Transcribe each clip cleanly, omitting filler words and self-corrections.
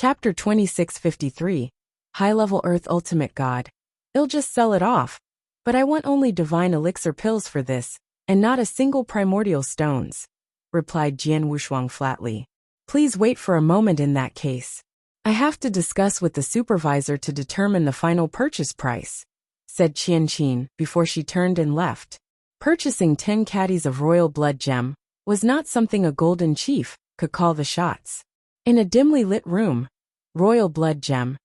Chapter 2653, High-Level Earth Ultimate God. I'll just sell it off. But I want only divine elixir pills for this, and not a single primordial stones, replied Jian Wushuang flatly. Please wait for a moment in that case. I have to discuss with the supervisor to determine the final purchase price, said Qianqin before she turned and left. Purchasing 10 caddies of royal blood gem was not something a golden chief could call the shots. In a dimly lit room, royal blood gem,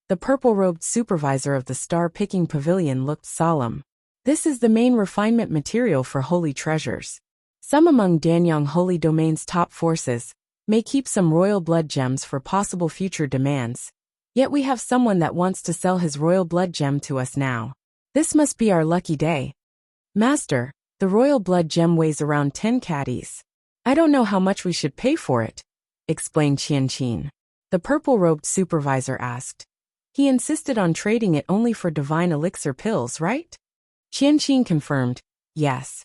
the purple-robed supervisor of the star-picking pavilion looked solemn. This is the main refinement material for holy treasures. Some among Danyang Holy Domain's top forces may keep some royal blood gems for possible future demands. Yet we have someone that wants to sell his royal blood gem to us now. This must be our lucky day. Master, the royal blood gem weighs around 10 caddies. I don't know how much we should pay for it, explained Qianqin. The purple-robed supervisor asked. He insisted on trading it only for divine elixir pills, right? Qianqin confirmed, yes.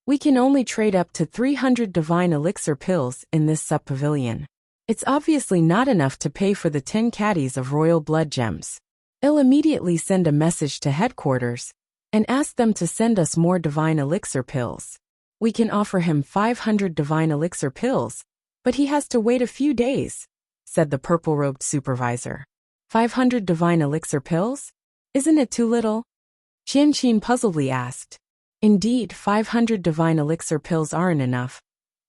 We can only trade up to 300 divine elixir pills in this sub-pavilion. It's obviously not enough to pay for the 10 caddies of royal blood gems. I'll immediately send a message to headquarters and ask them to send us more divine elixir pills. We can offer him 500 divine elixir pills, but he has to wait a few days, said the purple-robed supervisor. 500 divine elixir pills? Isn't it too little? Qianqin puzzledly asked. Indeed, 500 divine elixir pills aren't enough.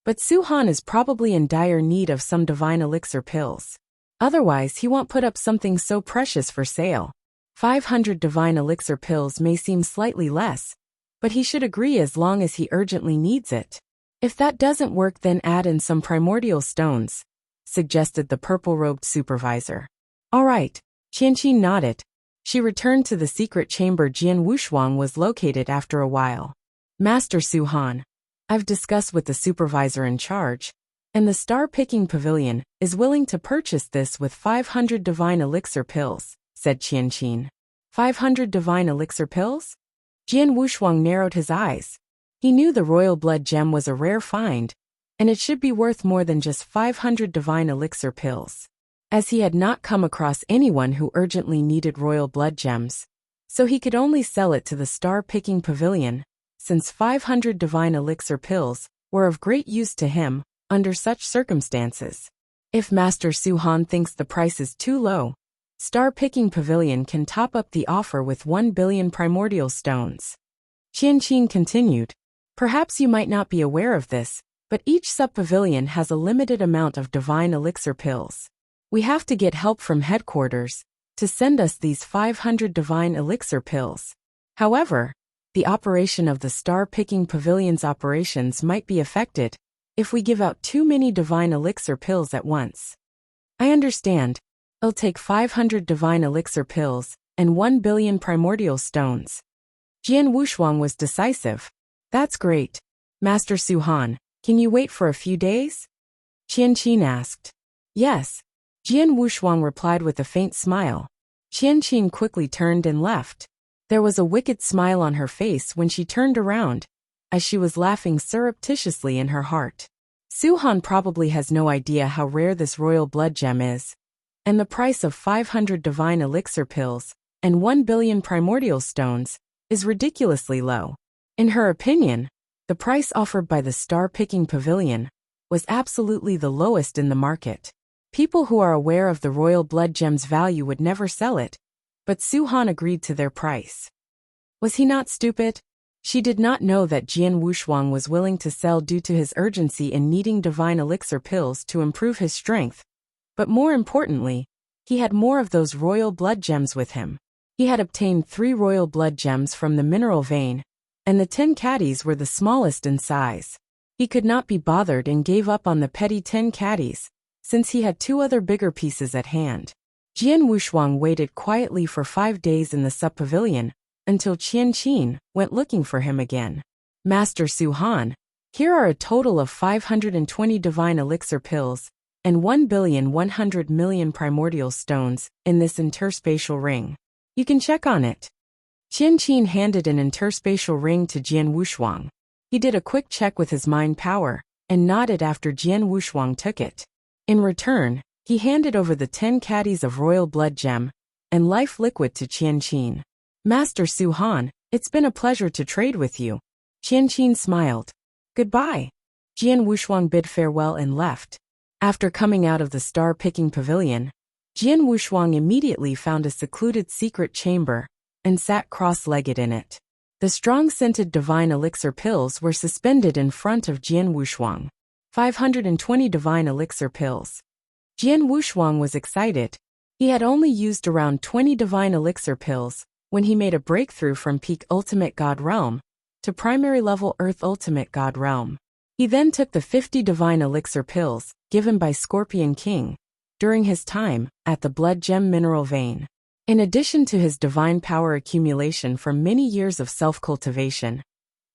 But Su Han is probably in dire need of some divine elixir pills. Otherwise, he won't put up something so precious for sale. 500 divine elixir pills may seem slightly less, but he should agree as long as he urgently needs it. If that doesn't work, then add in some primordial stones, suggested the purple-robed supervisor. All right, Qianqin nodded. She returned to the secret chamber Jian Wushuang was located after a while. Master Su Han, I've discussed with the supervisor in charge, and the star-picking pavilion is willing to purchase this with 500 divine elixir pills, said Qianqin. 500 divine elixir pills? Jian Wushuang narrowed his eyes. He knew the royal blood gem was a rare find, and it should be worth more than just 500 divine elixir pills. As he had not come across anyone who urgently needed royal blood gems, so he could only sell it to the star-picking pavilion, since 500 divine elixir pills were of great use to him under such circumstances. If Master Su Han thinks the price is too low, star-picking pavilion can top up the offer with 1 billion primordial stones. Qianqin continued. Perhaps you might not be aware of this, but each sub-pavilion has a limited amount of divine elixir pills. We have to get help from headquarters to send us these 500 divine elixir pills. However, the operation of the star-picking pavilion's operations might be affected if we give out too many divine elixir pills at once. I understand. It'll take 500 divine elixir pills and 1 billion primordial stones. Jian Wushuang was decisive. That's great. Master Su Han, can you wait for a few days? Qianqin asked. Yes. Jian Wushuang replied with a faint smile. Qianqin quickly turned and left. There was a wicked smile on her face when she turned around, as she was laughing surreptitiously in her heart. Su Han probably has no idea how rare this royal blood gem is, and the price of 500 divine elixir pills and 1 billion primordial stones is ridiculously low. In her opinion, the price offered by the star-picking pavilion was absolutely the lowest in the market. People who are aware of the royal blood gem's value would never sell it, but Su Han agreed to their price. Was he not stupid? She did not know that Jian Wushuang was willing to sell due to his urgency in needing divine elixir pills to improve his strength. But more importantly, he had more of those royal blood gems with him. He had obtained 3 royal blood gems from the mineral vein, and the 10 caddies were the smallest in size. He could not be bothered and gave up on the petty 10 caddies, since he had 2 other bigger pieces at hand. Jian Wushuang waited quietly for 5 days in the sub-pavilion, until Qianqin went looking for him again. Master Su Han, here are a total of 520 divine elixir pills, and 1,100 million primordial stones in this interspatial ring. You can check on it. Qianqin handed an interspatial ring to Jian Wushuang. He did a quick check with his mind power, and nodded after Jian Wushuang took it. In return, He handed over the 10 caddies of royal blood gem and life liquid to Qianqin. Master Su Han, it's been a pleasure to trade with you. Qianqin smiled. Goodbye. Jian Wushuang bid farewell and left. After coming out of the star-picking pavilion, Jian Wushuang immediately found a secluded secret chamber and sat cross-legged in it. The strong-scented divine elixir pills were suspended in front of Jian Wushuang. 520 divine elixir pills. Jian Wushuang was excited. He had only used around 20 divine elixir pills when he made a breakthrough from peak ultimate god realm to primary level earth ultimate god realm. He then took the 50 divine elixir pills given by Scorpion King during his time at the blood gem mineral vein. In addition to his divine power accumulation from many years of self-cultivation,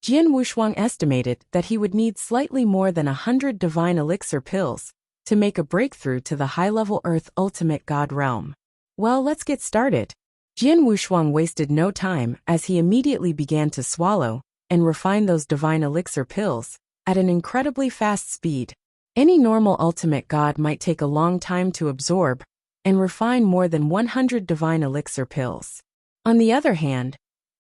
Jian Wushuang estimated that he would need slightly more than 100 divine elixir pills to make a breakthrough to the high-level Earth Ultimate God realm. Well, let's get started. Jian Wushuang wasted no time as he immediately began to swallow and refine those divine elixir pills at an incredibly fast speed. Any normal ultimate god might take a long time to absorb and refine more than 100 divine elixir pills. On the other hand,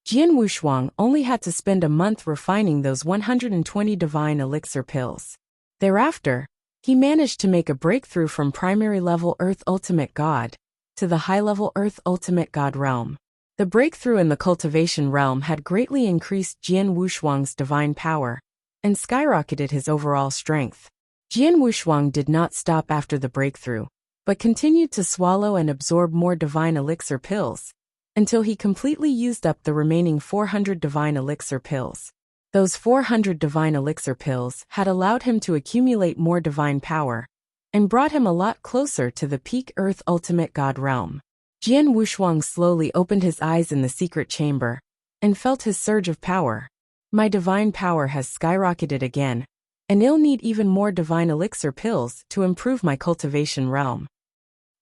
Jian Wushuang only had to spend a month refining those 120 divine elixir pills. Thereafter, he managed to make a breakthrough from primary level Earth Ultimate God to the high-level Earth Ultimate God realm. The breakthrough in the cultivation realm had greatly increased Jian Wushuang's divine power and skyrocketed his overall strength. Jian Wushuang did not stop after the breakthrough, but continued to swallow and absorb more divine elixir pills until he completely used up the remaining 400 divine elixir pills. Those 400 divine elixir pills had allowed him to accumulate more divine power and brought him a lot closer to the peak Earth Ultimate God realm. Jian Wushuang slowly opened his eyes in the secret chamber and felt his surge of power. My divine power has skyrocketed again, and I'll need even more divine elixir pills to improve my cultivation realm.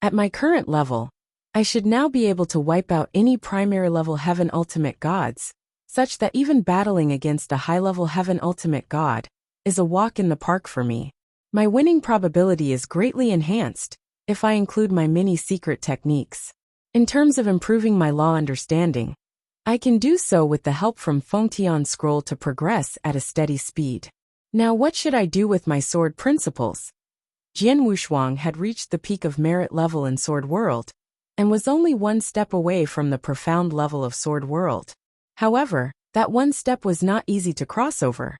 At my current level, I should now be able to wipe out any primary level heaven ultimate gods, such that even battling against a high-level heaven ultimate god is a walk in the park for me. My winning probability is greatly enhanced if I include my many secret techniques. In terms of improving my law understanding, I can do so with the help from Fengtian Scroll to progress at a steady speed. Now what should I do with my sword principles? Jian Wushuang had reached the peak of merit level in Sword World, and was only one step away from the profound level of Sword World. However, that one step was not easy to cross over.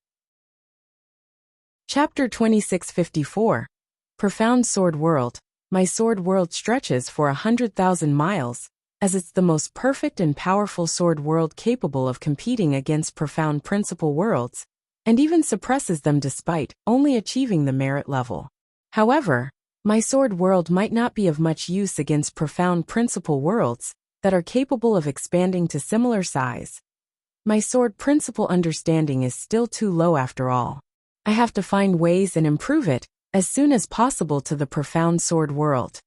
Chapter 2654. Profound Sword World. My Sword World stretches for 100,000 miles, as it's the most perfect and powerful sword world capable of competing against profound principle worlds, and even suppresses them despite only achieving the merit level. However, my sword world might not be of much use against profound principle worlds that are capable of expanding to similar size. My sword principle understanding is still too low after all. I have to find ways and improve it as soon as possible to the profound sword world.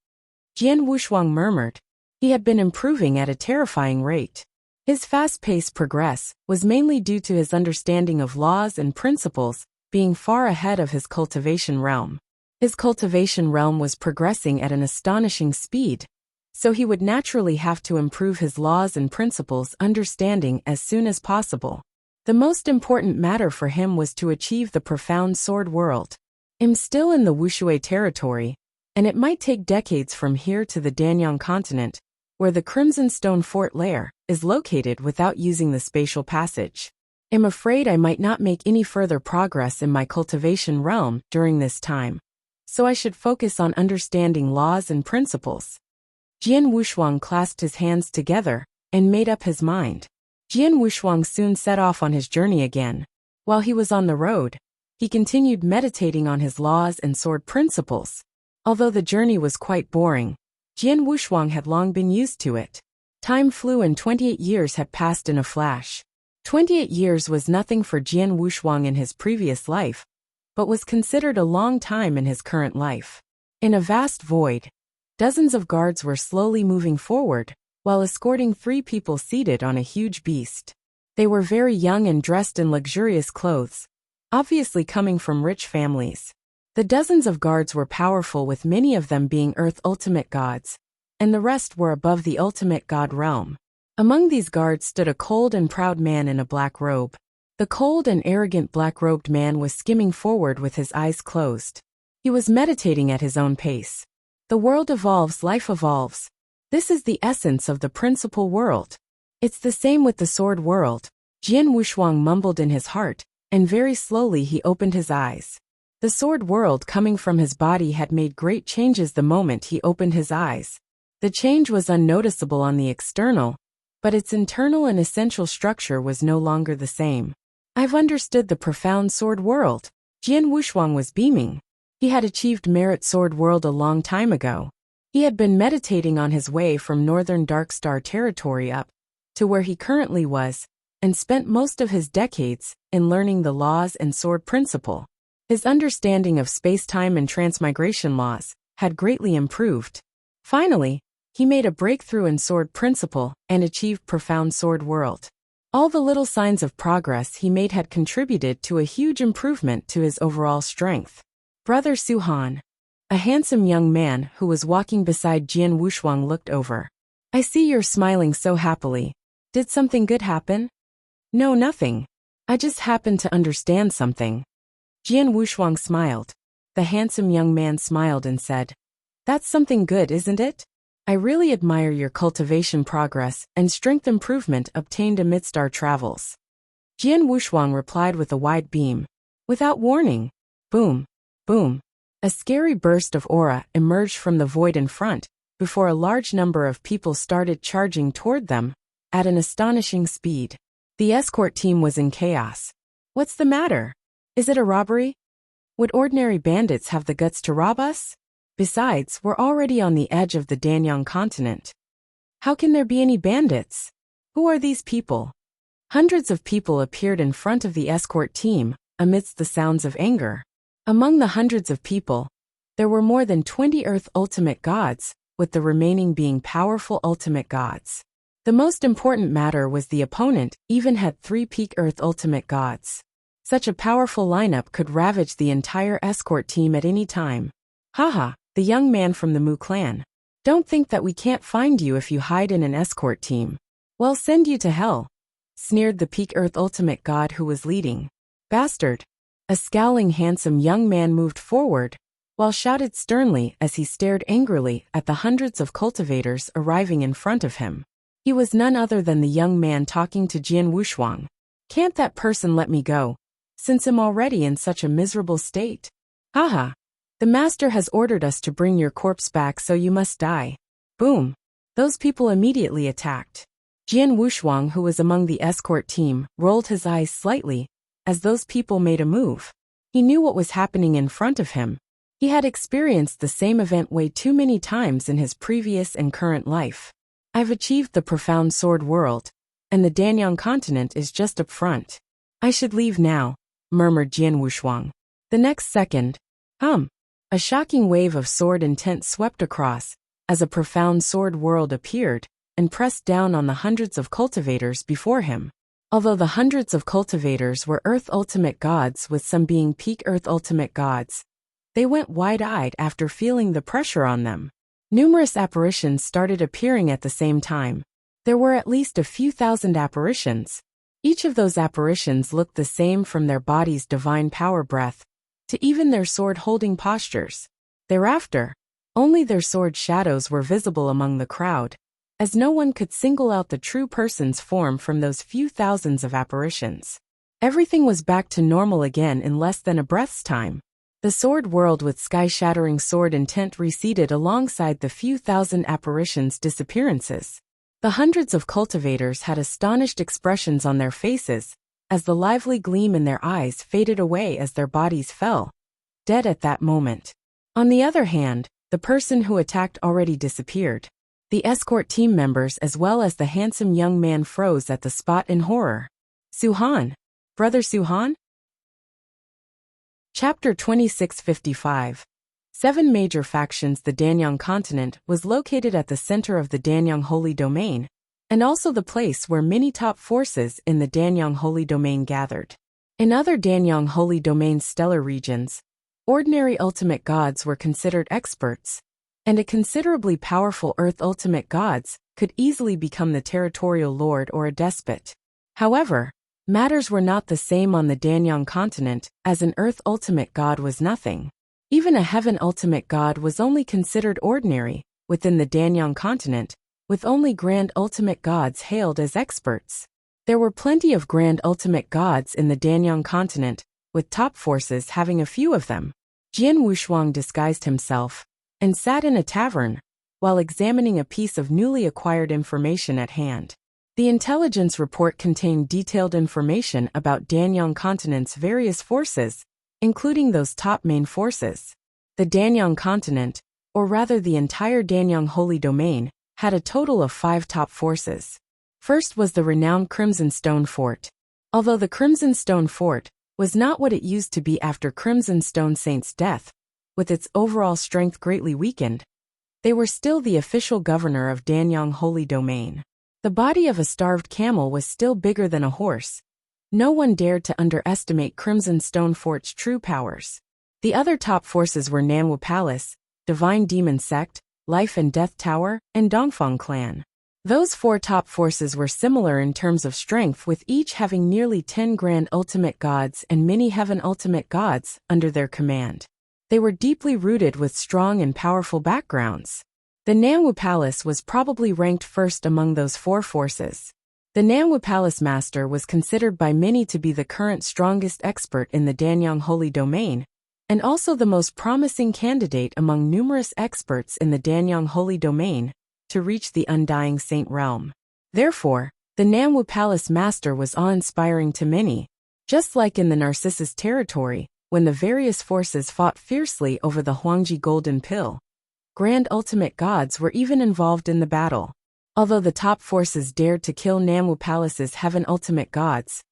Jian Wushuang murmured. He had been improving at a terrifying rate. His fast-paced progress was mainly due to his understanding of laws and principles being far ahead of his cultivation realm. His cultivation realm was progressing at an astonishing speed, so he would naturally have to improve his laws and principles understanding as soon as possible. The most important matter for him was to achieve the profound sword world. I'm still in the Wuxia territory, and it might take decades from here to the Danyang continent, where the Crimson Stone Fort lair is located without using the spatial passage. I'm afraid I might not make any further progress in my cultivation realm during this time, so I should focus on understanding laws and principles. Jian Wushuang clasped his hands together and made up his mind. Jian Wushuang soon set off on his journey again. While he was on the road, he continued meditating on his laws and sword principles. Although the journey was quite boring, Jian Wushuang had long been used to it. Time flew and 28 years had passed in a flash. 28 years was nothing for Jian Wushuang in his previous life, but was considered a long time in his current life. In a vast void, dozens of guards were slowly moving forward, while escorting 3 people seated on a huge beast. They were very young and dressed in luxurious clothes, obviously coming from rich families. The dozens of guards were powerful, with many of them being Earth ultimate gods, and the rest were above the ultimate god realm. Among these guards stood a cold and proud man in a black robe. The cold and arrogant black-robed man was skimming forward with his eyes closed. He was meditating at his own pace. The world evolves, life evolves. This is the essence of the principal world. It's the same with the sword world, Jian Wushuang mumbled in his heart, and very slowly he opened his eyes. The sword world coming from his body had made great changes the moment he opened his eyes. The change was unnoticeable on the external, but its internal and essential structure was no longer the same. I've understood the profound sword world. Jian Wushuang was beaming. He had achieved merit sword world a long time ago. He had been meditating on his way from northern Darkstar territory up to where he currently was, and spent most of his decades in learning the laws and sword principle. His understanding of space-time and transmigration laws had greatly improved. Finally, he made a breakthrough in sword principle and achieved profound sword world. All the little signs of progress he made had contributed to a huge improvement to his overall strength. Brother Suhan, a handsome young man who was walking beside Jian Wushuang, looked over. I see you're smiling so happily. Did something good happen? No, nothing. I just happened to understand something. Jian Wushuang smiled. The handsome young man smiled and said, That's something good, isn't it? I really admire your cultivation progress and strength improvement obtained amidst our travels. Jian Wushuang replied with a wide beam. Without warning. Boom. Boom. A scary burst of aura emerged from the void in front, before a large number of people started charging toward them at an astonishing speed. The escort team was in chaos. What's the matter? Is it a robbery? Would ordinary bandits have the guts to rob us? Besides, we're already on the edge of the Danyang continent. How can there be any bandits? Who are these people? Hundreds of people appeared in front of the escort team, amidst the sounds of anger. Among the hundreds of people, there were more than 20 Earth ultimate gods, with the remaining being powerful ultimate gods. The most important matter was the opponent even had 3 peak Earth ultimate gods. Such a powerful lineup could ravage the entire escort team at any time. Haha, the young man from the Mu clan. Don't think that we can't find you if you hide in an escort team. We'll send you to hell, sneered the peak Earth ultimate god who was leading. Bastard. A scowling handsome young man moved forward, while shouted sternly as he stared angrily at the hundreds of cultivators arriving in front of him. He was none other than the young man talking to Jian Wushuang. Can't that person let me go, since I'm already in such a miserable state? Haha. The master has ordered us to bring your corpse back, so you must die. Boom. Those people immediately attacked. Jian Wushuang, who was among the escort team, rolled his eyes slightly as those people made a move. He knew what was happening in front of him. He had experienced the same event way too many times in his previous and current life. I've achieved the profound sword world, and the Danyang continent is just up front. I should leave now, murmured Jian Wushuang. The next second, a shocking wave of sword intent swept across, as a profound sword world appeared, and pressed down on the hundreds of cultivators before him. Although the hundreds of cultivators were Earth ultimate gods, with some being peak Earth ultimate gods, they went wide-eyed after feeling the pressure on them. Numerous apparitions started appearing at the same time. There were at least a few thousand apparitions. Each of those apparitions looked the same, from their body's divine power breath to even their sword-holding postures. Thereafter, only their sword shadows were visible among the crowd, as no one could single out the true person's form from those few thousands of apparitions. Everything was back to normal again in less than a breath's time. The sword world with sky-shattering sword intent receded alongside the few thousand apparitions' disappearances. The hundreds of cultivators had astonished expressions on their faces, as the lively gleam in their eyes faded away as their bodies fell dead at that moment. On the other hand, the person who attacked already disappeared. The escort team members as well as the handsome young man froze at the spot in horror. Suhan? Brother Suhan? Chapter 2655. 7 major factions. The Danyang continent was located at the center of the Danyang Holy Domain, and also the place where many top forces in the Danyang Holy Domain gathered. In other Danyang Holy Domain stellar regions, Ordinary ultimate gods were considered experts, and a considerably powerful Earth ultimate gods could easily become the territorial lord or a despot. However, matters were not the same on the Danyang continent, as an Earth ultimate god was nothing. Even a Heaven ultimate god was only considered ordinary within the Danyang continent, with only Grand ultimate gods hailed as experts. There were plenty of Grand ultimate gods in the Danyang continent, with top forces having a few of them. Jian Wushuang disguised himself and sat in a tavern while examining a piece of newly acquired information at hand. The intelligence report contained detailed information about Danyang continent's various forces, including those top main forces. The Danyang continent, or rather the entire Danyang Holy Domain, had a total of 5 top forces. First was the renowned Crimson Stone Fort. Although the Crimson Stone Fort was not what it used to be after Crimson Stone Saint's death, with its overall strength greatly weakened, they were still the official governor of Danyang Holy Domain. The body of a starved camel was still bigger than a horse. No one dared to underestimate Crimson Stone Fort's true powers. The other top forces were Nanwu Palace, Divine Demon Sect, Life and Death Tower, and Dongfang Clan. Those 4 top forces were similar in terms of strength, with each having nearly 10 Grand Ultimate Gods and many Heaven Ultimate Gods under their command. They were deeply rooted with strong and powerful backgrounds. The Nanwu Palace was probably ranked first among those 4 forces. The Nanwu Palace Master was considered by many to be the current strongest expert in the Danyang Holy Domain, and also the most promising candidate among numerous experts in the Danyang Holy Domain to reach the Undying Saint realm. Therefore, the Nanwu Palace Master was awe-inspiring to many, just like in the Narcissus territory, when the various forces fought fiercely over the Huangji Golden Pill. Grand Ultimate Gods were even involved in the battle. Although the top forces dared to kill Nanwu Palace's Heaven Ultimate Gods,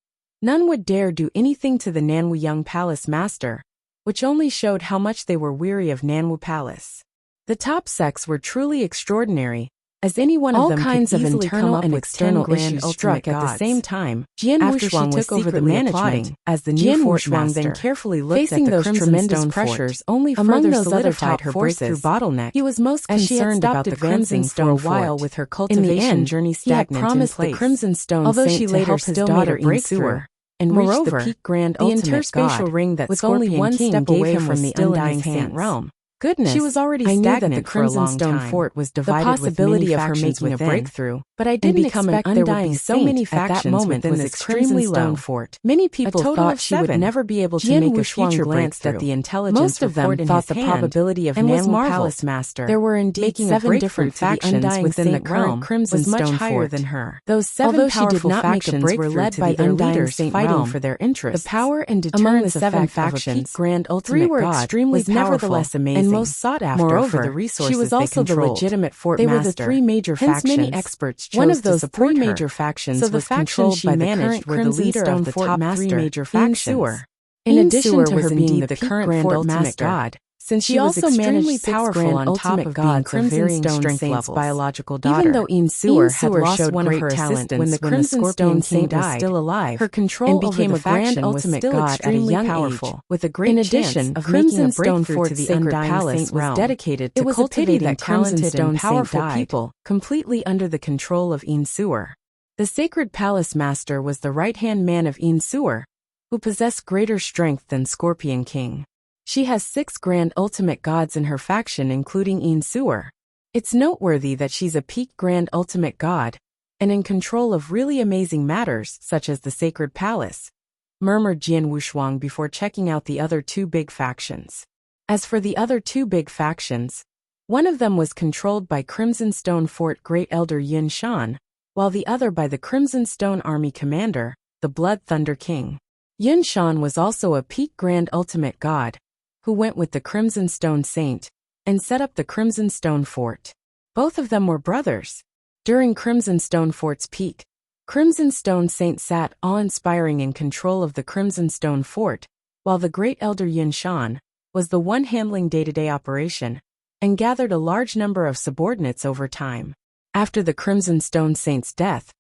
none would dare do anything to the Nanwu Young Palace Master, which only showed how much they were weary of Nanwu Palace. The top sects were truly extraordinary, as any one of them kinds could easily come up and with external issues struck at the same time. Jian Wushuang took over the management as the new fort master. Then carefully looked facing at the those tremendous pressures only further solidified her breakthrough bottleneck. He was most concerned about the Crimson Stone for a while with her cultivation journey stagnant in place. The Crimson Stone although she later still made her breakthrough and moreover, the peak Grand the interspatial ring that with only one step away from the Undying Saint realm. Goodness, she was already stagnant that the Crimson Stone Fort was divided the possibility of her making a breakthrough, but I didn't expect there would be so many factions moment was extremely low. Fort. Many people thought she would never be able to make a future breakthrough. At the intelligence most of them thought the probability of Nanwu Palace Master there were indeed 7 different factions within the current Crimson Stone Fort than her. Those 7 powerful factions were led by their leaders fighting for their interests. The power and deterrence of 7 factions, Grand Ultimate God, extremely nevertheless amazing. And most sought after. Moreover, the resources she was also the legitimate fort master. They were the 3 major factions. Many experts chose one of those 3 major factions so was controlled by the current were the leader of the top 3 major factions. In addition to her being the current Grand Ultimate God, since she also managed powerful on top of being Crimson Stone Saint's biological daughter. Even though Sewer had lost one of her talent when the Crimson Stone Saint was still alive, her control became a Grand Ultimate God at a young age, with a great chance of making a breakthrough to the Undying Palace was dedicated to cultivating talented and powerful people, completely under the control of Sewer. The Sacred Palace Master was the right-hand man of Sewer, who possessed greater strength than Scorpion King. She has 6 Grand Ultimate Gods in her faction including Sewer. It's noteworthy that she's a peak Grand Ultimate God, and in control of really amazing matters such as the Sacred Palace, murmured Jian Wushuang before checking out the other 2 big factions. As for the other 2 big factions, one of them was controlled by Crimson Stone Fort Great Elder Yin Shan, while the other by the Crimson Stone Army Commander, the Blood Thunder King. Yin Shan was also a peak Grand Ultimate God, who went with the Crimson Stone Saint and set up the Crimson Stone Fort. Both of them were brothers. During Crimson Stone Fort's peak, Crimson Stone Saint sat awe-inspiring in control of the Crimson Stone Fort, while the Great Elder Yin Shan was the one handling day-to-day operation and gathered a large number of subordinates over time. After the Crimson Stone Saint's death,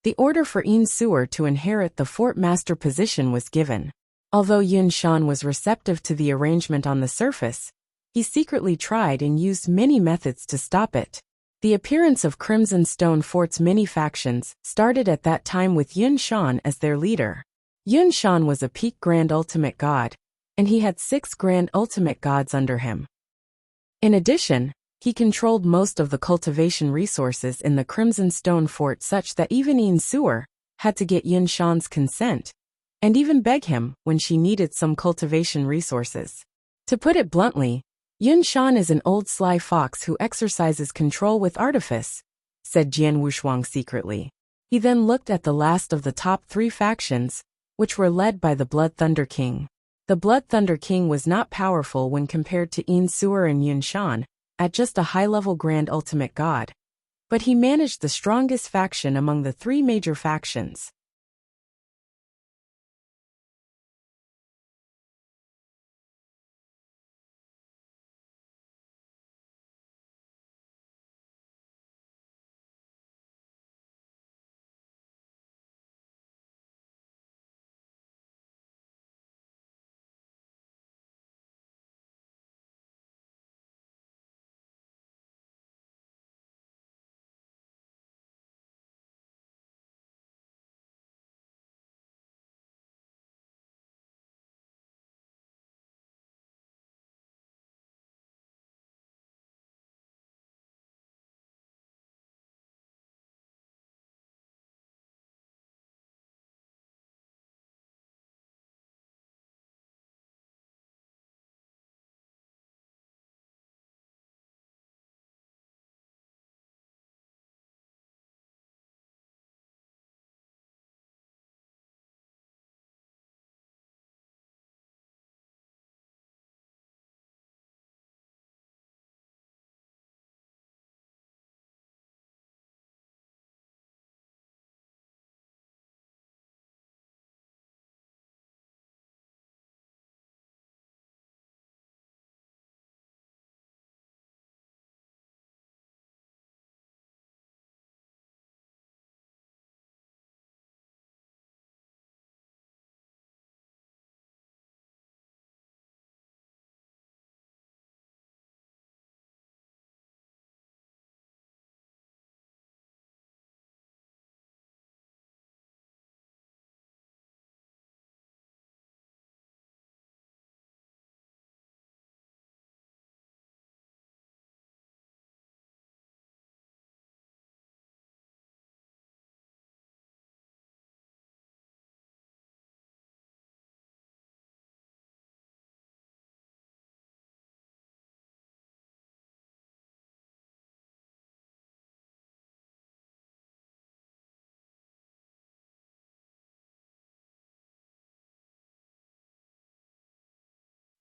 the order for Sewer to inherit the Fort Master position was given. Although Yun Shan was receptive to the arrangement on the surface, he secretly tried and used many methods to stop it. The appearance of Crimson Stone Fort's many factions started at that time with Yun Shan as their leader. Yun Shan was a peak Grand Ultimate God, and he had 6 Grand Ultimate Gods under him. In addition, he controlled most of the cultivation resources in the Crimson Stone Fort, such that even Yin Suer had to get Yun Shan's consent, and even beg him when she needed some cultivation resources. To put it bluntly, Yun Shan is an old sly fox who exercises control with artifice, said Jian Wushuang secretly. He then looked at the last of the top 3 factions, which were led by the Blood Thunder King. The Blood Thunder King was not powerful when compared to Yin Suer and Yun Shan, at just a high-level Grand Ultimate God, but he managed the strongest faction among the 3 major factions.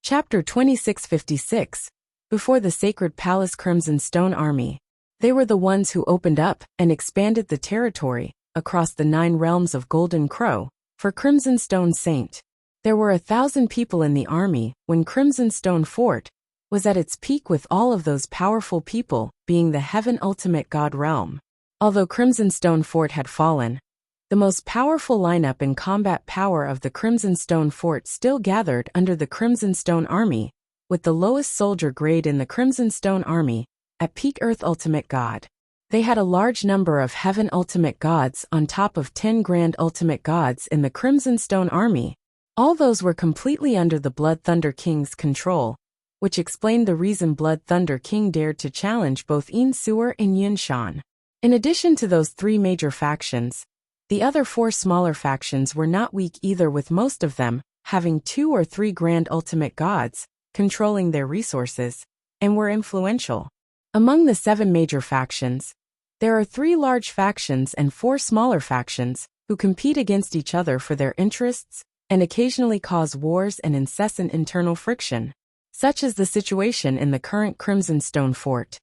Chapter 2656. Before the Sacred Palace Crimson Stone Army. They were the ones who opened up and expanded the territory across the 9 realms of Golden Crow for Crimson Stone Saint. There were 1,000 people in the army when Crimson Stone Fort was at its peak, with all of those powerful people being the Heaven Ultimate God realm. Although Crimson Stone Fort had fallen, the most powerful lineup and combat power of the Crimson Stone Fort still gathered under the Crimson Stone Army, with the lowest soldier grade in the Crimson Stone Army at peak Earth Ultimate God. They had a large number of Heaven Ultimate Gods on top of 10 Grand Ultimate Gods in the Crimson Stone Army. All those were completely under the Blood Thunder King's control, which explained the reason Blood Thunder King dared to challenge both Yin Suer and Yun Shan. In addition to those 3 major factions, the other 4 smaller factions were not weak either, with most of them having 2 or 3 Grand Ultimate Gods controlling their resources, and were influential. Among the 7 major factions, there are 3 large factions and 4 smaller factions who compete against each other for their interests and occasionally cause wars and incessant internal friction. Such is the situation in the current Crimson Stone Fort.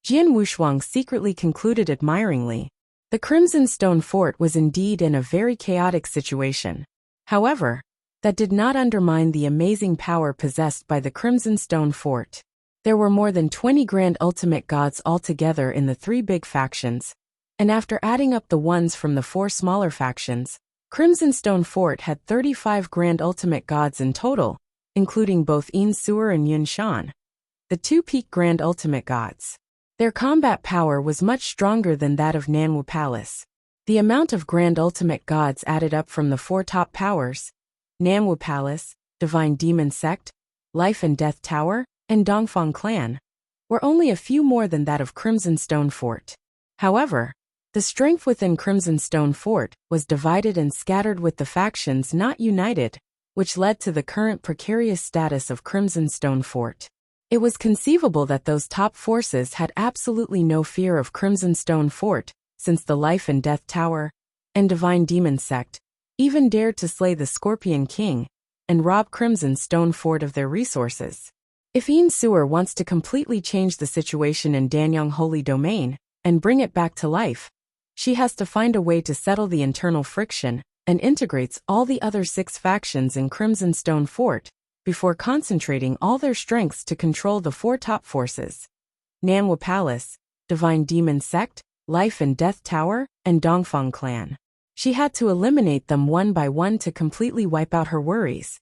Jian Wushuang secretly concluded admiringly. The Crimson Stone Fort was indeed in a very chaotic situation. However, that did not undermine the amazing power possessed by the Crimson Stone Fort. There were more than 20 Grand Ultimate Gods altogether in the 3 big factions, and after adding up the ones from the 4 smaller factions, Crimson Stone Fort had 35 Grand Ultimate Gods in total, including both Yin Suer and Yun Shan, the two peak Grand Ultimate Gods. Their combat power was much stronger than that of Nanwu Palace. The amount of Grand Ultimate Gods added up from the four top powers, Nanwu Palace, Divine Demon Sect, Life and Death Tower, and Dongfang Clan, were only a few more than that of Crimson Stone Fort. However, the strength within Crimson Stone Fort was divided and scattered with the factions not united, which led to the current precarious status of Crimson Stone Fort. It was conceivable that those top forces had absolutely no fear of Crimson Stone Fort, since the Life and Death Tower and Divine Demon Sect even dared to slay the Scorpion King and rob Crimson Stone Fort of their resources. If Yin Suer wants to completely change the situation in Danyang Holy Domain and bring it back to life, she has to find a way to settle the internal friction and integrates all the other 6 factions in Crimson Stone Fort before concentrating all their strengths to control the 4 top forces: Nanwu Palace, Divine Demon Sect, Life and Death Tower, and Dongfang Clan. She had to eliminate them one by one to completely wipe out her worries.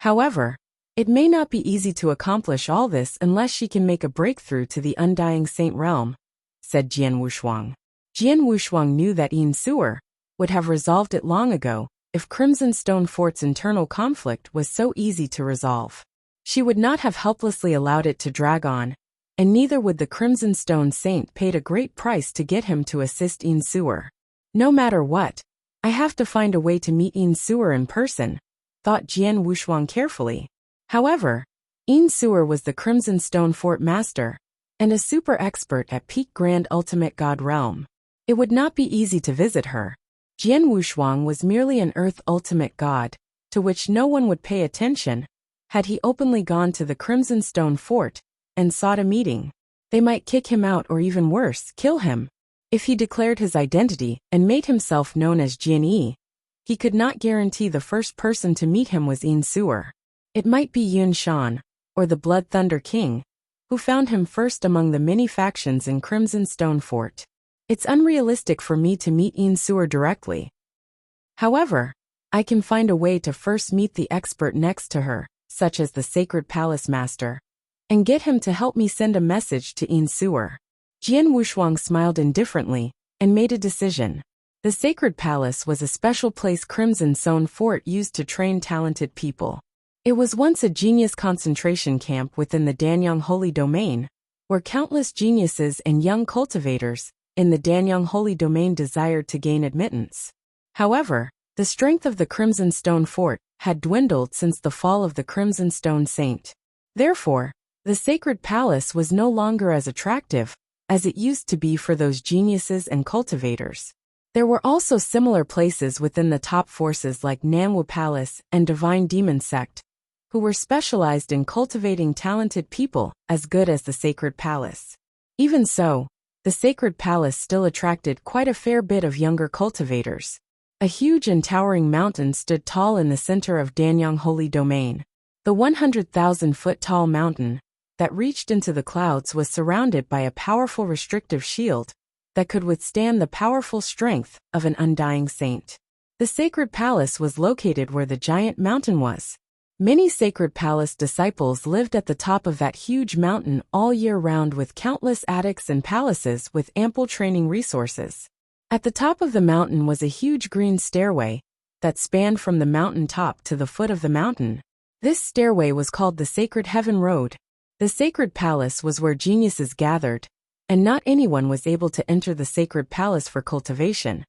However, it may not be easy to accomplish all this unless she can make a breakthrough to the Undying Saint realm, said Jian Wushuang. Jian Wushuang knew that Yin Suer would have resolved it long ago if Crimson Stone Fort's internal conflict was so easy to resolve. She would not have helplessly allowed it to drag on, and neither would the Crimson Stone Saint paid a great price to get him to assist Yin Suer. No matter what, I have to find a way to meet Yin Suer in person, thought Jian Wushuang carefully. However, Yin Suer was the Crimson Stone Fort master and a super expert at peak Grand Ultimate God realm. It would not be easy to visit her. Jian Wushuang was merely an Earth Ultimate God, to which no one would pay attention had he openly gone to the Crimson Stone Fort and sought a meeting. They might kick him out or even worse, kill him. If he declared his identity and made himself known as Jian Yi, he could not guarantee the first person to meet him was Yin Suer. It might be Yun Shan, or the Blood Thunder King, who found him first among the many factions in Crimson Stone Fort. It's unrealistic for me to meet Yin Suer directly. However, I can find a way to first meet the expert next to her, such as the Sacred Palace Master, and get him to help me send a message to Yin Suer. Jian Wushuang smiled indifferently and made a decision. The Sacred Palace was a special place Crimson Stone Fort used to train talented people. It was once a genius concentration camp within the Danyang Holy Domain, where countless geniuses and young cultivators in the Danyang Holy Domain desired to gain admittance. However, the strength of the Crimson Stone Fort had dwindled since the fall of the Crimson Stone Saint. Therefore, the Sacred Palace was no longer as attractive as it used to be for those geniuses and cultivators. There were also similar places within the top forces like Nanwu Palace and Divine Demon Sect, who were specialized in cultivating talented people as good as the Sacred Palace. Even so, the Sacred Palace still attracted quite a fair bit of younger cultivators. A huge and towering mountain stood tall in the center of Danyang Holy Domain. The 100,000-foot-tall mountain that reached into the clouds was surrounded by a powerful restrictive shield that could withstand the powerful strength of an undying saint. The Sacred Palace was located where the giant mountain was. Many Sacred Palace disciples lived at the top of that huge mountain all year round with countless attics and palaces with ample training resources. At the top of the mountain was a huge green stairway that spanned from the mountain top to the foot of the mountain. This stairway was called the Sacred Heaven Road. The Sacred Palace was where geniuses gathered, and not anyone was able to enter the Sacred Palace for cultivation.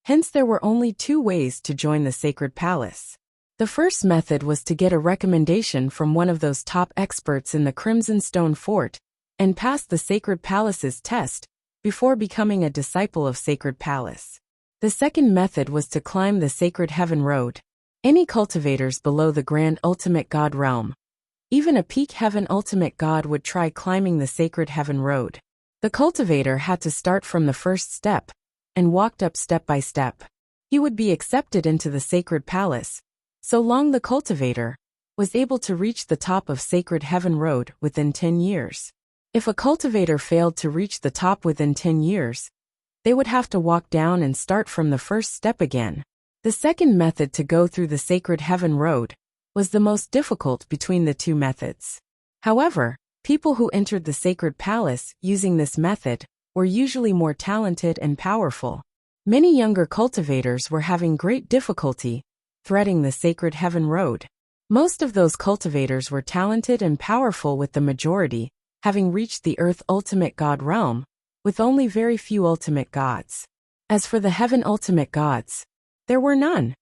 Hence there were only 2 ways to join the Sacred Palace. The first method was to get a recommendation from one of those top experts in the Crimson Stone Fort and pass the Sacred Palace's test before becoming a disciple of Sacred Palace. The second method was to climb the Sacred Heaven Road. Any cultivators below the Grand Ultimate God realm, even a peak Heaven Ultimate God, would try climbing the Sacred Heaven Road. The cultivator had to start from the first step and walked up step by step. He would be accepted into the Sacred Palace, so long the cultivator was able to reach the top of Sacred Heaven Road within 10 years. If a cultivator failed to reach the top within 10 years, they would have to walk down and start from the first step again. The second method to go through the sacred heaven road was the most difficult between the two methods. However, people who entered the sacred palace using this method were usually more talented and powerful. Many younger cultivators were having great difficulty threading the sacred heaven road. Most of those cultivators were talented and powerful, with the majority having reached the earth ultimate god realm, with only very few ultimate gods. As for the heaven ultimate gods, there were none.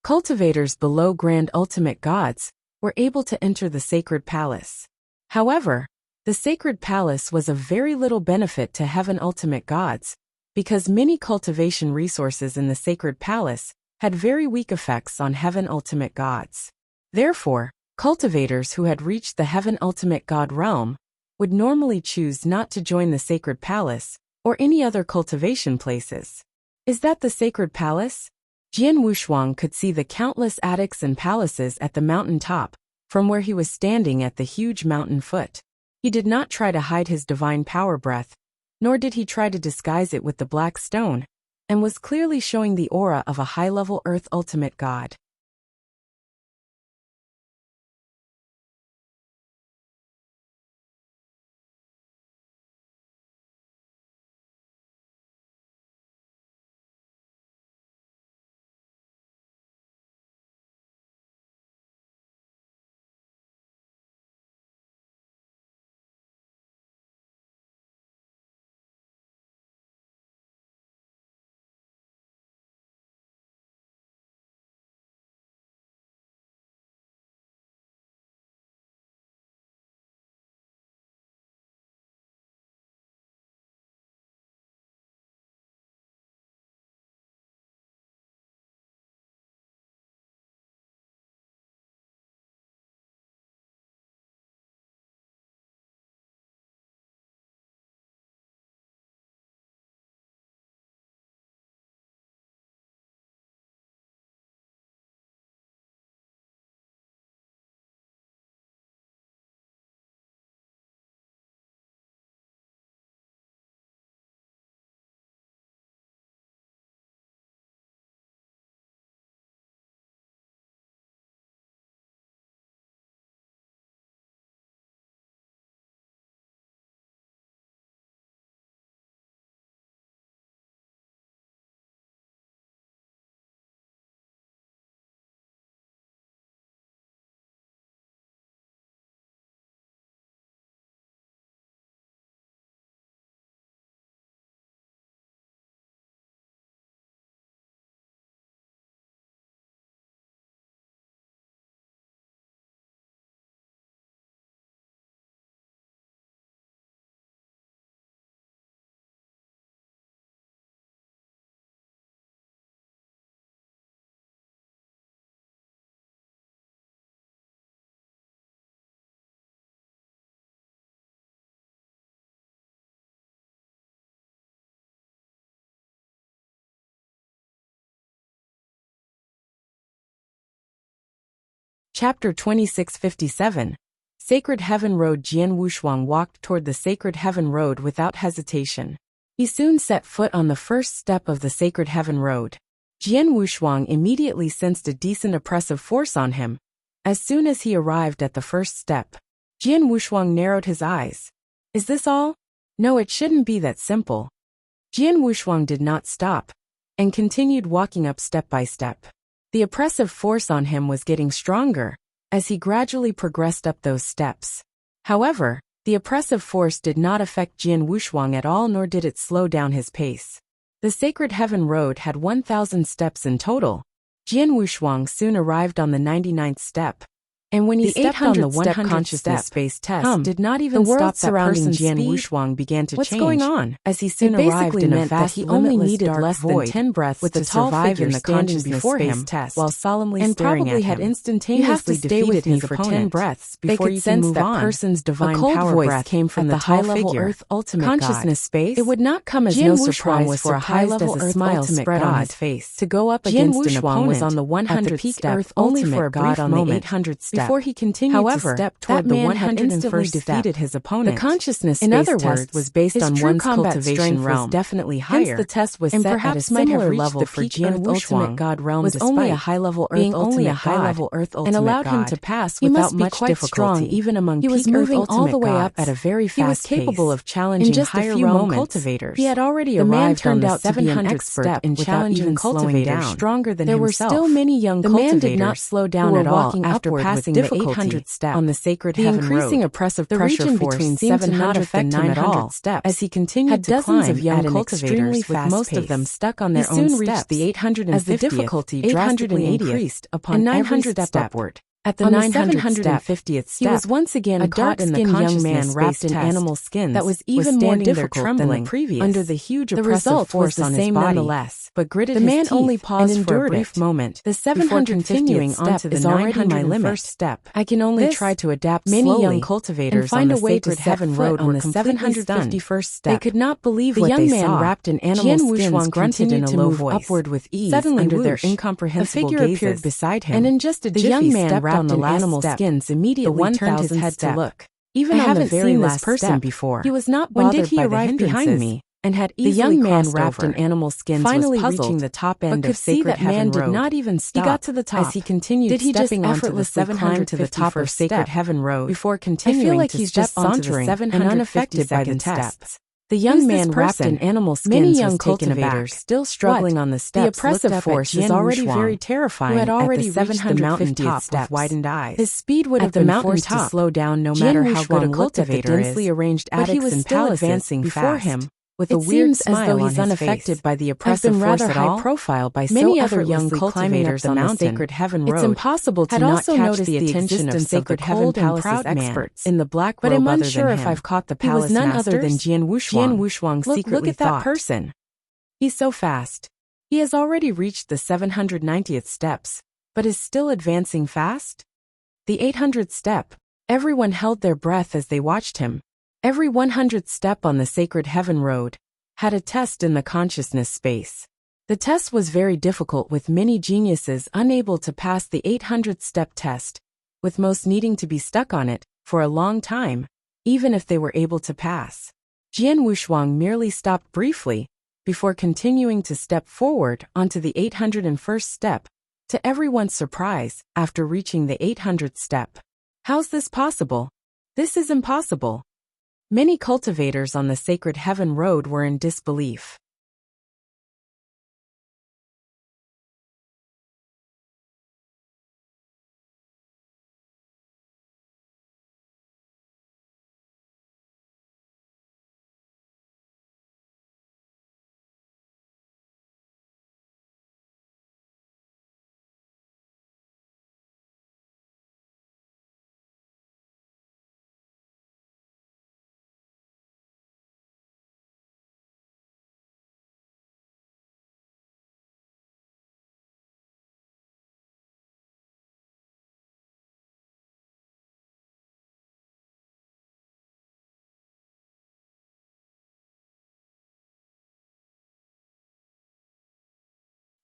Cultivators below grand ultimate gods were able to enter the sacred palace. However, the sacred palace was of very little benefit to heaven ultimate gods, because many cultivation resources in the sacred palace had very weak effects on heaven ultimate gods. Therefore, cultivators who had reached the heaven ultimate god realm would normally choose not to join the sacred palace or any other cultivation places. Is that the sacred palace? Jian Wushuang could see the countless attics and palaces at the mountain top from where he was standing at the huge mountain foot. He did not try to hide his divine power breath, nor did he try to disguise it with the black stone, and was clearly showing the aura of a high-level earth ultimate god. Chapter 2657. Sacred Heaven Road. Jian Wushuang walked toward the Sacred Heaven Road without hesitation. He soon set foot on the first step of the Sacred Heaven Road. Jian Wushuang immediately sensed a decent oppressive force on him. As soon as he arrived at the first step, Jian Wushuang narrowed his eyes. Is this all? No, it shouldn't be that simple. Jian Wushuang did not stop, and continued walking up step by step. The oppressive force on him was getting stronger as he gradually progressed up those steps. However, the oppressive force did not affect Jian Wushuang at all, nor did it slow down his pace. The Sacred Heaven Road had 1,000 steps in total. Jian Wushuang soon arrived on the 99th step, and when he stepped on the 100th consciousness space test, did not even stop that person. Jian Wushuang began to change. What's going on? As he soon arrived in a vast, he only needed less than 10 breaths with to survive in the consciousness space test, while solemnly staring at him. And probably had instantaneously defeated him for 10 breaths before you can move on. That person's divine power breath came from the high-level Earth ultimate consciousness space. It would not come as no surprise for a high-level Earth smile spread on his face to go up against an opponent on the 100th step only for a brief moment before before he continued to step toward the 101st defeated his opponent. The consciousness in other words was based on one's cultivation realm, definitely higher. Hence the test was set at a similar level for Jian Ultimate God realm, was only a high-level Earth being only a high-level Earth Ultimate and allowed him to pass without much difficulty. Even among he was moving all the way up at a very fast pace. He was capable of challenging higher realm cultivators. He had already arrived on the 700th step in challenging cultivators stronger than himself. There were still many young cultivators. The man did not slow down at all after passing the 800th step on the sacred heaven road. The increasing oppressive pressure force seemed to not affect him at all, as he continued to climb of young cultivators with most of them stuck on their own steps. He soon reached the 850th, as the difficulty drastically increased upon 900 step upward. At the 950th step, he was once again caught in the young man wrapped in animal skins that was even more difficult than the previous. Under the huge oppressive force on his body, nonetheless, but gritted his teeth. The man only paused for a brief moment. The 750th step is already my limit. Step. I can only try to adapt slowly. Many young cultivators find a way to heaven road on the 751st step. They could not believe what they saw. The young man wrapped in animal skins grunted in a low voice. Upward with ease. Suddenly, under their incomprehensible gazes, a figure appeared beside him, and in just a jiffy stepped on the animal skins, immediately turned his head to look. Even on the very last person before. He was not bothered by the hindrances behind me, and had easily the young man wrapped in animal skins finally was puzzled, reaching the top end of Sacred Heaven Road. Did not even stop. He got to the top as he continued. Did he just effortlessly climb to the top of Sacred Heaven Road before continuing? I feel like he's just sauntering and unaffected by the tests. The young man wrapped in animal skins. Many young cultivators still struggling on the steps. The oppressive force is already very terrifying. Who had already reached the mountain top with widened eyes. His speed would have been forced to slow down no matter how good a cultivator is. Densely arranged attics and palaces advancing before him. With a weird smile on his unaffected by the oppressive force at all. High profile by many other young cultivators on the Sacred Heaven Road. It's impossible to not catch the attention of Sacred Heaven Palace's experts in the black robe. But I'm unsure if I've caught the palace master. He was none other than Jian Wushuang secretly look at that person. He's so fast. He has already reached the 790th steps, but is still advancing fast. The 800th step. Everyone held their breath as they watched him. Every 100th step on the Sacred Heaven Road had a test in the consciousness space. The test was very difficult, with many geniuses unable to pass the 800th step test, with most needing to be stuck on it for a long time, even if they were able to pass. Jian Wushuang merely stopped briefly before continuing to step forward onto the 801st step, to everyone's surprise, after reaching the 800th step. How's this possible? This is impossible. Many cultivators on the Sacred Heaven Road were in disbelief.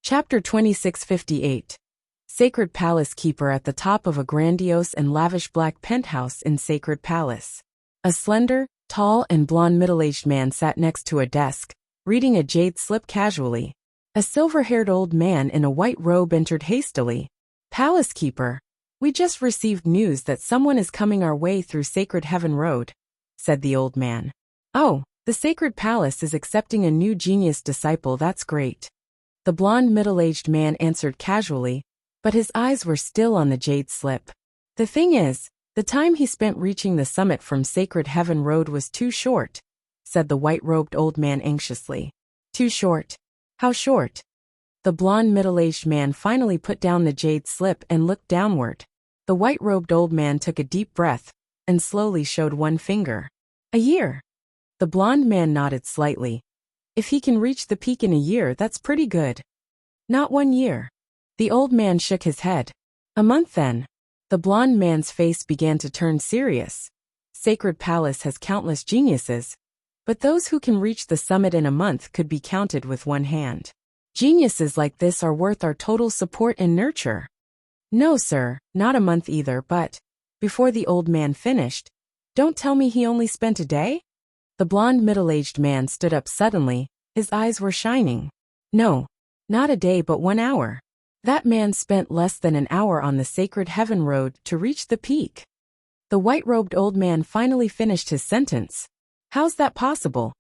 Chapter 2658. Sacred Palace Keeper at the top of a grandiose and lavish black penthouse in Sacred Palace. A slender, tall and blonde middle-aged man sat next to a desk, reading a jade slip casually. A silver-haired old man in a white robe entered hastily. "Palace Keeper, we just received news that someone is coming our way through Sacred Heaven Road," said the old man. "Oh, the Sacred Palace is accepting a new genius disciple, that's great." The blonde middle-aged man answered casually, but his eyes were still on the jade slip. "The thing is, the time he spent reaching the summit from Sacred Heaven Road was too short," said the white-robed old man anxiously. "Too short? How short?" The blonde middle-aged man finally put down the jade slip and looked downward. The white-robed old man took a deep breath and slowly showed one finger. "A year." The blonde man nodded slightly. "If he can reach the peak in a year, that's pretty good." "Not 1 year." The old man shook his head. "A month then." The blonde man's face began to turn serious. Sacred Palace has countless geniuses, but those who can reach the summit in a month could be counted with one hand. Geniuses like this are worth our total support and nurture. No, sir, not a month either, but... Before the old man finished, don't tell me he only spent a day? The blond middle-aged man stood up suddenly, his eyes were shining. No, not a day but 1 hour. That man spent less than an hour on the sacred heaven road to reach the peak. The white-robed old man finally finished his sentence. How's that possible?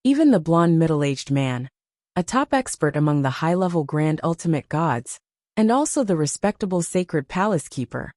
Even the blond middle-aged man, a top expert among the high-level grand ultimate gods, and also the respectable sacred palace keeper,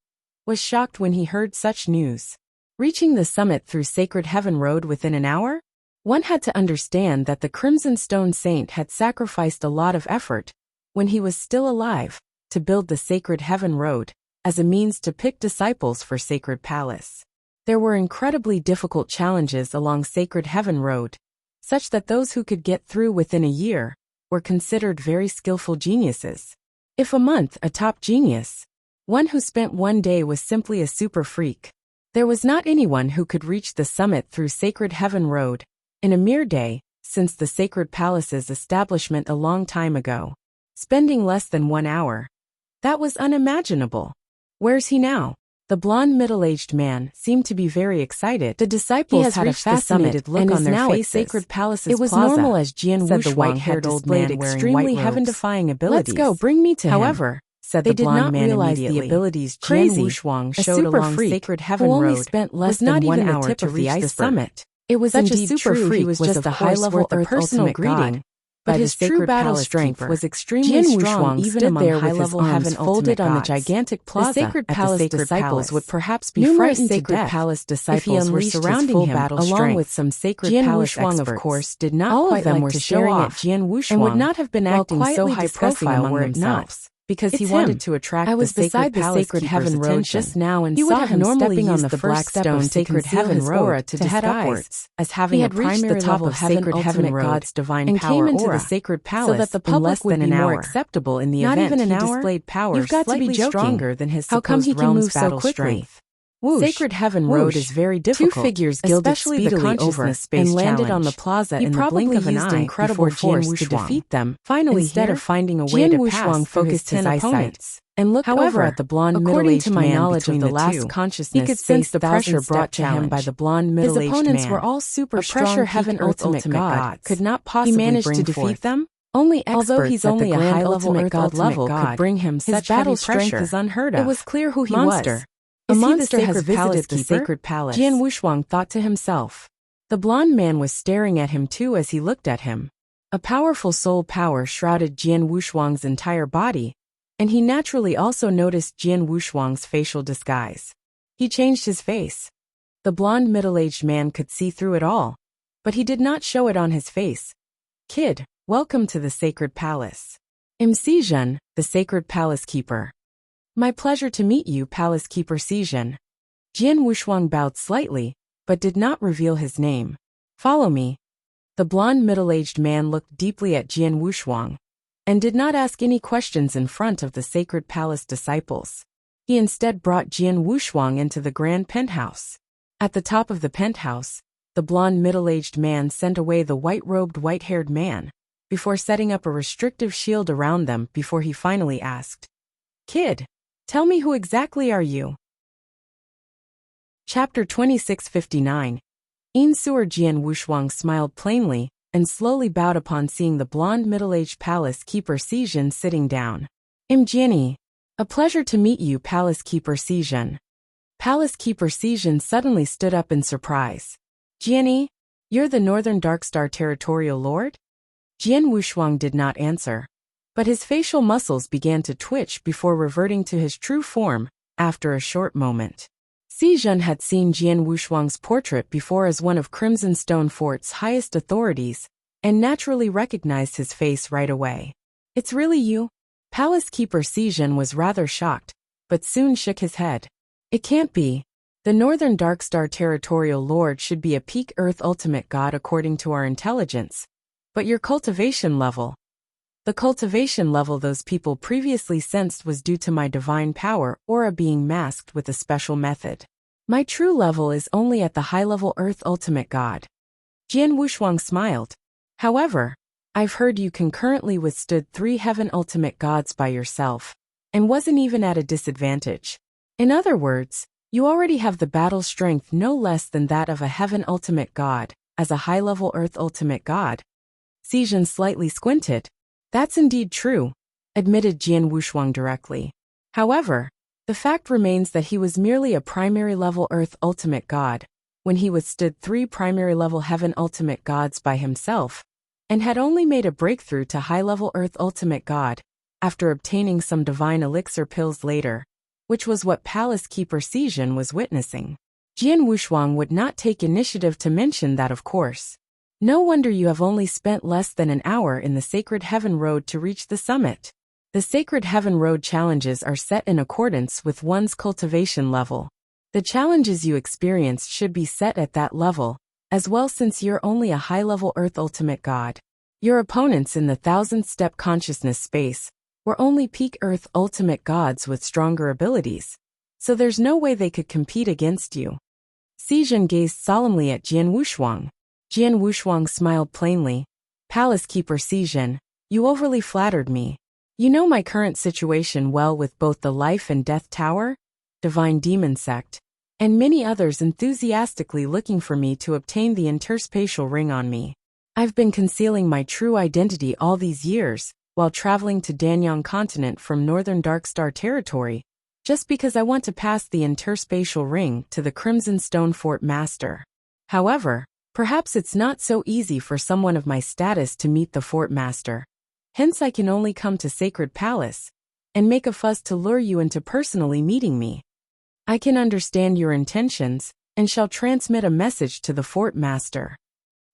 was shocked when he heard such news. Reaching the summit through Sacred Heaven Road within an hour? One had to understand that the Crimson Stone Saint had sacrificed a lot of effort, when he was still alive, to build the Sacred Heaven Road, as a means to pick disciples for Sacred Palace. There were incredibly difficult challenges along Sacred Heaven Road, such that those who could get through within a year were considered very skillful geniuses. If a month a top genius, one who spent 1 day was simply a super freak. There was not anyone who could reach the summit through Sacred Heaven Road in a mere day since the Sacred Palace's establishment a long time ago. Spending less than 1 hour. That was unimaginable. Where's he now? The blond middle-aged man seemed to be very excited. The disciples had a fascinated look on their faces. Sacred Palace's It was plaza, normal as Jian said the Wuxuang white-haired had old displayed man wearing extremely white heaven-defying robes. abilities. Let's go, bring me to him. However, said they the did blond not man realize the immediately. abilities Crazy. Jian Wuxuang A showed super along freak Sacred who Heaven only Road spent less was than not 1 even the hour tip to of the reach the iceberg. summit. It was Such indeed a super true freak he was was just of a course high-level worth a Earth personal ultimate greeting, god, but but his his true true battle battle strength keeper was extremely Jian strong Wuxuang even stood among there with his high-level arms heaven folded ultimate on the gods. gigantic The plaza Sacred at the Palace Sacred disciples Palace would perhaps be Numerous frightened to Sacred death Palace if he disciples were unleashed his surrounding full him, battle along strength. with some Sacred Jian Palace Wuxuang, experts. of course, did not All quite of them like were to show staring at off, Jian Wuxuang and would not have been while acting so quietly high discussing profile among among themselves. themselves, because It's he wanted him. to attract I was the beside Sacred the Palace Sacred keeper's Heaven Road attention just now and he would saw have him normally stepping on used the the first black step stone of to Sacred conceal Heaven his aura Road to head disguise upwards, as having he a had reached primary the top level of Sacred Sacred Heaven Heaven Road God's divine and power came into aura, the Sacred Palace so that the in less public would than be an more hour. acceptable in the Not event even an he hour? displayed power You've got to be slightly joking. stronger than his How come supposed he can realm's move so battle quickly? strength. Whoosh, Sacred Heaven Road whoosh. is very 2 difficult, figures gilded especially the speedily over consciousness space and landed on the challenge. plaza He in the blink probably of an used eye incredible before Jian force to Wuxuang. defeat them. Finally, Instead here, of finding a way Jian to Wuxuang pass through his focused his 10 eyesight opponents and looked However, over at the blond according middle-aged to my man knowledge of between the the last two. consciousness He could sense the pressure brought to him by the blond His middle-aged opponents man. were all super A strong pressure peak heaven Earth ultimate god gods. could not He possibly managed bring to defeat forth. them. Only Although experts he's at only the a grand high-level ultimate Earth god level god, could bring him his such battle heavy strength pressure. is unheard of. It was clear who he Monster. was. A Is he the monster has sacred visited palace the keeper? Sacred Palace. Jian Wuxuang thought to himself. The blond man was staring at him too as he looked at him. A powerful soul power shrouded Jian Wuxuang's entire body, and he naturally also noticed Jian Wuxuang's facial disguise. He changed his face. The blond middle-aged man could see through it all, but he did not show it on his face. Kid, welcome to the Sacred Palace. I'm Sijun, the Sacred Palace Keeper. My pleasure to meet you, Palace Keeper Sijun. Jian Wuxuang bowed slightly, but did not reveal his name. Follow me. The blond middle-aged man looked deeply at Jian Wuxuang, and did not ask any questions in front of the Sacred Palace disciples. He instead brought Jian Wuxuang into the grand penthouse. At the top of the penthouse, the blond middle-aged man sent away the white-robed white-haired man, before setting up a restrictive shield around them before he finally asked, Kid, tell me who exactly are you? Chapter 2659. Insuer Jian Wuxuang smiled plainly and slowly bowed upon seeing the blond middle-aged palace keeper Sijun sitting down. I'm Jianni. A pleasure to meet you, Palace Keeper Sijun. Palace Keeper Sijun suddenly stood up in surprise. Jianni, you're the Northern Darkstar Territorial Lord? Jian Wuxuang did not answer, but his facial muscles began to twitch before reverting to his true form after a short moment. Sijun had seen Jian Wuxuang's portrait before as one of Crimson Stone Fort's highest authorities, and naturally recognized his face right away. It's really you? Palace Keeper Sijun was rather shocked, but soon shook his head. It can't be. The Northern Darkstar Territorial Lord should be a peak Earth ultimate god according to our intelligence. But your cultivation level. The cultivation level those people previously sensed was due to my divine power aura being masked with a special method. My true level is only at the high-level Earth Ultimate God. Jian Wuxuang smiled. However, I've heard you concurrently withstood 3 Heaven Ultimate Gods by yourself, and wasn't even at a disadvantage. In other words, you already have the battle strength no less than that of a heaven ultimate god, as a high-level earth ultimate god. Xijin slightly squinted. That's indeed true, admitted Jian Wushuang directly. However, the fact remains that he was merely a primary-level earth ultimate god, when he withstood 3 primary-level heaven ultimate gods by himself, and had only made a breakthrough to high-level earth ultimate god, after obtaining some divine elixir pills later, which was what Palace Keeper Xijin was witnessing. Jian Wushuang would not take initiative to mention that, of course. No wonder you have only spent less than an hour in the Sacred Heaven Road to reach the summit. The Sacred Heaven Road challenges are set in accordance with one's cultivation level. The challenges you experienced should be set at that level, as well, since you're only a high-level Earth Ultimate God. Your opponents in the 1000-step consciousness space were only peak Earth Ultimate Gods with stronger abilities, so there's no way they could compete against you. Xijin gazed solemnly at Jian Wushuang. Jian Wushuang smiled plainly. Palace Keeper Xijin, you overly flattered me. You know my current situation well, with both the Life and Death Tower, Divine Demon Sect, and many others enthusiastically looking for me to obtain the interspatial ring on me. I've been concealing my true identity all these years, while traveling to Danyang continent from northern Darkstar territory, just because I want to pass the interspatial ring to the Crimson Stone Fort Master. However, perhaps it's not so easy for someone of my status to meet the Fort Master. Hence I can only come to Sacred Palace and make a fuss to lure you into personally meeting me. I can understand your intentions and shall transmit a message to the Fort Master.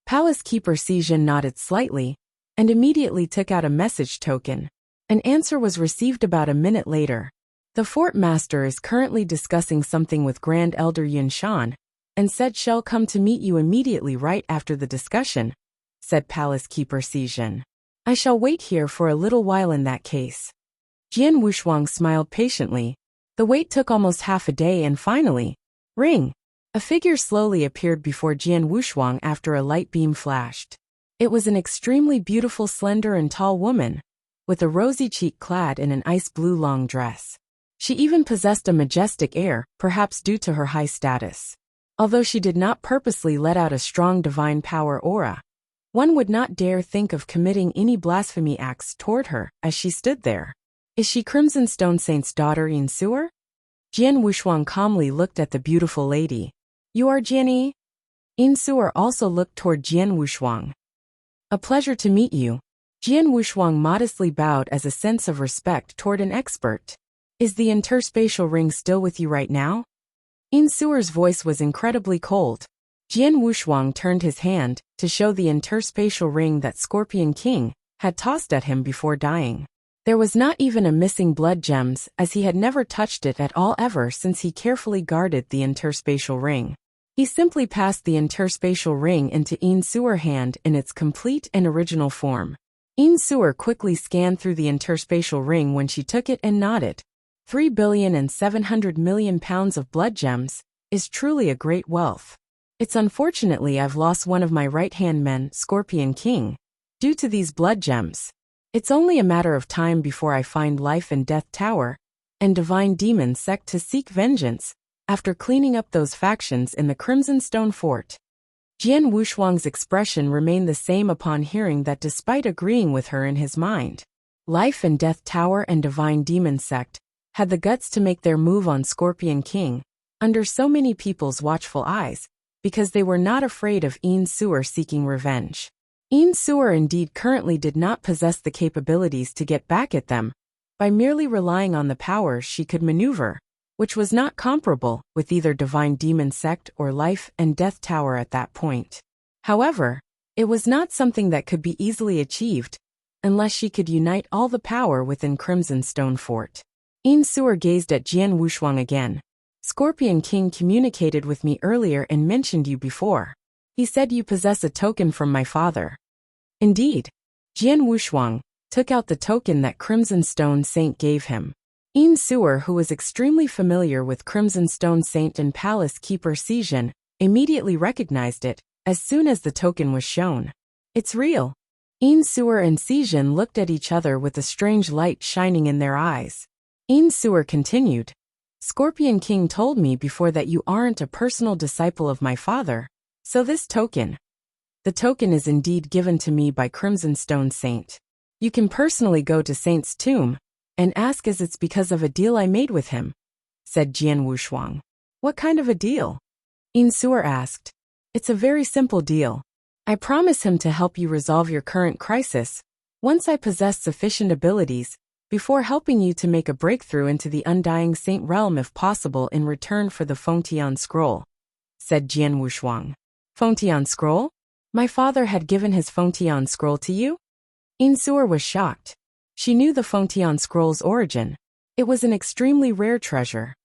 Palace Keeper Xijin nodded slightly and immediately took out a message token. An answer was received about a minute later. The Fort Master is currently discussing something with Grand Elder Yunshan, and said shall come to meet you immediately right after the discussion, said Palace Keeper Xijin. I shall wait here for a little while in that case. Jian Wushuang smiled patiently. The wait took almost half a day, and finally, ring! A figure slowly appeared before Jian Wushuang after a light beam flashed. It was an extremely beautiful, slender and tall woman, with a rosy cheek clad in an ice blue long dress. She even possessed a majestic air, perhaps due to her high status. Although she did not purposely let out a strong divine power aura, one would not dare think of committing any blasphemy acts toward her as she stood there. Is she Crimson Stone Saint's daughter Insuer? Jian Wushuang calmly looked at the beautiful lady. You are Jianyi? Insuer also looked toward Jian Wushuang. A pleasure to meet you. Jian Wushuang modestly bowed as a sense of respect toward an expert. Is the interspatial ring still with you right now? Insuer's voice was incredibly cold. Jian Wushuang turned his hand to show the interspatial ring that Scorpion King had tossed at him before dying. There was not even a missing blood gems, as he had never touched it at all ever since he carefully guarded the interspatial ring. He simply passed the interspatial ring into Insuer's hand in its complete and original form. Insuer quickly scanned through the interspatial ring when she took it and nodded. 3,700,000,000 pounds of blood gems is truly a great wealth. It's unfortunately I've lost one of my right-hand men, Scorpion King, due to these blood gems. It's only a matter of time before I find Life and Death Tower and Divine Demon Sect to seek vengeance after cleaning up those factions in the Crimson Stone Fort. Jian Wushuang's expression remained the same upon hearing that, despite agreeing with her in his mind. Life and Death Tower and Divine Demon Sect had the guts to make their move on Scorpion King under so many people's watchful eyes, because they were not afraid of Insuer seeking revenge. Insuer indeed currently did not possess the capabilities to get back at them by merely relying on the powers she could maneuver, which was not comparable with either Divine Demon Sect or Life and Death Tower at that point. However, it was not something that could be easily achieved unless she could unite all the power within Crimson Stone Fort. Insuer gazed at Jian Wushuang again. Scorpion King communicated with me earlier and mentioned you before. He said you possess a token from my father. Indeed. Jian Wushuang took out the token that Crimson Stone Saint gave him. Insuer, who was extremely familiar with Crimson Stone Saint and Palace Keeper Xijin, immediately recognized it as soon as the token was shown. It's real. Insuer and Xijin looked at each other with a strange light shining in their eyes. Sewer continued. Scorpion King told me before that you aren't a personal disciple of my father, so this token. The token is indeed given to me by Crimson Stone Saint. You can personally go to Saint's tomb and ask as it's because of a deal I made with him, said Jian Wushuang. What kind of a deal? Sewer asked. It's a very simple deal. I promise him to help you resolve your current crisis, once I possess sufficient abilities, before helping you to make a breakthrough into the Undying Saint realm if possible in return for the Fengtian scroll, said Jian Wushuang. Fengtian scroll? My father had given his Fengtian scroll to you? Sewer was shocked. She knew the Fengtian scroll's origin. It was an extremely rare treasure.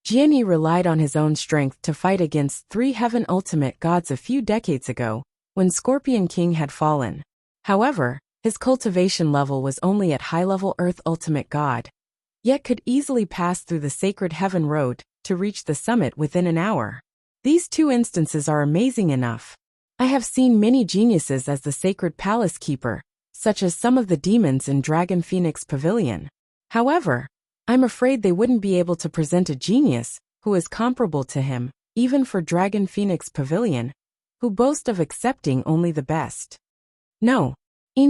Jian relied on his own strength to fight against 3 heaven ultimate gods a few decades ago, when Scorpion King had fallen. However, his cultivation level was only at high-level Earth ultimate god, yet could easily pass through the sacred heaven road to reach the summit within an hour. These 2 instances are amazing enough. I have seen many geniuses as the sacred palace keeper, such as some of the demons in Dragon Phoenix Pavilion. However, I'm afraid they wouldn't be able to present a genius who is comparable to him, even for Dragon Phoenix Pavilion, who boast of accepting only the best. No.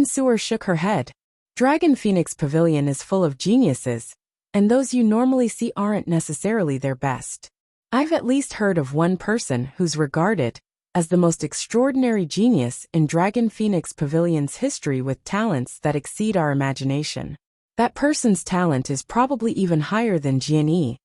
Sewer shook her head. Dragon Phoenix Pavilion is full of geniuses, and those you normally see aren't necessarily their best. I've at least heard of one person who's regarded as the most extraordinary genius in Dragon Phoenix Pavilion's history with talents that exceed our imagination. That person's talent is probably even higher than Jian.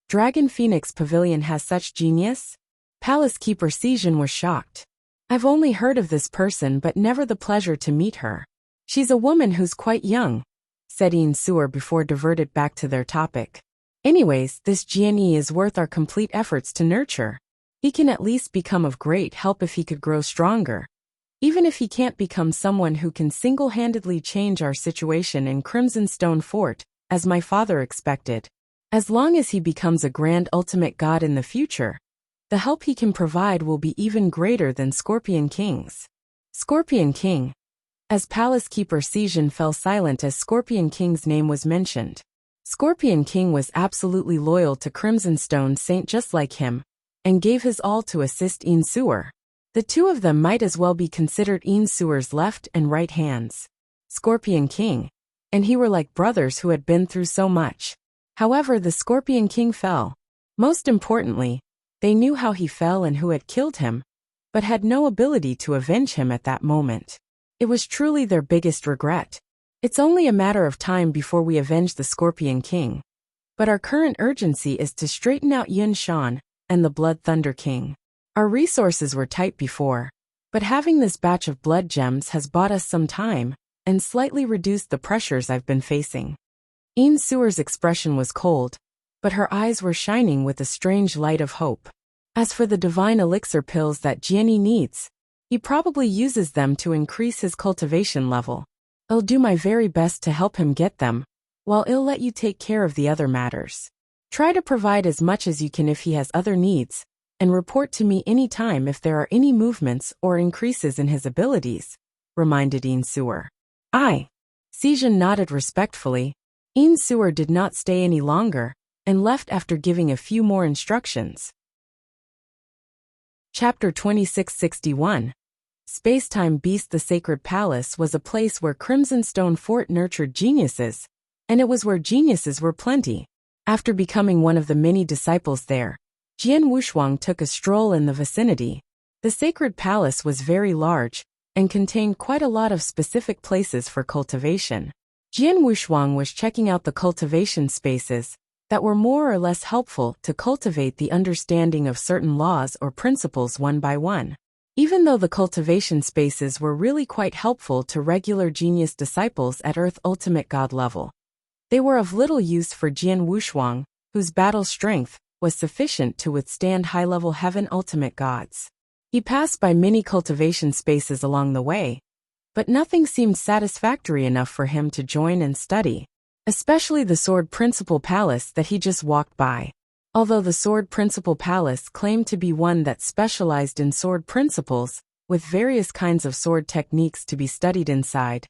Dragon Phoenix Pavilion has such genius? Palace Keeper Sijin was shocked. I've only heard of this person but never the pleasure to meet her. She's a woman who's quite young, said Sewer before diverted back to their topic. Anyways, this Jian is worth our complete efforts to nurture. He can at least become of great help if he could grow stronger. Even if he can't become someone who can single-handedly change our situation in Crimson Stone Fort, as my father expected. As long as he becomes a grand ultimate god in the future, the help he can provide will be even greater than Scorpion King's. Scorpion King. As Palace Keeper Sijin fell silent as Scorpion King's name was mentioned. Scorpion King was absolutely loyal to Crimson Stone Saint just like him, and gave his all to assist Sewer. The 2 of them might as well be considered Sewer's left and right hands. Scorpion King and he were like brothers who had been through so much. However, the Scorpion King fell. Most importantly, they knew how he fell and who had killed him, but had no ability to avenge him at that moment. It was truly their biggest regret. It's only a matter of time before we avenge the Scorpion King. But our current urgency is to straighten out Yun Shan and the Blood Thunder King. Our resources were tight before, but having this batch of blood gems has bought us some time and slightly reduced the pressures I've been facing. Sewer's expression was cold, but her eyes were shining with a strange light of hope. As for the divine elixir pills that Jian needs, he probably uses them to increase his cultivation level. I'll do my very best to help him get them, while I'll let you take care of the other matters. Try to provide as much as you can if he has other needs, and report to me any time if there are any movements or increases in his abilities, reminded Sewer. Aye. Sijin nodded respectfully. Sewer did not stay any longer, and left after giving a few more instructions. Chapter 2661. Spacetime Beast. The Sacred Palace was a place where Crimson Stone Fort nurtured geniuses, and it was where geniuses were plenty. After becoming one of the many disciples there, Jian Wushuang took a stroll in the vicinity. The Sacred Palace was very large and contained quite a lot of specific places for cultivation. Jian Wushuang was checking out the cultivation spaces that were more or less helpful to cultivate the understanding of certain laws or principles one by one. Even though the cultivation spaces were really quite helpful to regular genius disciples at Earth Ultimate God level, they were of little use for Jian Wushuang, whose battle strength was sufficient to withstand high-level Heaven Ultimate Gods. He passed by many cultivation spaces along the way, but nothing seemed satisfactory enough for him to join and study, especially the Sword Principal Palace that he just walked by. Although the Sword Principal Palace claimed to be one that specialized in sword principles, with various kinds of sword techniques to be studied inside,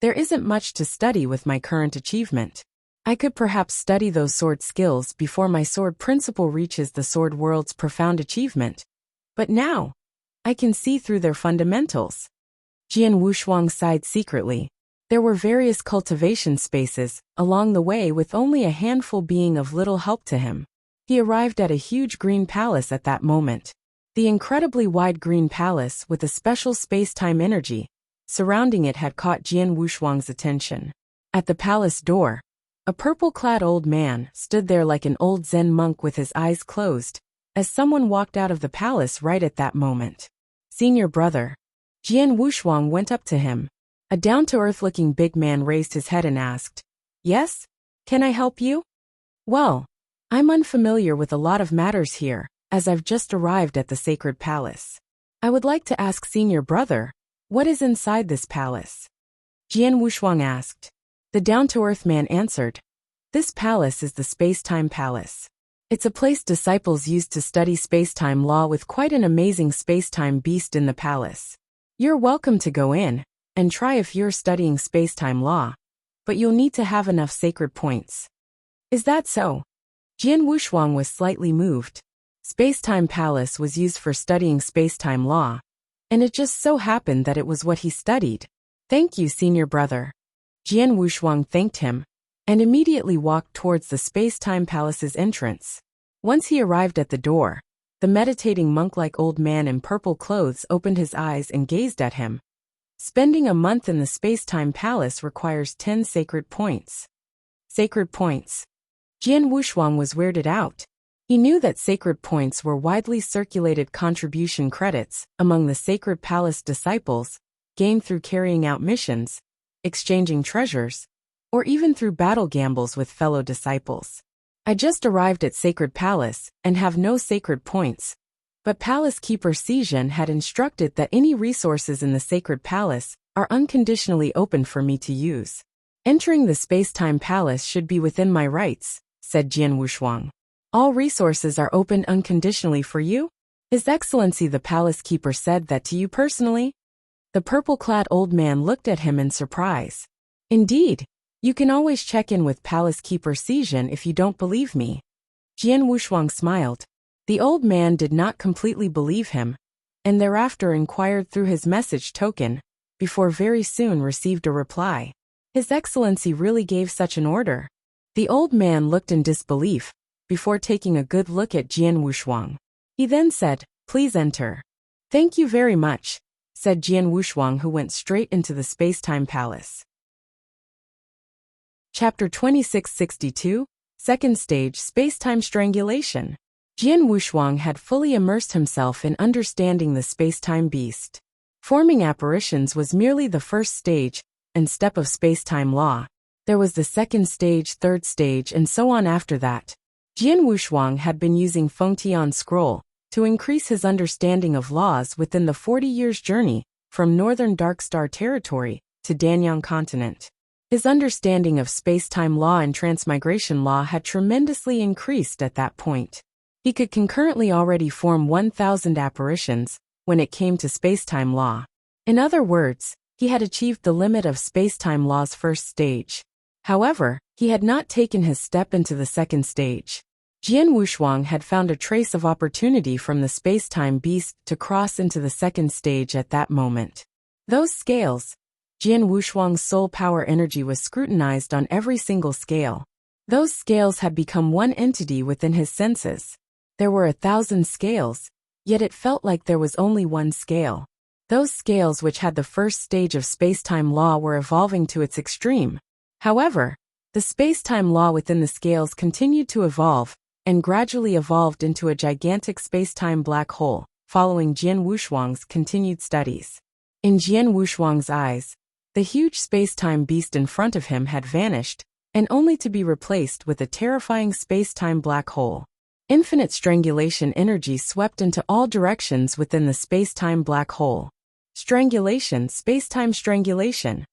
there isn't much to study with my current achievement. I could perhaps study those sword skills before my sword principle reaches the sword world's profound achievement. But now, I can see through their fundamentals. Jian Wushuang sighed secretly. There were various cultivation spaces along the way, with only a handful being of little help to him. He arrived at a huge green palace at that moment. The incredibly wide green palace with a special space-time energy surrounding it had caught Jian Wushuang's attention. At the palace door, a purple-clad old man stood there like an old Zen monk with his eyes closed, as someone walked out of the palace right at that moment. Senior brother. Jian Wushuang went up to him. A down-to-earth-looking big man raised his head and asked, "Yes? Can I help you?" "Well, I'm unfamiliar with a lot of matters here, as I've just arrived at the Sacred Palace. I would like to ask Senior Brother, what is inside this palace?" Jian Wushuang asked. The down-to-earth man answered, "This palace is the Space-Time Palace. It's a place disciples use to study space-time law, with quite an amazing space-time beast in the palace. You're welcome to go in and try if you're studying space-time law, but you'll need to have enough sacred points." "Is that so?" Jian Wushuang was slightly moved. Space-Time Palace was used for studying space-time law, and it just so happened that it was what he studied. "Thank you, Senior Brother." Jian Wushuang thanked him, and immediately walked towards the Space-Time Palace's entrance. Once he arrived at the door, the meditating monk-like old man in purple clothes opened his eyes and gazed at him. Spending a month in the Space-Time Palace requires 10 sacred points. Sacred points. Jian Wushuang was weirded out. He knew that sacred points were widely circulated contribution credits among the Sacred Palace disciples, gained through carrying out missions, exchanging treasures, or even through battle gambles with fellow disciples. "I just arrived at Sacred Palace and have no sacred points, but Palace Keeper Sijin had instructed that any resources in the Sacred Palace are unconditionally open for me to use. Entering the Space-Time Palace should be within my rights," said Jian Wushuang. "All resources are open unconditionally for you? His Excellency the Palace Keeper said that to you personally?" The purple-clad old man looked at him in surprise. "Indeed, you can always check in with Palace Keeper Sijin if you don't believe me." Jian Wushuang smiled. The old man did not completely believe him, and thereafter inquired through his message token, before very soon received a reply. His Excellency really gave such an order? The old man looked in disbelief, before taking a good look at Jian Wushuang. He then said, "Please enter." "Thank you very much," said Jian Wushuang, who went straight into the Space-Time Palace. Chapter 2662, Second Stage, Space-Time Strangulation. Jian Wushuang had fully immersed himself in understanding the space-time beast. Forming apparitions was merely the first stage and step of space-time law. There was the second stage, third stage, and so on after that. Jian Wushuang had been using Fengtian Scroll to increase his understanding of laws within the 40 years journey from northern Dark Star territory to Danyang continent. His understanding of space-time law and transmigration law had tremendously increased at that point. He could concurrently already form 1,000 apparitions when it came to space-time law. In other words, he had achieved the limit of space-time law's first stage. However, he had not taken his step into the second stage. Jian Wushuang had found a trace of opportunity from the space-time beast to cross into the second stage at that moment. Those scales. Jian Wushuang's soul power energy was scrutinized on every single scale. Those scales had become one entity within his senses. There were 1,000 scales, yet it felt like there was only one scale. Those scales which had the first stage of space-time law were evolving to its extreme. However, the space-time law within the scales continued to evolve, and gradually evolved into a gigantic space-time black hole, following Jian Wushuang's continued studies. In Jian Wushuang's eyes, the huge space-time beast in front of him had vanished, and only to be replaced with a terrifying space-time black hole. Infinite strangulation energy swept into all directions within the space-time black hole. Strangulation, space-time strangulation.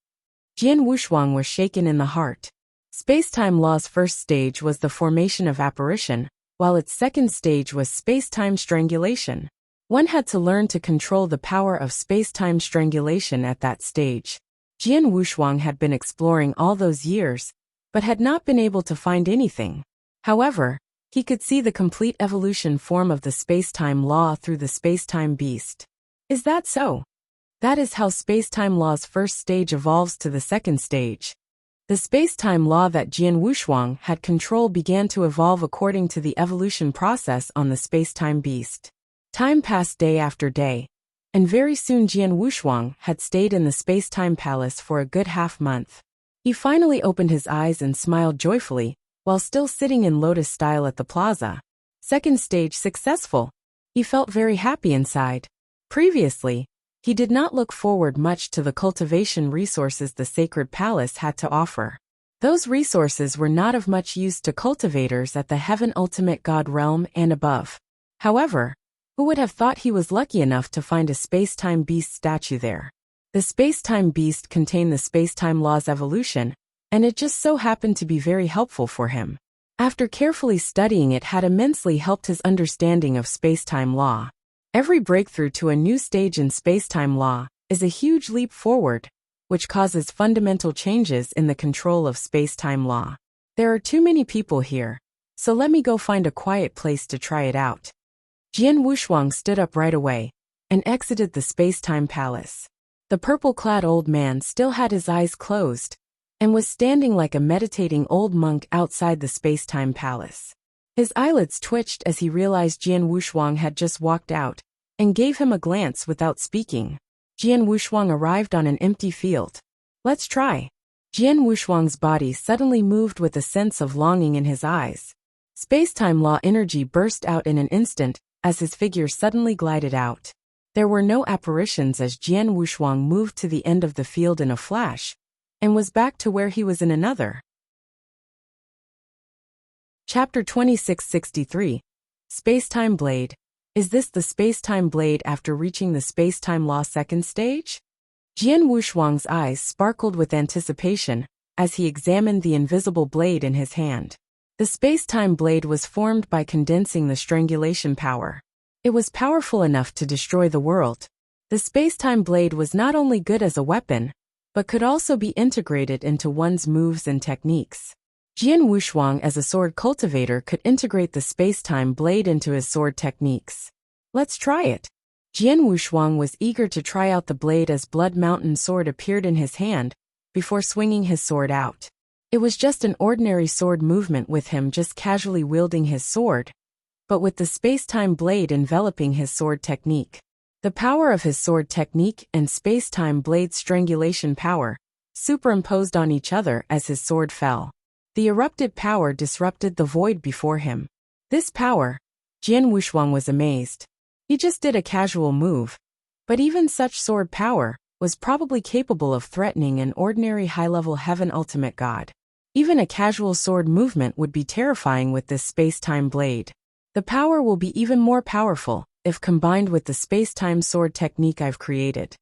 Jian Wushuang was shaken in the heart. Space-time law's first stage was the formation of apparition, while its second stage was space-time strangulation. One had to learn to control the power of space-time strangulation at that stage. Jian Wushuang had been exploring all those years, but had not been able to find anything. However, he could see the complete evolution form of the space-time law through the space-time beast. Is that so? That is how space-time law's first stage evolves to the second stage. The space-time law that Jian Wushuang had control began to evolve according to the evolution process on the space-time beast. Time passed day after day, and very soon Jian Wushuang had stayed in the space-time palace for a good half-month. He finally opened his eyes and smiled joyfully, while still sitting in lotus style at the plaza. Second stage successful. He felt very happy inside. Previously, he did not look forward much to the cultivation resources the sacred palace had to offer. Those resources were not of much use to cultivators at the Heaven Ultimate God realm and above. However, who would have thought he was lucky enough to find a space-time beast statue there? The space-time beast contained the space-time law's evolution, and it just so happened to be very helpful for him. After carefully studying it had immensely helped his understanding of space-time law. Every breakthrough to a new stage in space-time law is a huge leap forward, which causes fundamental changes in the control of space-time law. There are too many people here, so let me go find a quiet place to try it out. Jian Wushuang stood up right away and exited the space-time palace. The purple-clad old man still had his eyes closed and was standing like a meditating old monk outside the space-time palace. His eyelids twitched as he realized Jian Wushuang had just walked out, and gave him a glance without speaking. Jian Wushuang arrived on an empty field. Let's try. Jian Wushuang's body suddenly moved with a sense of longing in his eyes. Space-time law energy burst out in an instant, as his figure suddenly glided out. There were no apparitions as Jian Wushuang moved to the end of the field in a flash, and was back to where he was in another. Chapter 2663. Space-Time Blade. Is this the space-time blade after reaching the space-time law second stage? Jian Wushuang's eyes sparkled with anticipation as he examined the invisible blade in his hand. The space-time blade was formed by condensing the strangulation power. It was powerful enough to destroy the world. The space-time blade was not only good as a weapon, but could also be integrated into one's moves and techniques. Jian Wushuang as a sword cultivator could integrate the space-time blade into his sword techniques. Let's try it. Jian Wushuang was eager to try out the blade as Blood Mountain sword appeared in his hand, before swinging his sword out. It was just an ordinary sword movement with him just casually wielding his sword, but with the space-time blade enveloping his sword technique. The power of his sword technique and space-time blade strangulation power superimposed on each other as his sword fell. The erupted power disrupted the void before him. This power, Jian Wushuang was amazed. He just did a casual move, but even such sword power was probably capable of threatening an ordinary high-level Heaven Ultimate God. Even a casual sword movement would be terrifying with this space-time blade. The power will be even more powerful if combined with the space-time sword technique I've created.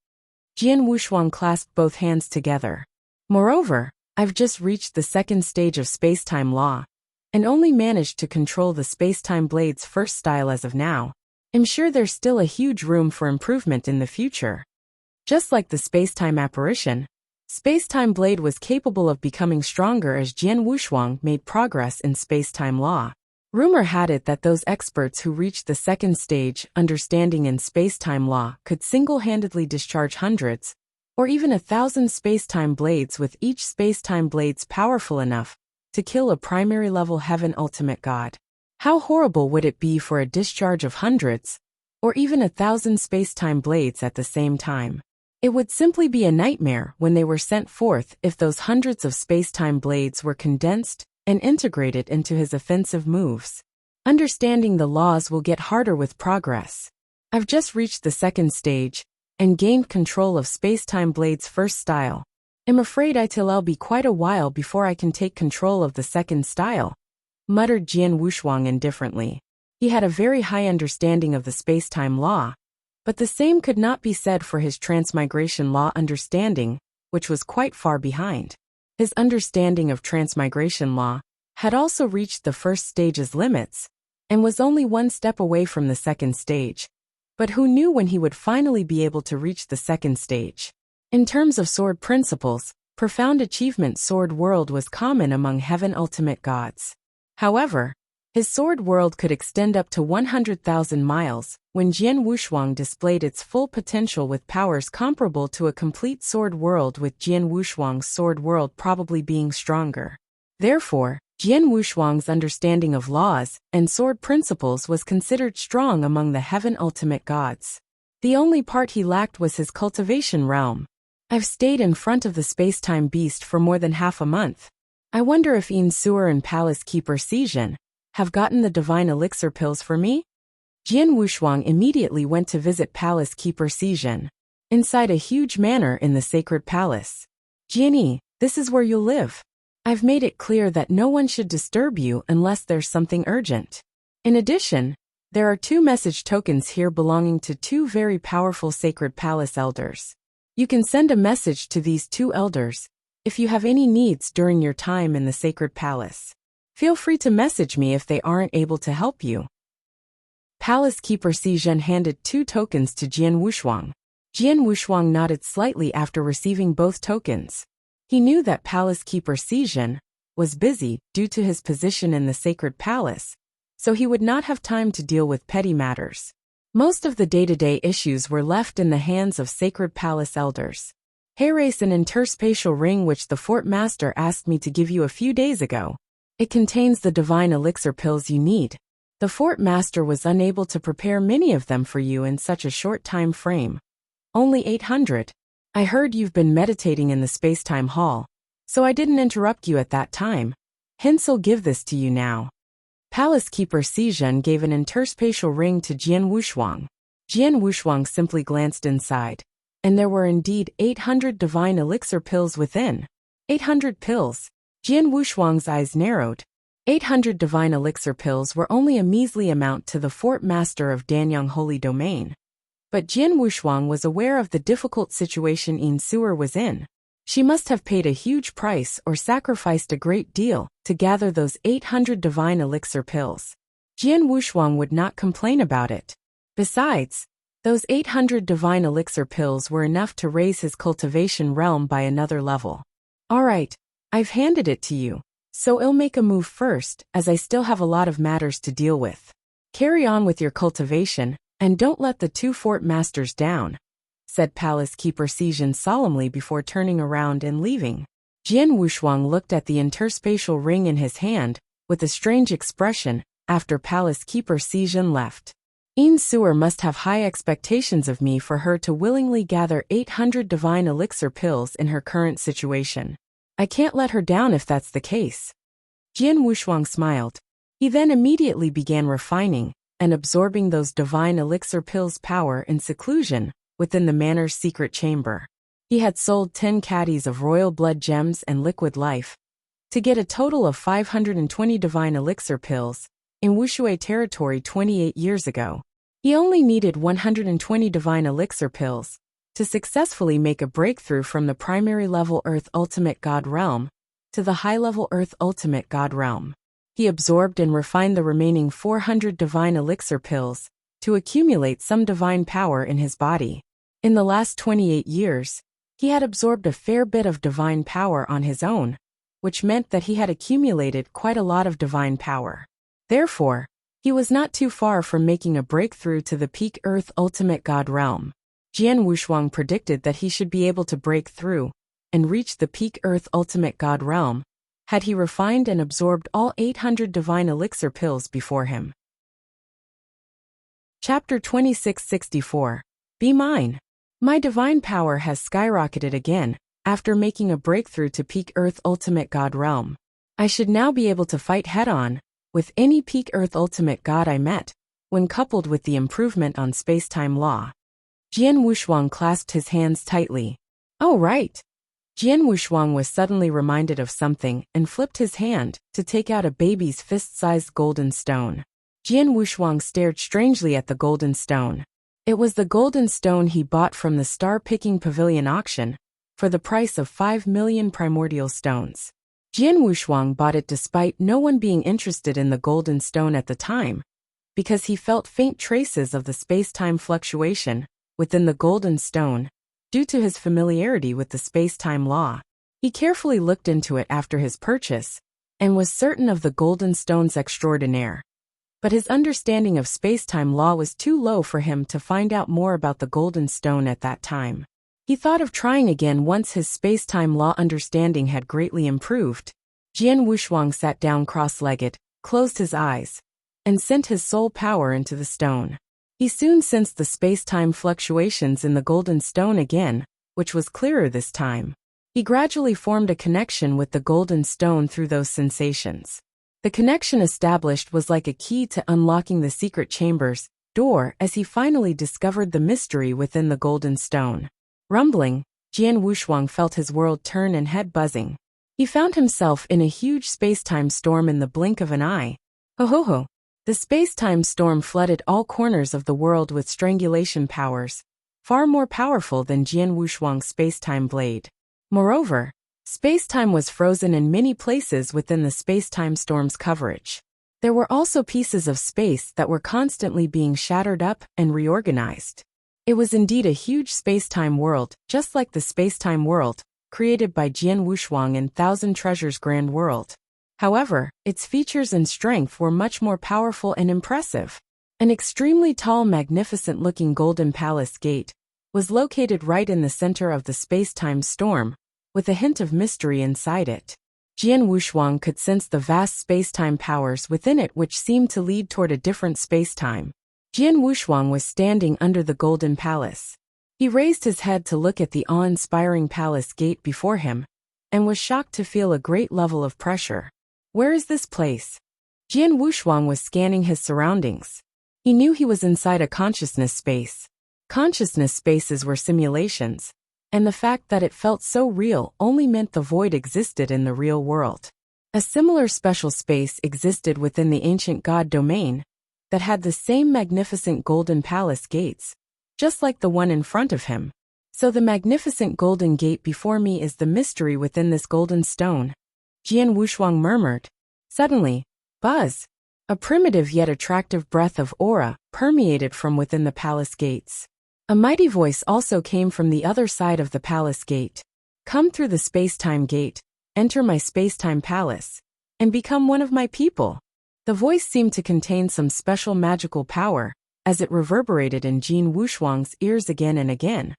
Jian Wushuang clasped both hands together. Moreover, I've just reached the second stage of space-time law, and only managed to control the space-time blade's first style as of now. I'm sure there's still a huge room for improvement in the future. Just like the space-time apparition, Space-time blade was capable of becoming stronger as Jian Wushuang made progress in space-time law. Rumor had it that those experts who reached the second stage, understanding in space-time law, could single-handedly discharge hundreds, or even 1,000 space-time blades, with each space-time blades powerful enough to kill a primary-level heaven ultimate god. How horrible would it be for a discharge of hundreds, or even 1,000 space-time blades at the same time? It would simply be a nightmare when they were sent forth if those hundreds of space-time blades were condensed and integrated into his offensive moves. Understanding the laws will get harder with progress. I've just reached the second stage and gained control of space-time blade's first style. I'm afraid it'll be quite a while before I can take control of the second style, muttered Jian Wushuang indifferently. He had a very high understanding of the space-time law, but the same could not be said for his transmigration law understanding, which was quite far behind. His understanding of transmigration law had also reached the first stage's limits, and was only one step away from the second stage. But who knew when he would finally be able to reach the second stage? In terms of sword principles, profound achievement sword world was common among heaven ultimate gods. However, his sword world could extend up to 100,000 miles, when Jian Wushuang displayed its full potential with powers comparable to a complete sword world, with Jian Wushuang's sword world probably being stronger. Therefore, Jian Wushuang's understanding of laws and sword principles was considered strong among the heaven ultimate gods. The only part he lacked was his cultivation realm. I've stayed in front of the space-time beast for more than half a month. I wonder if Yin Sewer and Palace Keeper Sijin have gotten the divine elixir pills for me? Jian Wushuang immediately went to visit Palace Keeper Sijin, inside a huge manor in the sacred palace. Jianyi, this is where you'll live. I've made it clear that no one should disturb you unless there's something urgent. In addition, there are 2 message tokens here belonging to 2 very powerful sacred palace elders. You can send a message to these 2 elders if you have any needs during your time in the sacred palace. Feel free to message me if they aren't able to help you. Palace Keeper Sijin handed 2 tokens to Jian Wushuang. Jian Wushuang nodded slightly after receiving both tokens. He knew that Palace Keeper Sijin was busy due to his position in the sacred palace, so he would not have time to deal with petty matters. Most of the day-to-day issues were left in the hands of sacred palace elders. Here's an interspatial ring which the fort master asked me to give you a few days ago. It contains the divine elixir pills you need. The fort master was unable to prepare many of them for you in such a short time frame. Only 800. I heard you've been meditating in the space-time hall, so I didn't interrupt you at that time. Hence I'll give this to you now. Palace Keeper Sijin gave an interspatial ring to Jian Wushuang. Jian Wushuang simply glanced inside, and there were indeed 800 divine elixir pills within. 800 pills. Jian Wushuang's eyes narrowed. 800 divine elixir pills were only a measly amount to the fort master of Danyang Holy Domain. But Jian Wushuang was aware of the difficult situation Yin Sewer was in. She must have paid a huge price or sacrificed a great deal to gather those 800 divine elixir pills. Jian Wushuang would not complain about it. Besides, those 800 divine elixir pills were enough to raise his cultivation realm by another level. Alright, I've handed it to you, so I'll make a move first, as I still have a lot of matters to deal with. Carry on with your cultivation, and don't let the 2 fort masters down, said Palace Keeper Sijin solemnly before turning around and leaving. Jian Wushuang looked at the interspatial ring in his hand with a strange expression after Palace Keeper Sijin left. Yin Sewer must have high expectations of me for her to willingly gather 800 divine elixir pills in her current situation. I can't let her down if that's the case. Jian Wushuang smiled. He then immediately began refining and absorbing those divine elixir pills' power in seclusion within the manor's secret chamber. He had sold 10 caddies of royal blood gems and liquid life to get a total of 520 divine elixir pills in Wuxia territory 28 years ago. He only needed 120 divine elixir pills to successfully make a breakthrough from the primary level Earth Ultimate God realm to the high-level Earth Ultimate God realm. He absorbed and refined the remaining 400 divine elixir pills to accumulate some divine power in his body. In the last 28 years, He had absorbed a fair bit of divine power on his own, which meant that he had accumulated quite a lot of divine power. Therefore, he was not too far from making a breakthrough to the peak Earth Ultimate God realm. Jian Wushuang predicted that he should be able to break through and reach the peak Earth Ultimate God realm had he refined and absorbed all 800 divine elixir pills before him. Chapter 2664. Be mine. My divine power has skyrocketed again after making a breakthrough to peak Earth Ultimate God realm. I should now be able to fight head-on with any peak Earth Ultimate God I met, when coupled with the improvement on space-time law. Jian Wushuang clasped his hands tightly. Oh right. Jian Wushuang was suddenly reminded of something and flipped his hand to take out a baby's fist-sized golden stone. Jian Wushuang stared strangely at the golden stone. It was the golden stone he bought from the star-picking pavilion auction for the price of 5 million primordial stones. Jian Wushuang bought it despite no one being interested in the golden stone at the time, because he felt faint traces of the space-time fluctuation within the golden stone due to his familiarity with the space-time law. He carefully looked into it after his purchase and was certain of the golden stone's extraordinaire. But his understanding of space-time law was too low for him to find out more about the golden stone at that time. He thought of trying again once his space-time law understanding had greatly improved. Jian Wushuang sat down cross-legged, closed his eyes, and sent his soul power into the stone. He soon sensed the space-time fluctuations in the golden stone again, which was clearer this time. He gradually formed a connection with the golden stone through those sensations. The connection established was like a key to unlocking the secret chamber's door as he finally discovered the mystery within the golden stone. Rumbling, Jian Wushuang felt his world turn and head buzzing. He found himself in a huge space-time storm in the blink of an eye. Ho ho ho! The space-time storm flooded all corners of the world with strangulation powers, far more powerful than Jian Wushuang's space-time blade. Moreover, space-time was frozen in many places within the space-time storm's coverage. There were also pieces of space that were constantly being shattered up and reorganized. It was indeed a huge space-time world, just like the space-time world, created by Jian Wushuang in Thousand Treasures Grand World. However, its features and strength were much more powerful and impressive. An extremely tall, magnificent-looking golden palace gate was located right in the center of the space-time storm, with a hint of mystery inside it. Jian Wushuang could sense the vast space-time powers within it which seemed to lead toward a different space-time. Jian Wushuang was standing under the golden palace. He raised his head to look at the awe-inspiring palace gate before him, and was shocked to feel a great level of pressure. Where is this place? Jian Wushuang was scanning his surroundings. He knew he was inside a consciousness space. Consciousness spaces were simulations, and the fact that it felt so real only meant the void existed in the real world. A similar special space existed within the ancient god domain that had the same magnificent golden palace gates, just like the one in front of him. So the magnificent golden gate before me is the mystery within this golden stone, Jian Wushuang murmured. Suddenly, buzz! A primitive yet attractive breath of aura permeated from within the palace gates. A mighty voice also came from the other side of the palace gate. Come through the space-time gate, enter my space-time palace, and become one of my people. The voice seemed to contain some special magical power, as it reverberated in Jian Wushuang's ears again and again,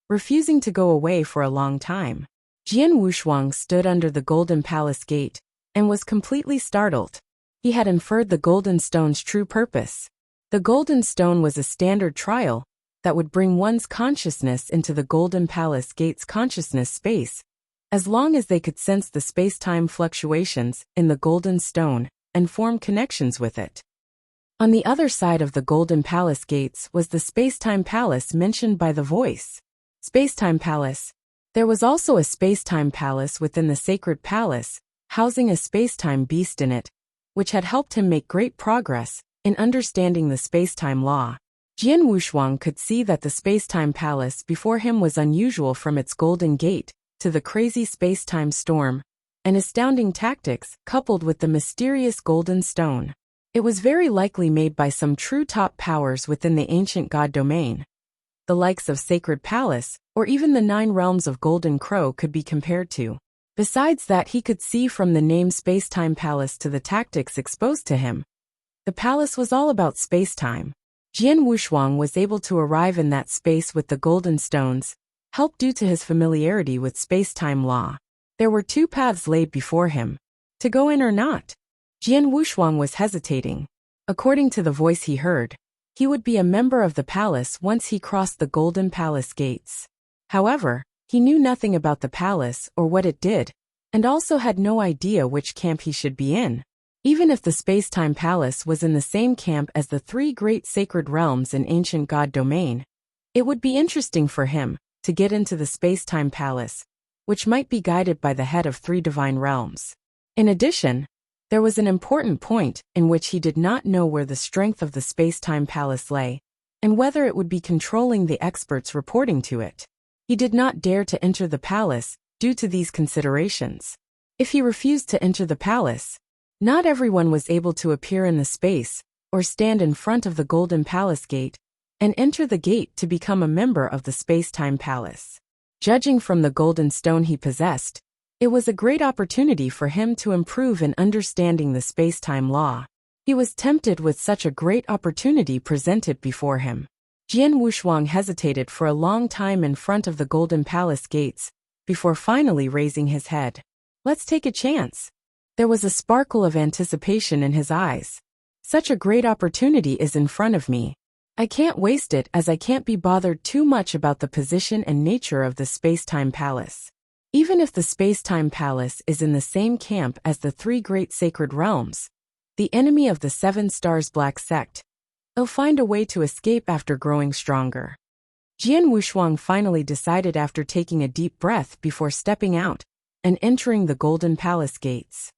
refusing to go away for a long time. Jian Wushuang stood under the golden palace gate, and was completely startled. He had inferred the golden stone's true purpose. The golden stone was a standard trial that would bring one's consciousness into the golden palace gate's consciousness space, as long as they could sense the space-time fluctuations in the golden stone and form connections with it. On the other side of the golden palace gates was the space-time palace mentioned by the voice. Space-time palace. There was also a space-time palace within the sacred palace, housing a space-time beast in it, which had helped him make great progress in understanding the space-time law. Jian Wushuang could see that the space-time palace before him was unusual from its golden gate to the crazy space-time storm and astounding tactics coupled with the mysterious golden stone. It was very likely made by some true top powers within the ancient god domain, the likes of Sacred Palace or even the 9 realms of Golden Crow could be compared to. Besides that, he could see from the name Space-Time Palace to the tactics exposed to him. The palace was all about space-time. Jian Wushuang was able to arrive in that space with the golden stones, helped due to his familiarity with space-time law. There were 2 paths laid before him. To go in or not. Jian Wushuang was hesitating. According to the voice he heard, he would be a member of the palace once he crossed the Golden Palace gates. However, he knew nothing about the palace or what it did, and also had no idea which camp he should be in. Even if the Space-Time Palace was in the same camp as the 3 great sacred realms in ancient God domain, it would be interesting for him to get into the Space-Time Palace, which might be guided by the head of 3 divine realms. In addition, there was an important point in which he did not know where the strength of the Space-Time Palace lay, and whether it would be controlling the experts reporting to it. He did not dare to enter the palace due to these considerations. If he refused to enter the palace, not everyone was able to appear in the space or stand in front of the Golden Palace gate and enter the gate to become a member of the Space-Time Palace. Judging from the golden stone he possessed, it was a great opportunity for him to improve in understanding the space-time law. He was tempted with such a great opportunity presented before him. Jian Wushuang hesitated for a long time in front of the Golden Palace gates, before finally raising his head. Let's take a chance. There was a sparkle of anticipation in his eyes. Such a great opportunity is in front of me. I can't waste it, as I can't be bothered too much about the position and nature of the Space-Time Palace. Even if the Space-Time Palace is in the same camp as the 3 great sacred realms, the enemy of the 7 Stars Black Sect, he'll find a way to escape after growing stronger. Jian Wushuang finally decided after taking a deep breath before stepping out and entering the Golden Palace gates.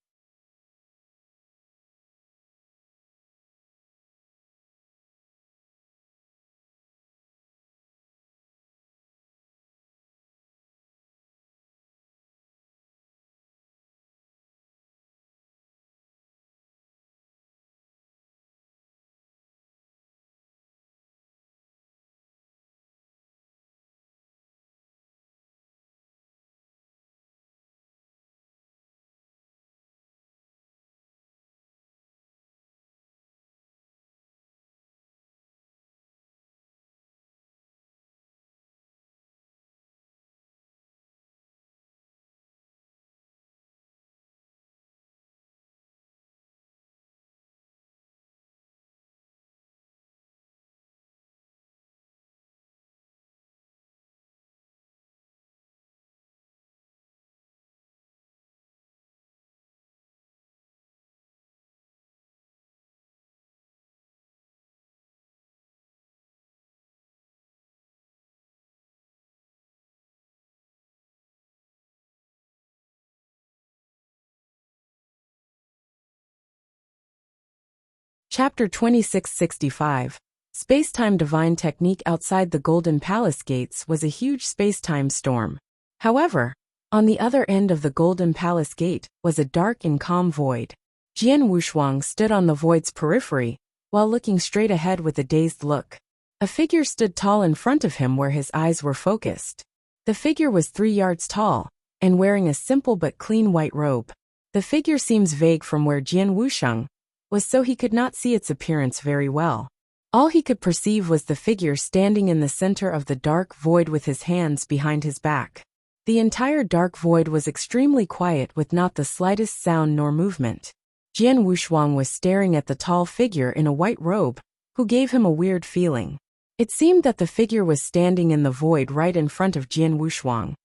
Chapter 2665. Space-Time Divine Technique. Outside the Golden Palace gates was a huge space-time storm. However, on the other end of the Golden Palace gate was a dark and calm void. Jian Wushuang stood on the void's periphery, while looking straight ahead with a dazed look. A figure stood tall in front of him where his eyes were focused. The figure was 3 yards tall, and wearing a simple but clean white robe. The figure seems vague from where Jian Wushuang was, so he could not see its appearance very well. All he could perceive was the figure standing in the center of the dark void with his hands behind his back. The entire dark void was extremely quiet with not the slightest sound nor movement. Jian Wushuang was staring at the tall figure in a white robe, who gave him a weird feeling. It seemed that the figure was standing in the void right in front of Jian Wushuang,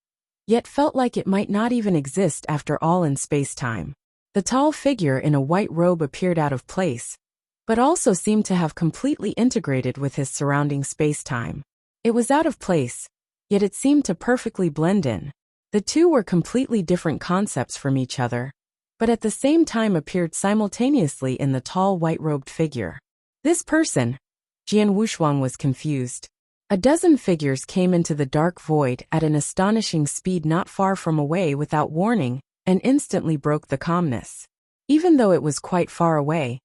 yet felt like it might not even exist after all in space-time. The tall figure in a white robe appeared out of place, but also seemed to have completely integrated with his surrounding space-time. It was out of place, yet it seemed to perfectly blend in. The two were completely different concepts from each other, but at the same time appeared simultaneously in the tall white-robed figure. This person, Jian Wushuang was confused. A dozen figures came into the dark void at an astonishing speed not far from away without warning, and instantly broke the calmness. Even though it was quite far away,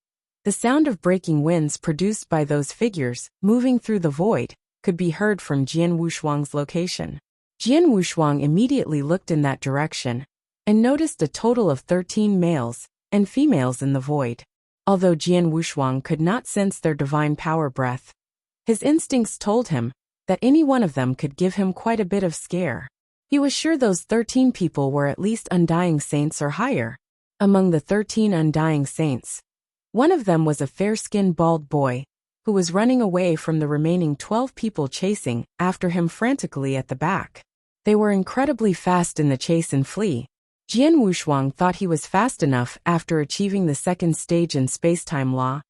the sound of breaking winds produced by those figures moving through the void could be heard from Jian Wushuang's location. Jian Wushuang immediately looked in that direction and noticed a total of 13 males and females in the void. Although Jian Wushuang could not sense their divine power breath, his instincts told him that any one of them could give him quite a bit of scare. He was sure those 13 people were at least undying saints or higher. Among the 13 undying saints, one of them was a fair-skinned bald boy who was running away from the remaining 12 people chasing after him frantically at the back. They were incredibly fast in the chase and flee. Jian Wushuang thought he was fast enough after achieving the second stage in space-time law,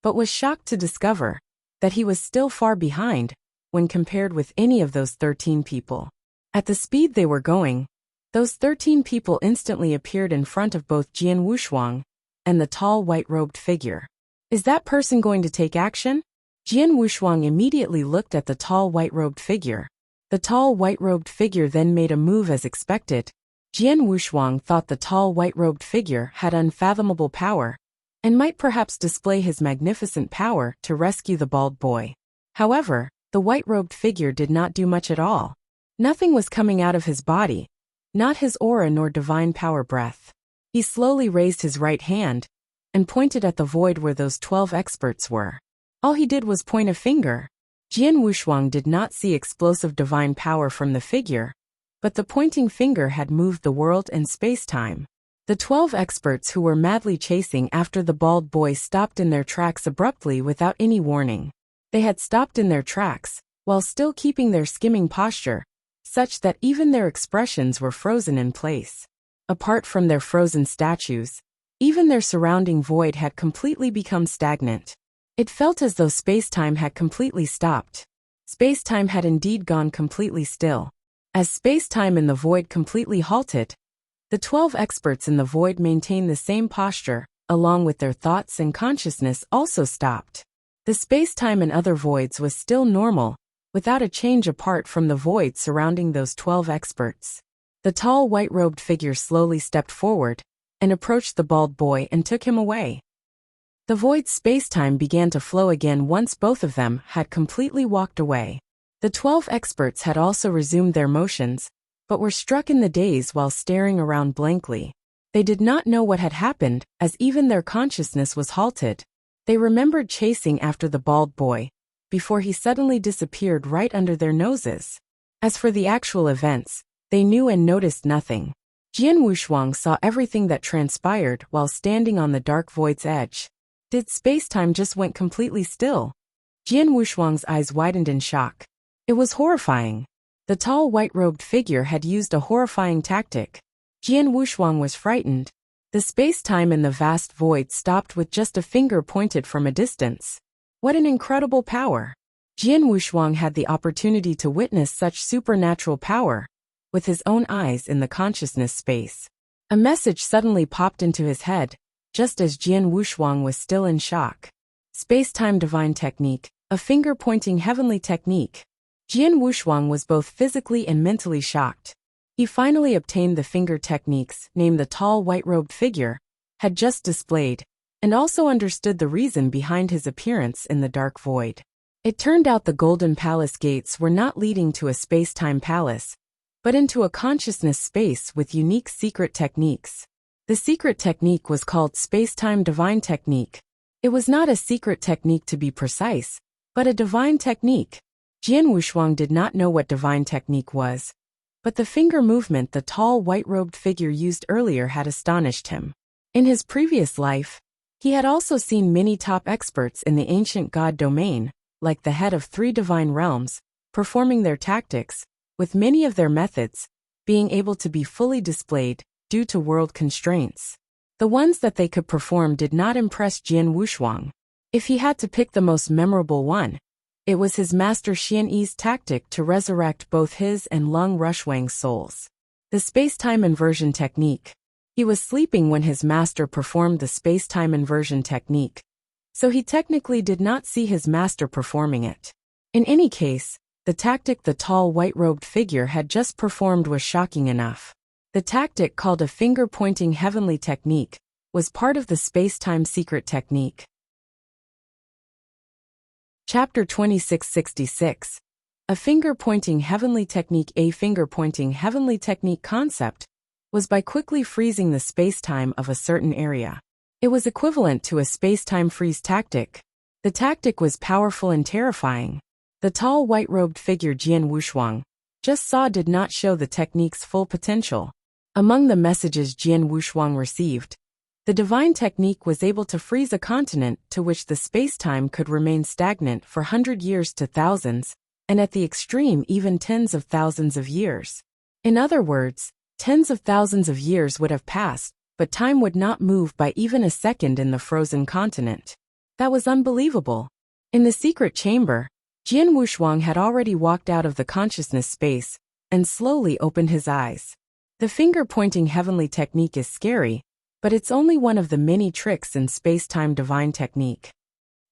but was shocked to discover that he was still far behind when compared with any of those 13 people. At the speed they were going, those 13 people instantly appeared in front of both Jian Wushuang and the tall white-robed figure. Is that person going to take action? Jian Wushuang immediately looked at the tall white-robed figure. The tall white-robed figure then made a move as expected. Jian Wushuang thought the tall white-robed figure had unfathomable power and might perhaps display his magnificent power to rescue the bald boy. However, the white-robed figure did not do much at all. Nothing was coming out of his body, not his aura nor divine power breath. He slowly raised his right hand and pointed at the void where those 12 experts were. All he did was point a finger. Jian Wushuang did not see explosive divine power from the figure, but the pointing finger had moved the world and space-time. The 12 experts who were madly chasing after the bald boy stopped in their tracks abruptly without any warning. They had stopped in their tracks, while still keeping their skimming posture, such that even their expressions were frozen in place. Apart from their frozen statues, even their surrounding void had completely become stagnant. It felt as though space-time had completely stopped. Space-time had indeed gone completely still. As space-time in the void completely halted, the 12 experts in the void maintained the same posture, along with their thoughts and consciousness also stopped. The space-time in other voids was still normal, without a change apart from the void surrounding those 12 experts. The tall white-robed figure slowly stepped forward and approached the bald boy and took him away. The void's space-time began to flow again once both of them had completely walked away. The 12 experts had also resumed their motions, but were struck in the daze while staring around blankly. They did not know what had happened, as even their consciousness was halted. They remembered chasing after the bald boy, before he suddenly disappeared right under their noses. As for the actual events, they knew and noticed nothing. Jian Wushuang saw everything that transpired while standing on the dark void's edge. Did space-time just went completely still? Jian Wushuang's eyes widened in shock. It was horrifying. The tall white-robed figure had used a horrifying tactic. Jian Wushuang was frightened. The space-time in the vast void stopped with just a finger pointed from a distance. What an incredible power! Jian Wushuang had the opportunity to witness such supernatural power with his own eyes in the consciousness space. A message suddenly popped into his head, just as Jian Wushuang was still in shock. Space-time divine technique, a finger-pointing heavenly technique. Jian Wushuang was both physically and mentally shocked. He finally obtained the finger techniques named the tall white-robed figure had just displayed, and also understood the reason behind his appearance in the dark void. It turned out the Golden Palace gates were not leading to a space-time palace, but into a consciousness space with unique secret techniques. The secret technique was called Space-Time Divine Technique. It was not a secret technique to be precise, but a divine technique. Jian Wushuang did not know what divine technique was, but the finger movement the tall white-robed figure used earlier had astonished him. In his previous life, he had also seen many top experts in the ancient god domain, like the head of 3 divine realms, performing their tactics, with many of their methods being able to be fully displayed due to world constraints. The ones that they could perform did not impress Jian Wushuang. If he had to pick the most memorable one, it was his master Xian Yi's tactic to resurrect both his and Lung Rushwang's souls. The space-time inversion technique. He was sleeping when his master performed the space-time inversion technique, so he technically did not see his master performing it. In any case, the tactic the tall white-robed figure had just performed was shocking enough. The tactic, called a finger-pointing heavenly technique, was part of the space-time secret technique. Chapter 2666. A finger-pointing heavenly technique. A finger-pointing heavenly technique concept was by quickly freezing the space-time of a certain area. It was equivalent to a space-time freeze tactic. The tactic was powerful and terrifying. The tall white-robed figure Jian Wushuang just saw did not show the technique's full potential. Among the messages Jian Wushuang received, the divine technique was able to freeze a continent to which the space-time could remain stagnant for 100 years to thousands, and at the extreme even tens of thousands of years. In other words, tens of thousands of years would have passed, but time would not move by even a second in the frozen continent. That was unbelievable. In the secret chamber, Jian Wushuang had already walked out of the consciousness space and slowly opened his eyes. The finger-pointing heavenly technique is scary, but it's only one of the many tricks in space-time divine technique.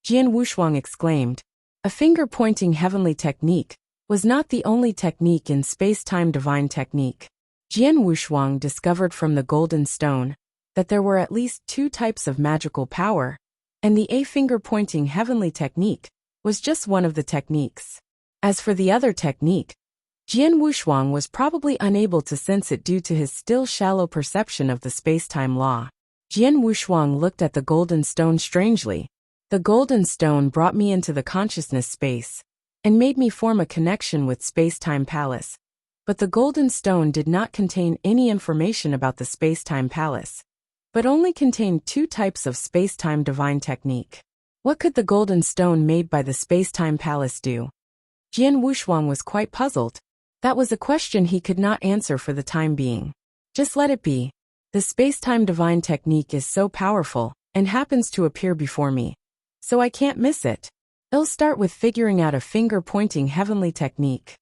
Jian Wushuang exclaimed. A finger-pointing heavenly technique was not the only technique in space-time divine technique. Jian Wushuang discovered from the golden stone that there were at least 2 types of magical power, and the A finger-pointing heavenly technique was just one of the techniques. As for the other technique, Jian Wushuang was probably unable to sense it due to his still shallow perception of the space-time law. Jian Wushuang looked at the golden stone strangely. The golden stone brought me into the consciousness space and made me form a connection with space-time palace. But the golden stone did not contain any information about the space-time palace, but only contained 2 types of space-time divine technique. What could the golden stone made by the space-time palace do? Jian Wushuang was quite puzzled. That was a question he could not answer for the time being. Just let it be. The space-time divine technique is so powerful and happens to appear before me, so I can't miss it. I'll start with figuring out a finger-pointing heavenly technique.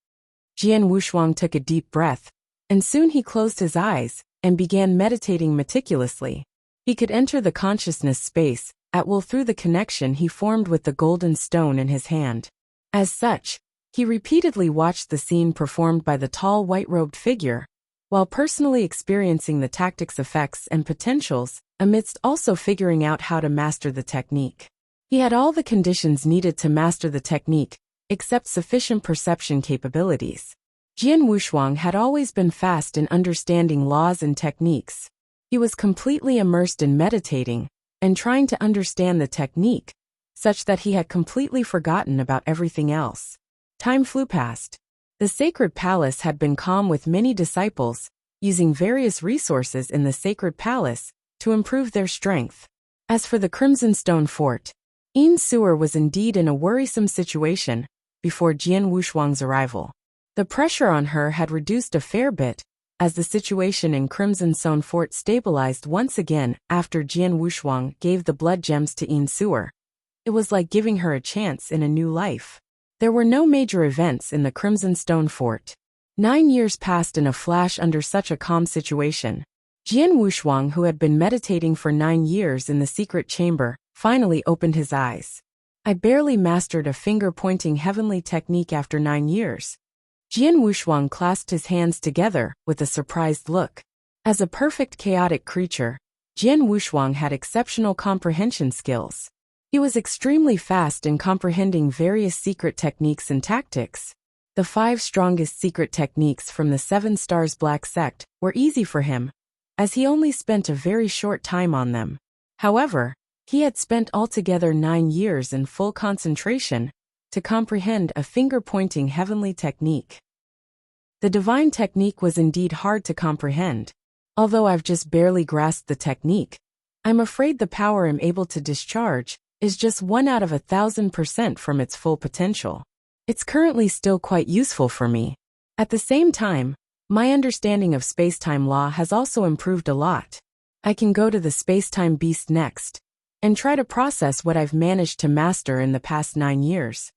Jian Wushuang took a deep breath, and soon he closed his eyes and began meditating meticulously. He could enter the consciousness space at will through the connection he formed with the golden stone in his hand. As such, he repeatedly watched the scene performed by the tall white-robed figure, while personally experiencing the tactic's effects and potentials, amidst also figuring out how to master the technique. He had all the conditions needed to master the technique, except sufficient perception capabilities. Jian Wushuang had always been fast in understanding laws and techniques. He was completely immersed in meditating and trying to understand the technique, such that he had completely forgotten about everything else. Time flew past. The sacred palace had been calm with many disciples, using various resources in the sacred palace to improve their strength. As for the Crimson Stone Fort, Yin Suer was indeed in a worrisome situation before Jian Wushuang's arrival. The pressure on her had reduced a fair bit as the situation in Crimson Stone Fort stabilized once again after Jian Wushuang gave the blood gems to Yin Suer. It was like giving her a chance in a new life. There were no major events in the Crimson Stone Fort. 9 years passed in a flash under such a calm situation. Jian Wushuang, who had been meditating for 9 years in the secret chamber, finally opened his eyes. I barely mastered a finger-pointing heavenly technique after 9 years. Jian Wushuang clasped his hands together with a surprised look. As a perfect chaotic creature, Jian Wushuang had exceptional comprehension skills. He was extremely fast in comprehending various secret techniques and tactics. The 5 strongest secret techniques from the 7 Stars Black Sect were easy for him, as he only spent a very short time on them. However, he had spent altogether 9 years in full concentration to comprehend a finger-pointing heavenly technique. The divine technique was indeed hard to comprehend. Although I've just barely grasped the technique, I'm afraid the power I'm able to discharge is just 1 out of 1,000% from its full potential. It's currently still quite useful for me. At the same time, my understanding of space-time law has also improved a lot. I can go to the space-time beast next and try to process what I've managed to master in the past 9 years.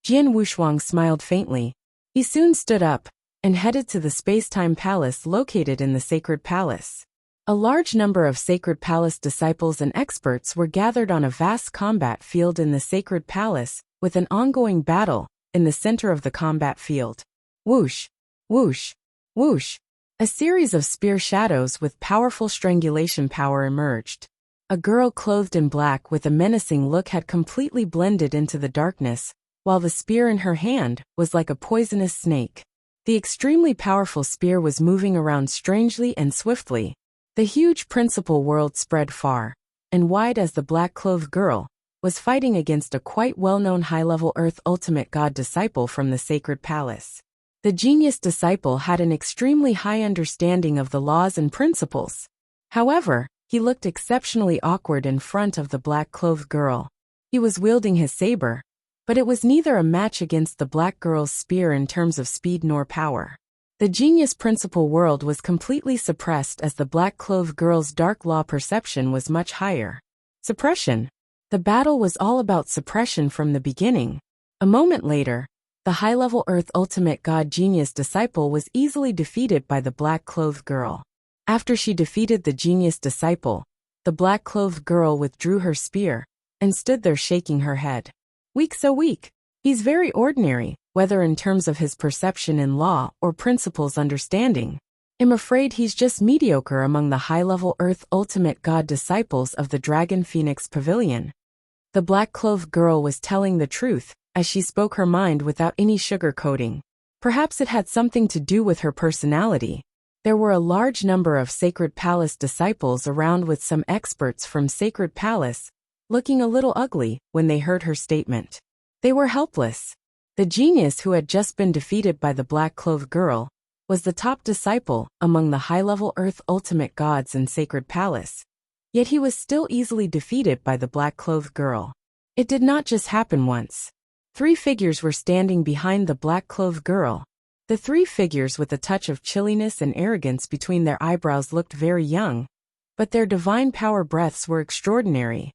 Jian Wushuang smiled faintly. He soon stood up and headed to the space-time palace located in the sacred palace. A large number of sacred palace disciples and experts were gathered on a vast combat field in the sacred palace, with an ongoing battle in the center of the combat field. Whoosh, whoosh, whoosh. A series of spear shadows with powerful strangulation power emerged. A girl clothed in black with a menacing look had completely blended into the darkness, while the spear in her hand was like a poisonous snake. The extremely powerful spear was moving around strangely and swiftly. The huge principal world spread far and wide as the black-clothed girl was fighting against a quite well-known high-level Earth Ultimate God disciple from the Sacred Palace. The genius disciple had an extremely high understanding of the laws and principles. However, he looked exceptionally awkward in front of the black-clothed girl. He was wielding his saber, but it was neither a match against the black girl's spear in terms of speed nor power. The genius principal world was completely suppressed as the black-clothed girl's dark law perception was much higher. Suppression. The battle was all about suppression from the beginning. A moment later, the high-level Earth Ultimate God Genius disciple was easily defeated by the black-clothed girl. After she defeated the genius disciple, the black-clothed girl withdrew her spear and stood there shaking her head. Weak, so weak. He's very ordinary, whether in terms of his perception in law or principles understanding. I'm afraid he's just mediocre among the high-level Earth Ultimate God disciples of the Dragon Phoenix Pavilion. The black-clothed girl was telling the truth as she spoke her mind without any sugarcoating. Perhaps it had something to do with her personality. There were a large number of Sacred Palace disciples around with some experts from Sacred Palace, looking a little ugly when they heard her statement. They were helpless. The genius who had just been defeated by the black-clothed girl was the top disciple among the high-level Earth Ultimate Gods in Sacred Palace. Yet he was still easily defeated by the black-clothed girl. It did not just happen once. 3 figures were standing behind the black-clothed girl. The 3 figures with a touch of chilliness and arrogance between their eyebrows looked very young, but their divine power breaths were extraordinary.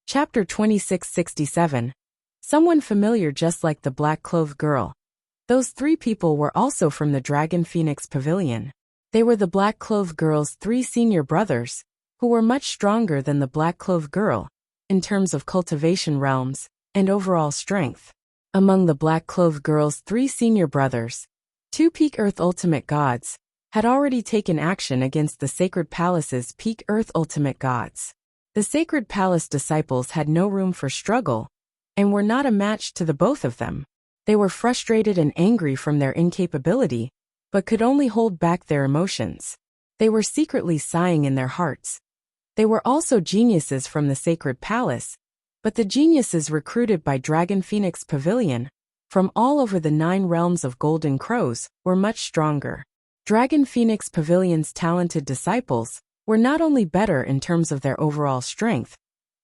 Chapter 2667. Someone familiar just like the black-clothed girl. Those 3 people were also from the Dragon Phoenix Pavilion. They were the black-clothed girl's 3 senior brothers, who were much stronger than the black-clothed girl, in terms of cultivation realms and overall strength. Among the black-clothed girl's 3 senior brothers, 2 peak Earth Ultimate Gods had already taken action against the Sacred Palace's peak Earth Ultimate Gods. The Sacred Palace disciples had no room for struggle, and were not a match to the both of them. They were frustrated and angry from their incapability, but could only hold back their emotions. They were secretly sighing in their hearts. They were also geniuses from the Sacred Palace, but the geniuses recruited by Dragon Phoenix Pavilion, from all over the 9 realms of Golden Crows, were much stronger. Dragon Phoenix Pavilion's talented disciples were not only better in terms of their overall strength,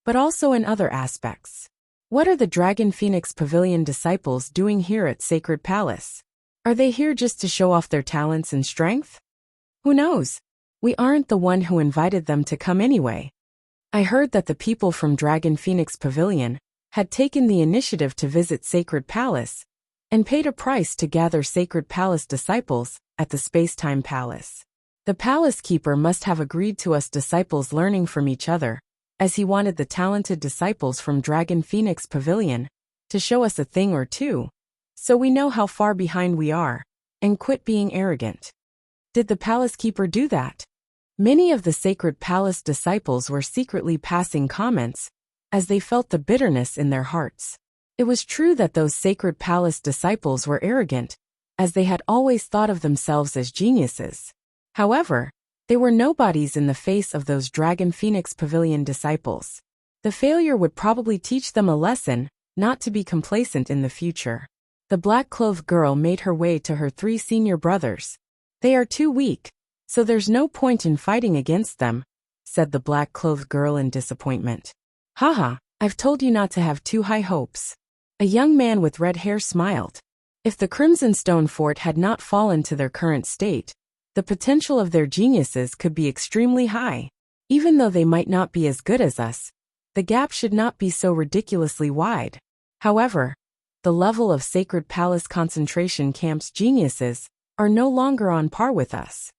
but also in other aspects. What are the Dragon Phoenix Pavilion disciples doing here at Sacred Palace? Are they here just to show off their talents and strength? Who knows? We aren't the one who invited them to come anyway. I heard that the people from Dragon Phoenix Pavilion had taken the initiative to visit Sacred Palace and paid a price to gather Sacred Palace disciples at the Space-Time Palace. The palace keeper must have agreed to us disciples learning from each other, as he wanted the talented disciples from Dragon Phoenix Pavilion to show us a thing or two, so we know how far behind we are, and quit being arrogant. Did the palace keeper do that? Many of the Sacred Palace disciples were secretly passing comments, as they felt the bitterness in their hearts. It was true that those Sacred Palace disciples were arrogant, as they had always thought of themselves as geniuses. However, they were nobodies in the face of those Dragon Phoenix Pavilion disciples. The failure would probably teach them a lesson, not to be complacent in the future. The black-clothed girl made her way to her 3 senior brothers. "They are too weak, so there's no point in fighting against them," said the black-clothed girl in disappointment. "Haha, I've told you not to have too high hopes." A young man with red hair smiled. If the Crimson Stone Fort had not fallen to their current state, the potential of their geniuses could be extremely high. Even though they might not be as good as us, the gap should not be so ridiculously wide. However, the level of Sacred Palace concentration camp's geniuses are no longer on par with us.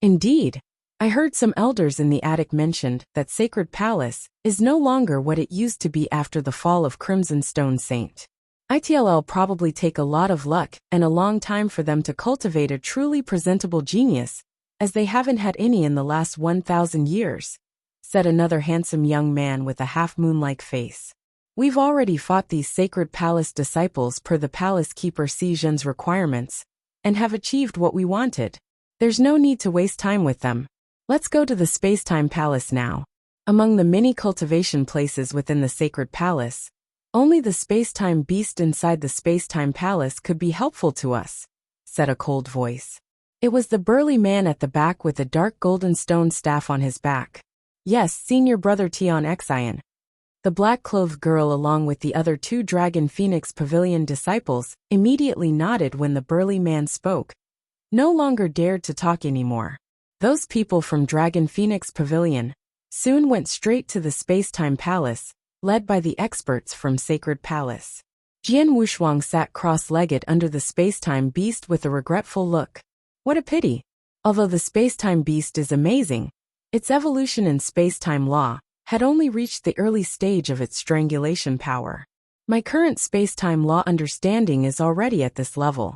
Indeed, I heard some elders in the attic mentioned that Sacred Palace is no longer what it used to be after the fall of Crimson Stone Saint. It'll probably take a lot of luck and a long time for them to cultivate a truly presentable genius, as they haven't had any in the last 1,000 years, said another handsome young man with a half-moon-like face. "We've already fought these Sacred Palace disciples per the Palace Keeper Sijin's requirements, and have achieved what we wanted. There's no need to waste time with them. Let's go to the Space-Time Palace now." Among the many cultivation places within the Sacred Palace, only the space-time beast inside the Space-Time Palace could be helpful to us, said a cold voice. It was the burly man at the back with a dark golden stone staff on his back. "Yes, senior brother Tion Xian." The black-clothed girl along with the other 2 Dragon Phoenix Pavilion disciples immediately nodded when the burly man spoke. No longer dared to talk anymore. Those people from Dragon Phoenix Pavilion soon went straight to the Space-Time Palace, led by the experts from Sacred Palace. Jian Wushuang sat cross-legged under the Space-Time Beast with a regretful look. What a pity. Although the Space-Time Beast is amazing, its evolution in space-time law had only reached the early stage of its strangulation power. My current space-time law understanding is already at this level.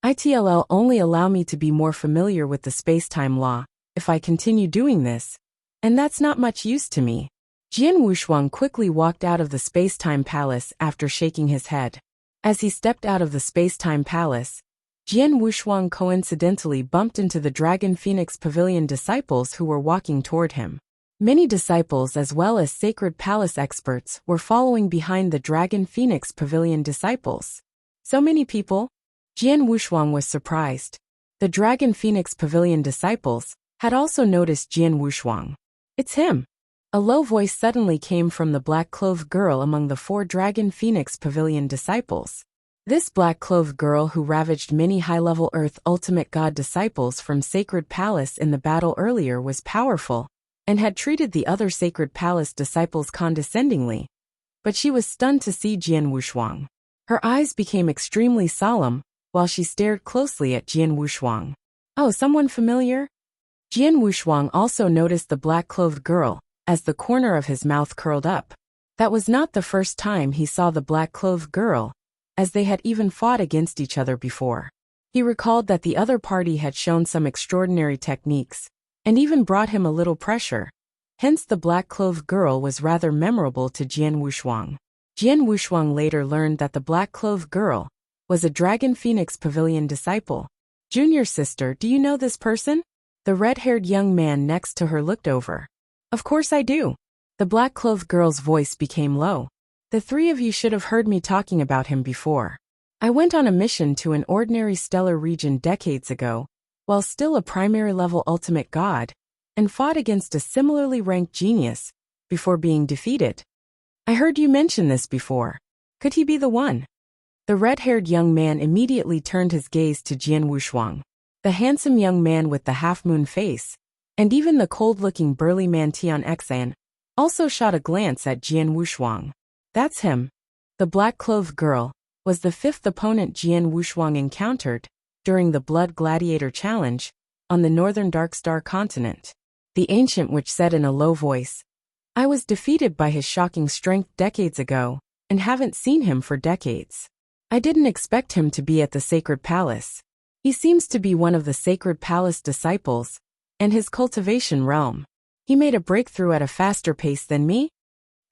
It'll only allow me to be more familiar with the space-time law if I continue doing this, and that's not much use to me. Jian Wushuang quickly walked out of the Space-Time Palace after shaking his head. As he stepped out of the Space-Time Palace, Jian Wushuang coincidentally bumped into the Dragon Phoenix Pavilion disciples who were walking toward him. Many disciples as well as Sacred Palace experts were following behind the Dragon Phoenix Pavilion disciples. So many people? Jian Wushuang was surprised. The Dragon Phoenix Pavilion disciples had also noticed Jian Wushuang. "It's him." A low voice suddenly came from the black-clothed girl among the 4 Dragon Phoenix Pavilion disciples. This black-clothed girl who ravaged many high-level Earth Ultimate God disciples from Sacred Palace in the battle earlier was powerful, and had treated the other Sacred Palace disciples condescendingly. But she was stunned to see Jian Wushuang. Her eyes became extremely solemn, while she stared closely at Jian Wushuang. "Oh, someone familiar?" Jian Wushuang also noticed the black-clothed girl, as the corner of his mouth curled up. That was not the first time he saw the black-clothed girl, as they had even fought against each other before. He recalled that the other party had shown some extraordinary techniques, and even brought him a little pressure. Hence the black-clothed girl was rather memorable to Jian Wushuang. Jian Wushuang later learned that the black-clothed girl was a Dragon Phoenix Pavilion disciple. "Junior sister, do you know this person?" The red-haired young man next to her looked over. "Of course I do." The black-clothed girl's voice became low. "The 3 of you should have heard me talking about him before. I went on a mission to an ordinary stellar region decades ago, while still a primary-level ultimate god, and fought against a similarly ranked genius, before being defeated. I heard you mention this before. Could he be the one?" The red-haired young man immediately turned his gaze to Jian Wushuang. The handsome young man with the half-moon face, and even the cold-looking burly man Tion Xian, also shot a glance at Jian Wushuang. "That's him." The black-clothed girl was the 5th opponent Jian Wushuang encountered during the Blood Gladiator Challenge on the northern Darkstar continent. The ancient witch said in a low voice, "I was defeated by his shocking strength decades ago, and haven't seen him for decades. I didn't expect him to be at the Sacred Palace. He seems to be one of the Sacred Palace disciples, and his cultivation realm. He made a breakthrough at a faster pace than me?"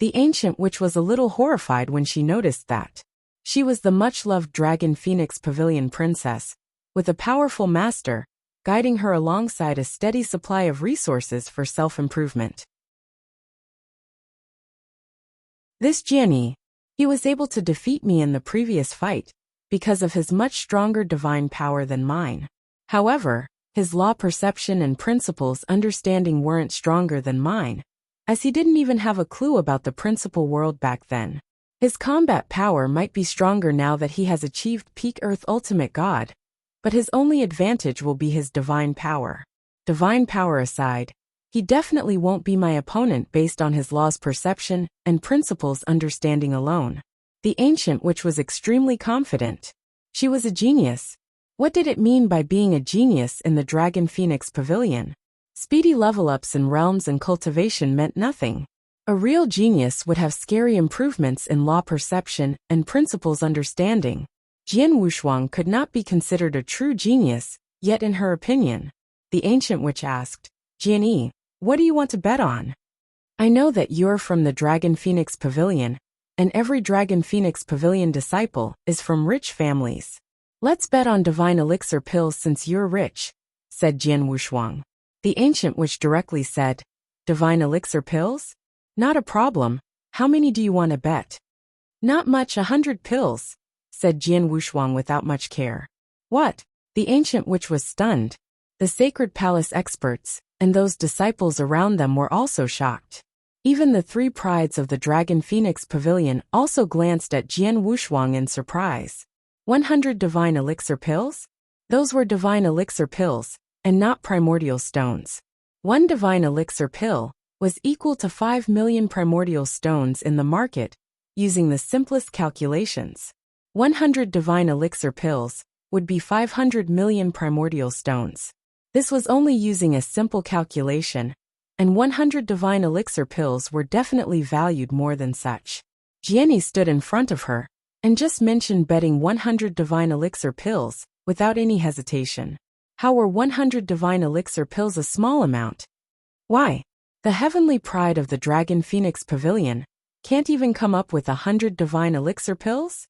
The ancient witch was a little horrified when she noticed that. She was the much-loved Dragon Phoenix Pavilion princess, with a powerful master, guiding her alongside a steady supply of resources for self-improvement. This Jianyi, he was able to defeat me in the previous fight, because of his much stronger divine power than mine. However, his law perception and principles understanding weren't stronger than mine, as he didn't even have a clue about the principal world back then. His combat power might be stronger now that he has achieved peak Earth Ultimate God, but his only advantage will be his divine power. Divine power aside, he definitely won't be my opponent based on his law's perception and principles understanding alone. The ancient witch was extremely confident. She was a genius. What did it mean by being a genius in the Dragon Phoenix Pavilion? Speedy level-ups in realms and cultivation meant nothing. A real genius would have scary improvements in law perception and principles understanding. Jian Wushuang could not be considered a true genius, yet in her opinion. The ancient witch asked, Jianyi, what do you want to bet on? I know that you're from the Dragon Phoenix Pavilion, and every Dragon Phoenix Pavilion disciple is from rich families. Let's bet on divine elixir pills since you're rich, said Jian Wushuang. The ancient witch directly said, divine elixir pills? Not a problem. How many do you want to bet? Not much, 100 pills, said Jian Wushuang without much care. What? The ancient witch was stunned. The Sacred Palace experts, and those disciples around them were also shocked. Even the three prides of the Dragon Phoenix Pavilion also glanced at Jian Wushuang in surprise. 100 divine elixir pills? Those were divine elixir pills, and not primordial stones. One divine elixir pill was equal to 5 million primordial stones in the market, using the simplest calculations. 100 divine elixir pills would be 500 million primordial stones. This was only using a simple calculation, and 100 divine elixir pills were definitely valued more than such. Jianyi stood in front of her, and just mentioned betting 100 divine elixir pills, without any hesitation. How were 100 divine elixir pills a small amount? Why? The heavenly pride of the Dragon Phoenix Pavilion can't even come up with 100 divine elixir pills?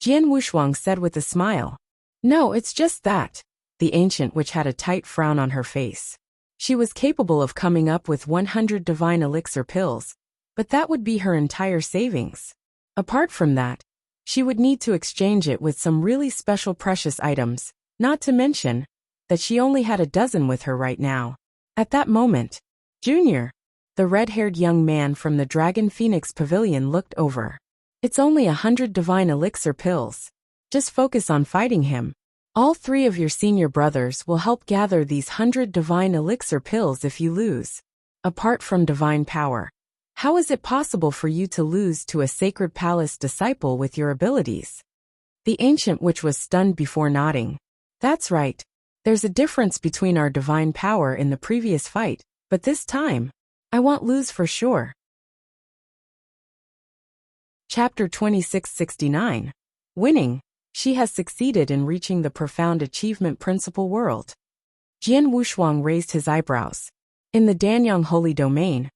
Jian Wushuang said with a smile. No, it's just that. The ancient witch had a tight frown on her face. She was capable of coming up with 100 divine elixir pills, but that would be her entire savings. Apart from that, she would need to exchange it with some really special precious items, not to mention that she only had a dozen with her right now. At that moment, Junior, the red-haired young man from the Dragon Phoenix Pavilion, looked over. It's only 100 divine elixir pills. Just focus on fighting him. All three of your senior brothers will help gather these 100 divine elixir pills if you lose. Apart from divine power, how is it possible for you to lose to a Sacred Palace disciple with your abilities? The ancient witch was stunned before nodding. That's right. There's a difference between our divine power in the previous fight, but this time, I won't lose for sure. Chapter 2669. Winning. She has succeeded in reaching the profound achievement principal world. Jian Wushuang raised his eyebrows. In the Danyang Holy Domain,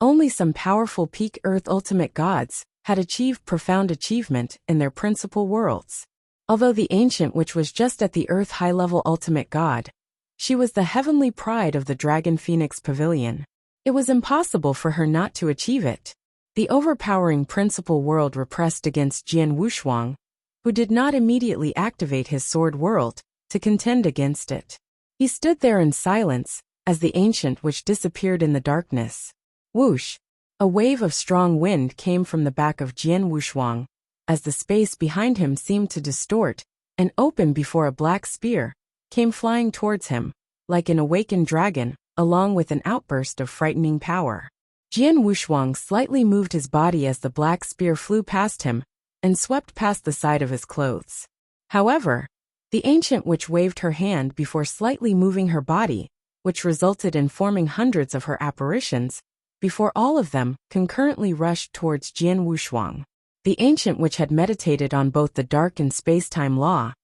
only some powerful peak Earth Ultimate gods had achieved profound achievement in their principal worlds. Although the ancient witch was just at the Earth high-level Ultimate God, she was the heavenly pride of the Dragon Phoenix Pavilion. It was impossible for her not to achieve it. The overpowering principal world repressed against Jian Wushuang, who did not immediately activate his sword world to contend against it. He stood there in silence as the ancient witch disappeared in the darkness. Whoosh! A wave of strong wind came from the back of Jian Wushuang, as the space behind him seemed to distort and open before a black spear came flying towards him, like an awakened dragon, along with an outburst of frightening power. Jian Wushuang slightly moved his body as the black spear flew past him and swept past the side of his clothes. However, the ancient witch waved her hand before slightly moving her body, which resulted in forming hundreds of her apparitions, before all of them concurrently rushed towards Jian Wushuang. The ancient witch had meditated on both the dark and space-time law,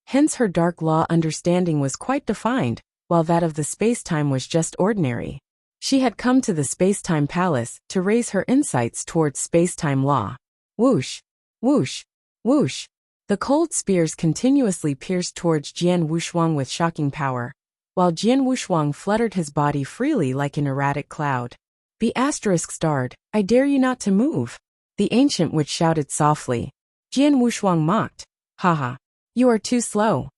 hence her dark law understanding was quite defined, while that of the space-time was just ordinary. She had come to the space-time palace to raise her insights towards space-time law. Whoosh, whoosh, whoosh. The cold spears continuously pierced towards Jian Wushuang with shocking power, while Jian Wushuang fluttered his body freely like an erratic cloud. Be asterisk starred, I dare you not to move. The ancient witch shouted softly. Jian Wushuang mocked. Haha. You are too slow.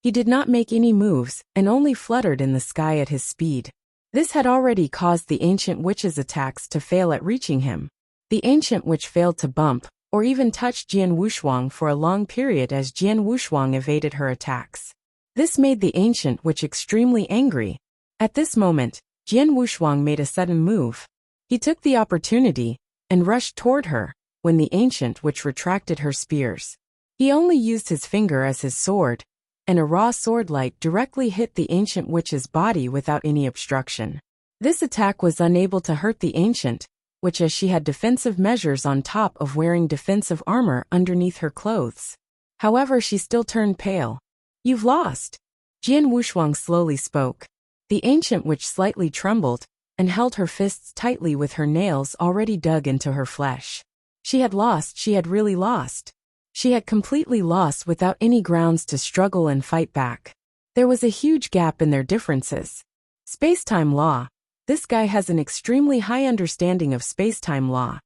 He did not make any moves and only fluttered in the sky at his speed. This had already caused the ancient witch's attacks to fail at reaching him. The ancient witch failed to bump or even touch Jian Wushuang for a long period as Jian Wushuang evaded her attacks. This made the ancient witch extremely angry. At this moment, Jian Wushuang made a sudden move. He took the opportunity and rushed toward her when the ancient witch retracted her spears. He only used his finger as his sword, and a raw swordlight directly hit the ancient witch's body without any obstruction. This attack was unable to hurt the ancient witch as she had defensive measures on top of wearing defensive armor underneath her clothes. However, she still turned pale. You've lost. Jian Wushuang slowly spoke. The ancient witch slightly trembled and held her fists tightly with her nails already dug into her flesh. She had lost, she had really lost. She had completely lost without any grounds to struggle and fight back. There was a huge gap in their differences. Space-time law. This guy has an extremely high understanding of space-time law.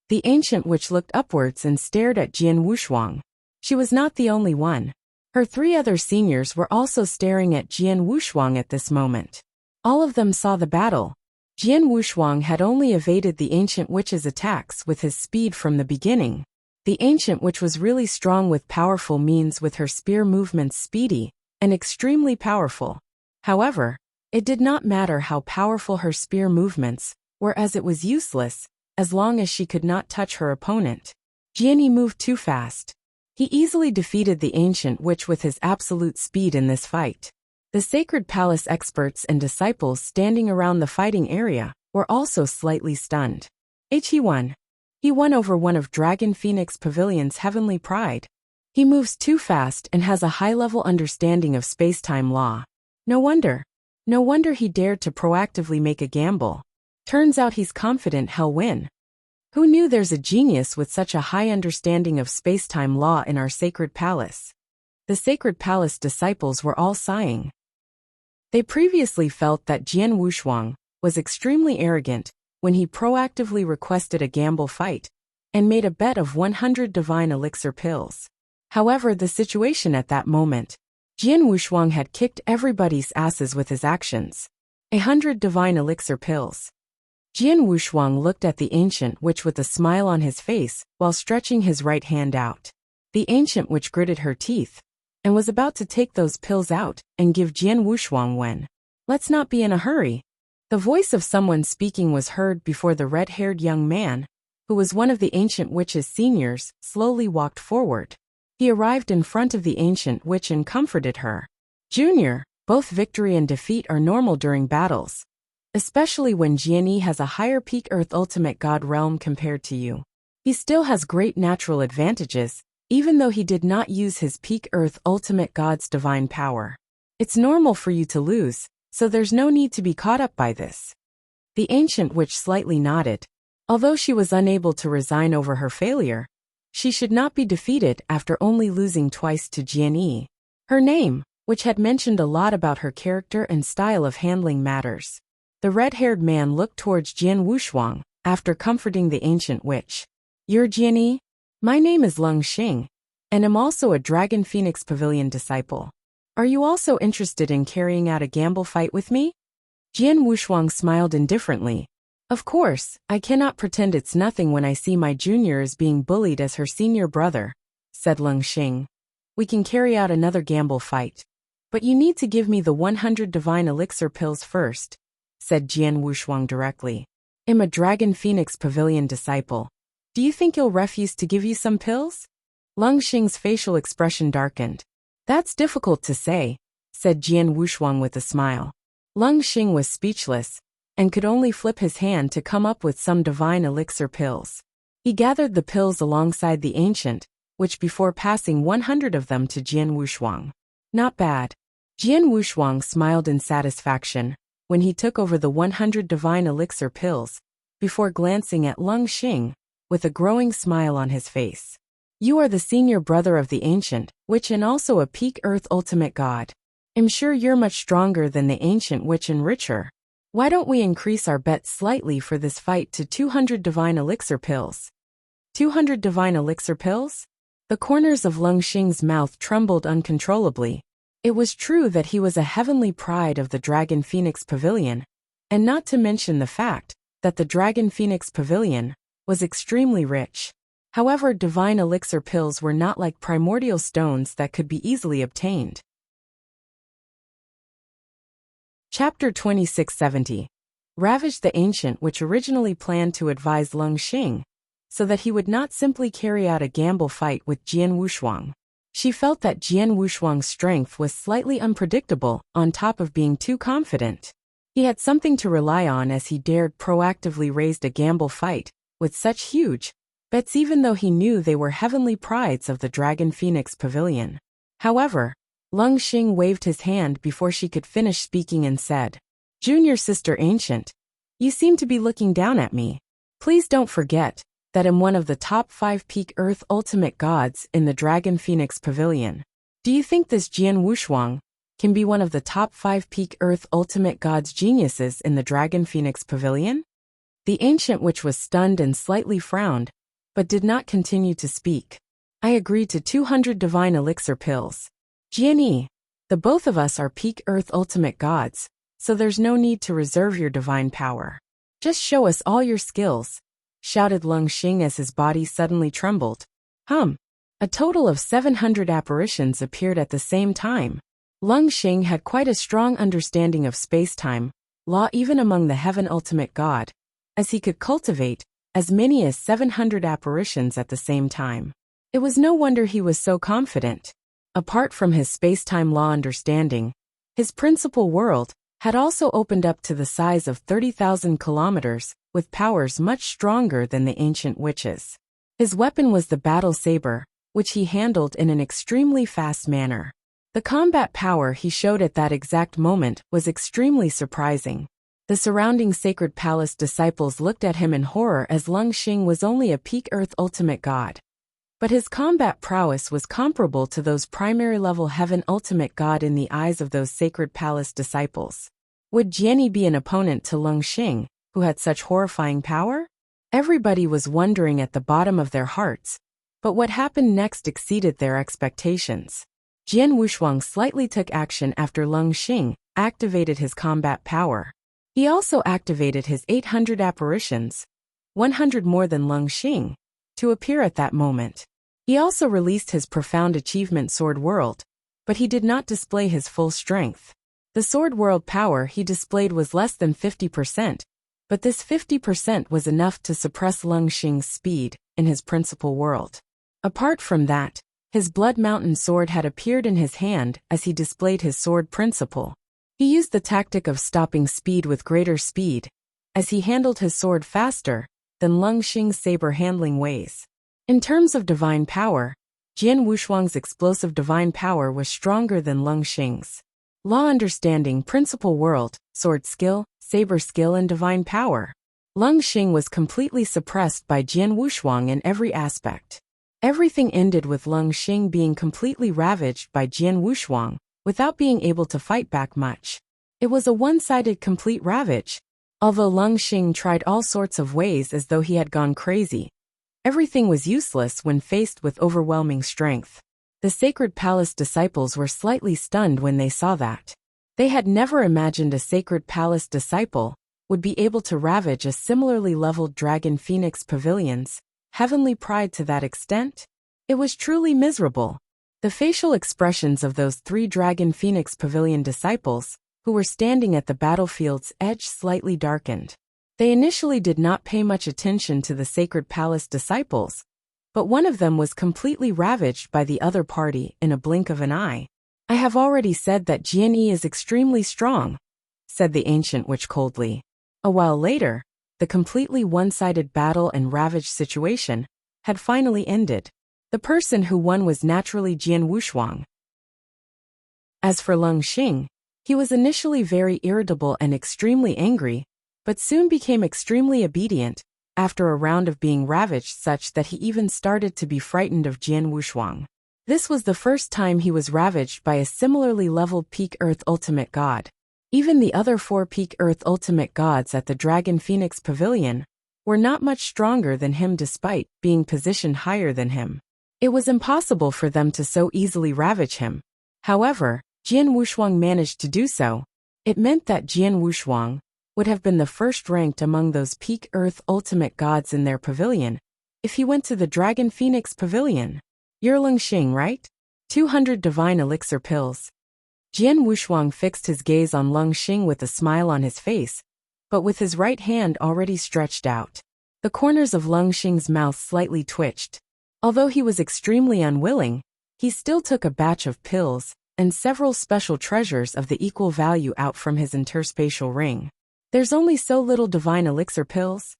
The ancient witch looked upwards and stared at Jian Wushuang. She was not the only one. Her 3 other seniors were also staring at Jian Wushuang at this moment. All of them saw the battle. Jian Wushuang had only evaded the ancient witch's attacks with his speed from the beginning. The ancient witch was really strong with powerful means with her spear movements speedy and extremely powerful. However, it did not matter how powerful her spear movements were as it was useless as long as she could not touch her opponent. Jian moved too fast. He easily defeated the ancient witch with his absolute speed in this fight. The Sacred Palace experts and disciples standing around the fighting area were also slightly stunned. He won. He won over one of Dragon Phoenix Pavilion's heavenly pride. He moves too fast and has a high-level understanding of space-time law. No wonder he dared to proactively make a gamble. Turns out he's confident he'll win. Who knew there's a genius with such a high understanding of space-time law in our Sacred Palace? The Sacred Palace disciples were all sighing. They previously felt that Jian Wushuang was extremely arrogant when he proactively requested a gamble fight and made a bet of 100 divine elixir pills. However, the situation at that moment, Jian Wushuang had kicked everybody's asses with his actions. 100 divine elixir pills. Jian Wushuang looked at the ancient witch with a smile on his face while stretching his right hand out. The ancient witch gritted her teeth and was about to take those pills out and give Jian Wushuang when. Let's not be in a hurry. The voice of someone speaking was heard before the red-haired young man, who was one of the ancient witch's seniors, slowly walked forward. He arrived in front of the ancient witch and comforted her. Junior, both victory and defeat are normal during battles, especially when Jian has a higher peak Earth Ultimate God realm compared to you. He still has great natural advantages, even though he did not use his peak Earth Ultimate God's divine power. It's normal for you to lose, so there's no need to be caught up by this. The ancient witch slightly nodded. Although she was unable to resign over her failure, she should not be defeated after only losing twice to Jian. Her name, which had mentioned a lot about her character and style of handling matters. The red-haired man looked towards Jian Wushuang after comforting the ancient witch. You're Jian? My name is Lung Xing, and am also a Dragon Phoenix Pavilion disciple. Are you also interested in carrying out a gamble fight with me? Jian Wushuang smiled indifferently. Of course, I cannot pretend it's nothing when I see my junior is being bullied as her senior brother, said Lung Xing. We can carry out another gamble fight. But you need to give me the 100 divine elixir pills first, said Jian Wushuang directly. I'm a Dragon Phoenix Pavilion disciple. Do you think you'll refuse to give you some pills? Lung Xing's facial expression darkened. That's difficult to say, said Jian Wushuang with a smile. Lung Xing was speechless and could only flip his hand to come up with some divine elixir pills. He gathered the pills alongside the ancient, which before passing 100 of them to Jian Wushuang. Not bad. Jian Wushuang smiled in satisfaction when he took over the 100 divine elixir pills, before glancing at Lung Xing, with a growing smile on his face. You are the senior brother of the Ancient Witch and also a peak Earth ultimate god. I'm sure you're much stronger than the Ancient Witch and richer. Why don't we increase our bet slightly for this fight to 200 divine elixir pills? 200 divine elixir pills? The corners of Lung Xing's mouth trembled uncontrollably. It was true that he was a heavenly pride of the Dragon Phoenix Pavilion, and not to mention the fact that the Dragon Phoenix Pavilion was extremely rich. However, divine elixir pills were not like primordial stones that could be easily obtained. Chapter 2670. Ravage the Ancient Witch originally planned to advise Lung Xing, so that he would not simply carry out a gamble fight with Jian Wushuang. She felt that Jian Wushuang's strength was slightly unpredictable, on top of being too confident. He had something to rely on as he dared proactively raise a gamble fight with such huge bets, even though he knew they were heavenly prides of the Dragon Phoenix Pavilion. However, Lung Xing waved his hand before she could finish speaking and said, "Junior sister Ancient, you seem to be looking down at me. Please don't forget that I'm one of the top 5 peak Earth ultimate gods in the Dragon Phoenix Pavilion. Do you think this Jian Wushuang can be one of the top 5 peak Earth ultimate gods geniuses in the Dragon Phoenix Pavilion?" The Ancient Witch was stunned and slightly frowned, but did not continue to speak. "I agreed to 200 divine elixir pills. Jian, the both of us are peak Earth ultimate gods, so there's no need to reserve your divine power. Just show us all your skills," shouted Lung Xing as his body suddenly trembled. A total of 700 apparitions appeared at the same time. Lung Xing had quite a strong understanding of space-time law even among the Heaven Ultimate God, as he could cultivate as many as 700 apparitions at the same time. It was no wonder he was so confident. Apart from his space-time law understanding, his principal world had also opened up to the size of 30,000 kilometers, with powers much stronger than the Ancient Witch's. His weapon was the battle saber, which he handled in an extremely fast manner. The combat power he showed at that exact moment was extremely surprising. The surrounding Sacred Palace disciples looked at him in horror as Lung Xing was only a peak Earth ultimate god. But his combat prowess was comparable to those primary-level Heaven Ultimate God in the eyes of those Sacred Palace disciples. Would Jian be an opponent to Lung Xing, who had such horrifying power? Everybody was wondering at the bottom of their hearts, but what happened next exceeded their expectations. Jian Wushuang slightly took action after Lung Xing activated his combat power. He also activated his 800 apparitions, 100 more than Lung Xing, to appear at that moment. He also released his profound achievement Sword World, but he did not display his full strength. The Sword World power he displayed was less than 50%, but this 50% was enough to suppress Lung Xing's speed in his principal world. Apart from that, his Blood Mountain sword had appeared in his hand as he displayed his sword principle. He used the tactic of stopping speed with greater speed, as he handled his sword faster than Lung Xing's saber-handling ways. In terms of divine power, Jian Wushuang's explosive divine power was stronger than Lung Xing's. Law understanding, principal world, sword skill, saber skill and divine power. Lung Xing was completely suppressed by Jian Wushuang in every aspect. Everything ended with Lung Xing being completely ravaged by Jian Wushuang, without being able to fight back much. It was a one-sided complete ravage. Although Lung Xing tried all sorts of ways as though he had gone crazy, everything was useless when faced with overwhelming strength. The Sacred Palace disciples were slightly stunned when they saw that. They had never imagined a Sacred Palace disciple would be able to ravage a similarly leveled Dragon Phoenix Pavilion's heavenly pride to that extent. It was truly miserable. The facial expressions of those 3 Dragon Phoenix Pavilion disciples, who were standing at the battlefield's edge, slightly darkened. They initially did not pay much attention to the Sacred Palace disciples, but one of them was completely ravaged by the other party in a blink of an eye. "I have already said that Jian is extremely strong," said the Ancient Witch coldly. A while later, the completely one-sided battle and ravaged situation had finally ended. The person who won was naturally Jian Wushuang. As for Lung Xing, He was initially very irritable and extremely angry, but soon became extremely obedient, after a round of being ravaged such that he even started to be frightened of Jian Wushuang. This was the first time he was ravaged by a similarly leveled peak Earth Ultimate God. Even the other 4 peak Earth Ultimate Gods at the Dragon Phoenix Pavilion were not much stronger than him despite being positioned higher than him. It was impossible for them to so easily ravage him. However, Jian Wushuang managed to do so. It meant that Jian Wushuang would have been the first ranked among those peak Earth Ultimate Gods in their pavilion if he went to the Dragon Phoenix Pavilion. You're Lengxing, right? 200 Divine Elixir Pills. Jian Wushuang fixed his gaze on Lengxing with a smile on his face, but with his right hand already stretched out. The corners of Lengxing's mouth slightly twitched. Although he was extremely unwilling, he still took a batch of pills and several special treasures of the equal value out from his interspatial ring. There's only so little divine elixir pills?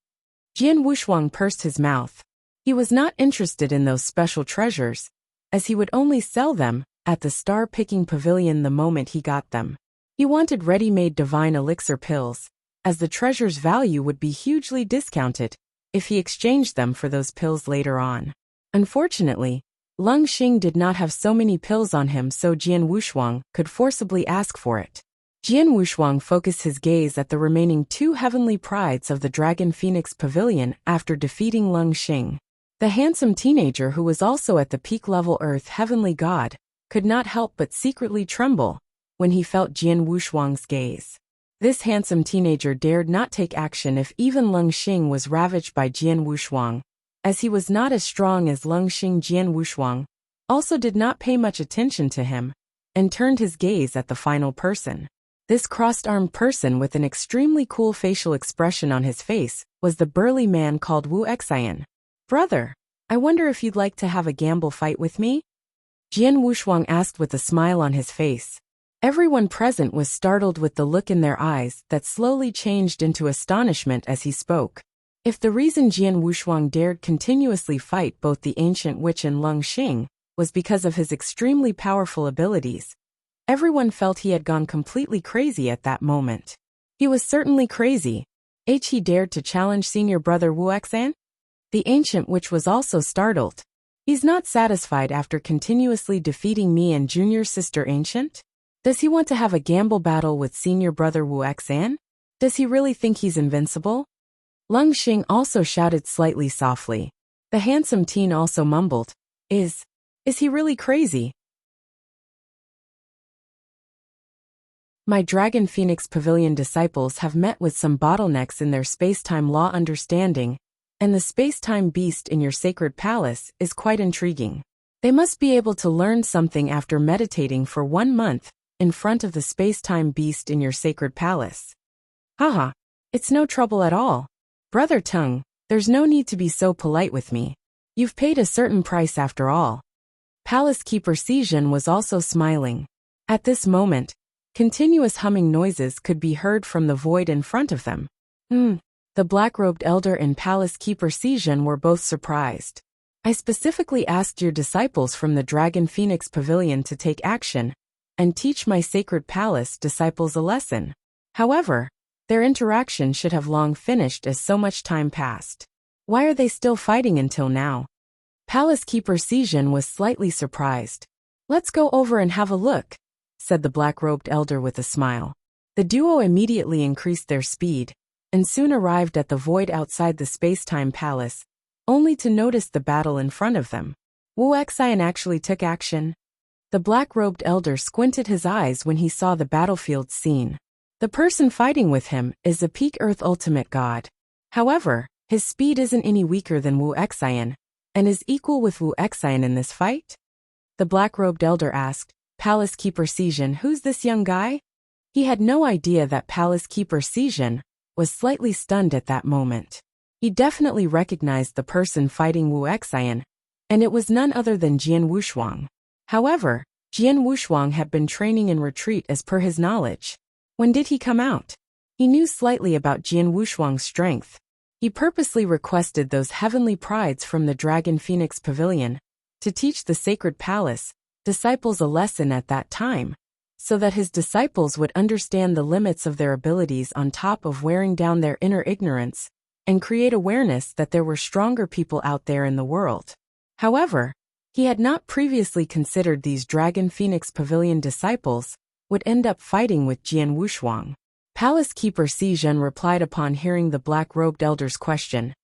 Jian Wushuang pursed his mouth. He was not interested in those special treasures, as he would only sell them at the star-picking pavilion the moment he got them. He wanted ready-made divine elixir pills, as the treasure's value would be hugely discounted if he exchanged them for those pills later on. Unfortunately, Lengxing did not have so many pills on him, so Jian Wushuang could forcibly ask for it. Jian Wushuang focused his gaze at the remaining 2 heavenly prides of the Dragon Phoenix Pavilion after defeating Lengxing. The handsome teenager who was also at the peak-level Earth Heavenly God could not help but secretly tremble when he felt Jian Wushuang's gaze. This handsome teenager dared not take action if even Lengxing was ravaged by Jian Wushuang, as he was not as strong as Lengxing. Jian Wushuang also did not pay much attention to him and turned his gaze at the final person. This crossed-armed person with an extremely cool facial expression on his face was the burly man called Wuxia. Brother, I wonder if you'd like to have a gamble fight with me? Jian Wushuang asked with a smile on his face. Everyone present was startled with the look in their eyes that slowly changed into astonishment as he spoke. If the reason Jian Wushuang dared continuously fight both the ancient witch and Lengxing was because of his extremely powerful abilities, everyone felt he had gone completely crazy at that moment. He was certainly crazy. He dared to challenge senior brother Wuxia? The ancient witch was also startled. He's not satisfied after continuously defeating me and junior sister ancient? Does he want to have a gamble battle with senior brother Wuxia? Does he really think he's invincible? Lengxing also shouted slightly softly. The handsome teen also mumbled, Is he really crazy? My Dragon Phoenix Pavilion disciples have met with some bottlenecks in their space-time law understanding, and the space-time beast in your sacred palace is quite intriguing. They must be able to learn something after meditating for 1 month in front of the space-time beast in your sacred palace. Haha, it's no trouble at all. Brother Tung, there's no need to be so polite with me. You've paid a certain price after all. Palace Keeper Sijin was also smiling. At this moment, continuous humming noises could be heard from the void in front of them. The black-robed elder and Palace Keeper Sijin were both surprised. I specifically asked your disciples from the Dragon Phoenix Pavilion to take action and teach my sacred palace disciples a lesson. However, their interaction should have long finished as so much time passed. Why are they still fighting until now? Palace Keeper Sijin was slightly surprised. Let's go over and have a look, said the black-robed elder with a smile. The duo immediately increased their speed and soon arrived at the void outside the space-time palace, only to notice the battle in front of them. Wuxia actually took action. The black-robed elder squinted his eyes when he saw the battlefield scene. The person fighting with him is the Peak Earth Ultimate God. However, his speed isn't any weaker than Wuxia, and is equal with Wuxia in this fight? The black-robed elder asked. Palace Keeper Sijin, who's this young guy? He had no idea that Palace Keeper Sijin was slightly stunned at that moment. He definitely recognized the person fighting Wuxia, and it was none other than Jian Wushuang. However, Jian Wushuang had been training in retreat as per his knowledge. When did he come out? He knew slightly about Jian Wushuang's strength. He purposely requested those heavenly prides from the Dragon Phoenix Pavilion to teach the Sacred Palace disciples a lesson at that time, so that his disciples would understand the limits of their abilities on top of wearing down their inner ignorance, and create awareness that there were stronger people out there in the world. However, he had not previously considered these Dragon Phoenix Pavilion disciples would end up fighting with Jian Wushuang. Palace Keeper Si Zhen replied upon hearing the black-robed elder's question.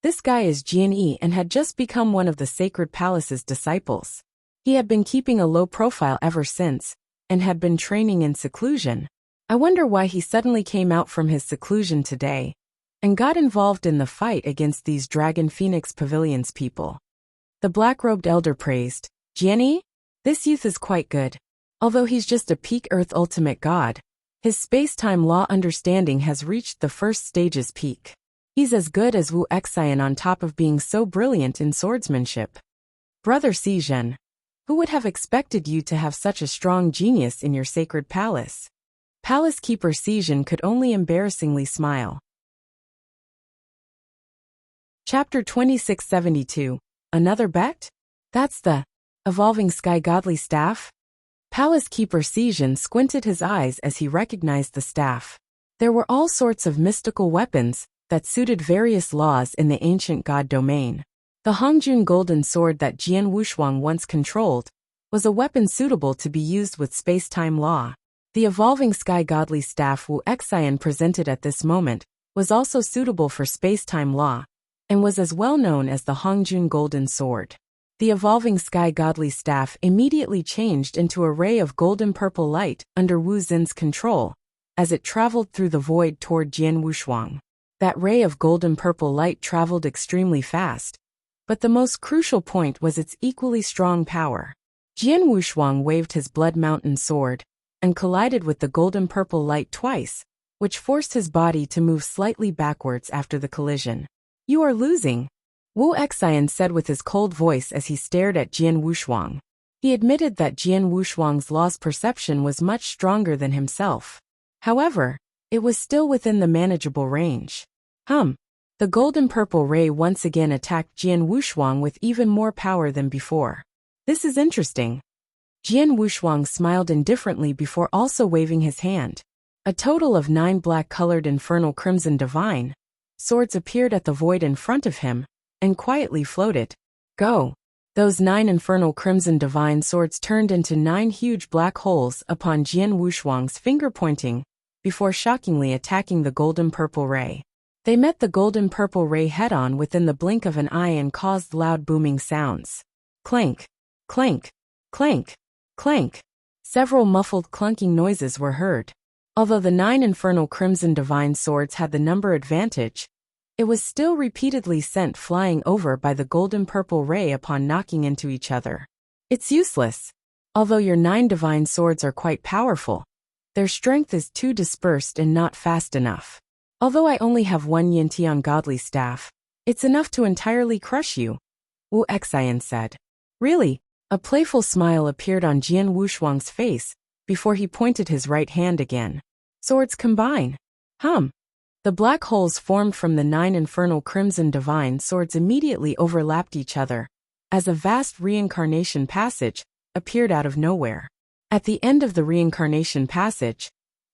This guy is Jian Yi and had just become one of the Sacred Palace's disciples. He had been keeping a low profile ever since, and had been training in seclusion. I wonder why he suddenly came out from his seclusion today, and got involved in the fight against these Dragon Phoenix Pavilions people. The black-robed elder praised, Jian Yi? This youth is quite good. Although he's just a peak Earth ultimate god, his space-time law understanding has reached the first stage's peak. He's as good as Wu Xian on top of being so brilliant in swordsmanship. Brother Si Zhen, who would have expected you to have such a strong genius in your sacred palace? Palace Keeper Si Zhen could only embarrassingly smile. Chapter 2672. Another bet? That's the evolving sky godly staff? Palace Keeper Si Zhen squinted his eyes as he recognized the staff. There were all sorts of mystical weapons that suited various laws in the ancient god domain. The Hongjun golden sword that Jian Wushuang once controlled was a weapon suitable to be used with space-time law. The evolving sky godly staff Wu Xian presented at this moment was also suitable for space-time law, and was as well known as the Hongjun golden sword. The evolving sky godly staff immediately changed into a ray of golden purple light under Wu Xin's control, as it traveled through the void toward Jian Wushuang. That ray of golden purple light traveled extremely fast, but the most crucial point was its equally strong power. Jian Wushuang waved his blood mountain sword, and collided with the golden purple light twice, which forced his body to move slightly backwards after the collision. You are losing, Wu Xian said with his cold voice as he stared at Jian Wushuang. He admitted that Jian Wushuang's lost perception was much stronger than himself. However, it was still within the manageable range. The golden purple ray once again attacked Jian Wushuang with even more power than before. This is interesting. Jian Wushuang smiled indifferently before also waving his hand. A total of 9 black-colored infernal crimson divine swords appeared at the void in front of him, and quietly floated. Go! Those 9 infernal crimson divine swords turned into 9 huge black holes upon Jian Wushuang's finger pointing, before shockingly attacking the golden purple ray. They met the golden purple ray head-on within the blink of an eye and caused loud booming sounds. Clank! Clank! Clank! Clank! Several muffled clunking noises were heard. Although the 9 infernal crimson divine swords had the number advantage, it was still repeatedly sent flying over by the golden purple ray upon knocking into each other. It's useless. Although your 9 divine swords are quite powerful, their strength is too dispersed and not fast enough. Although I only have 1 Yintian godly staff, it's enough to entirely crush you, Wu Xian said. Really? A playful smile appeared on Jian Wushuang's face, before he pointed his right hand again. Swords combine. The black holes formed from the 9 infernal crimson divine swords immediately overlapped each other, as a vast reincarnation passage appeared out of nowhere. At the end of the reincarnation passage,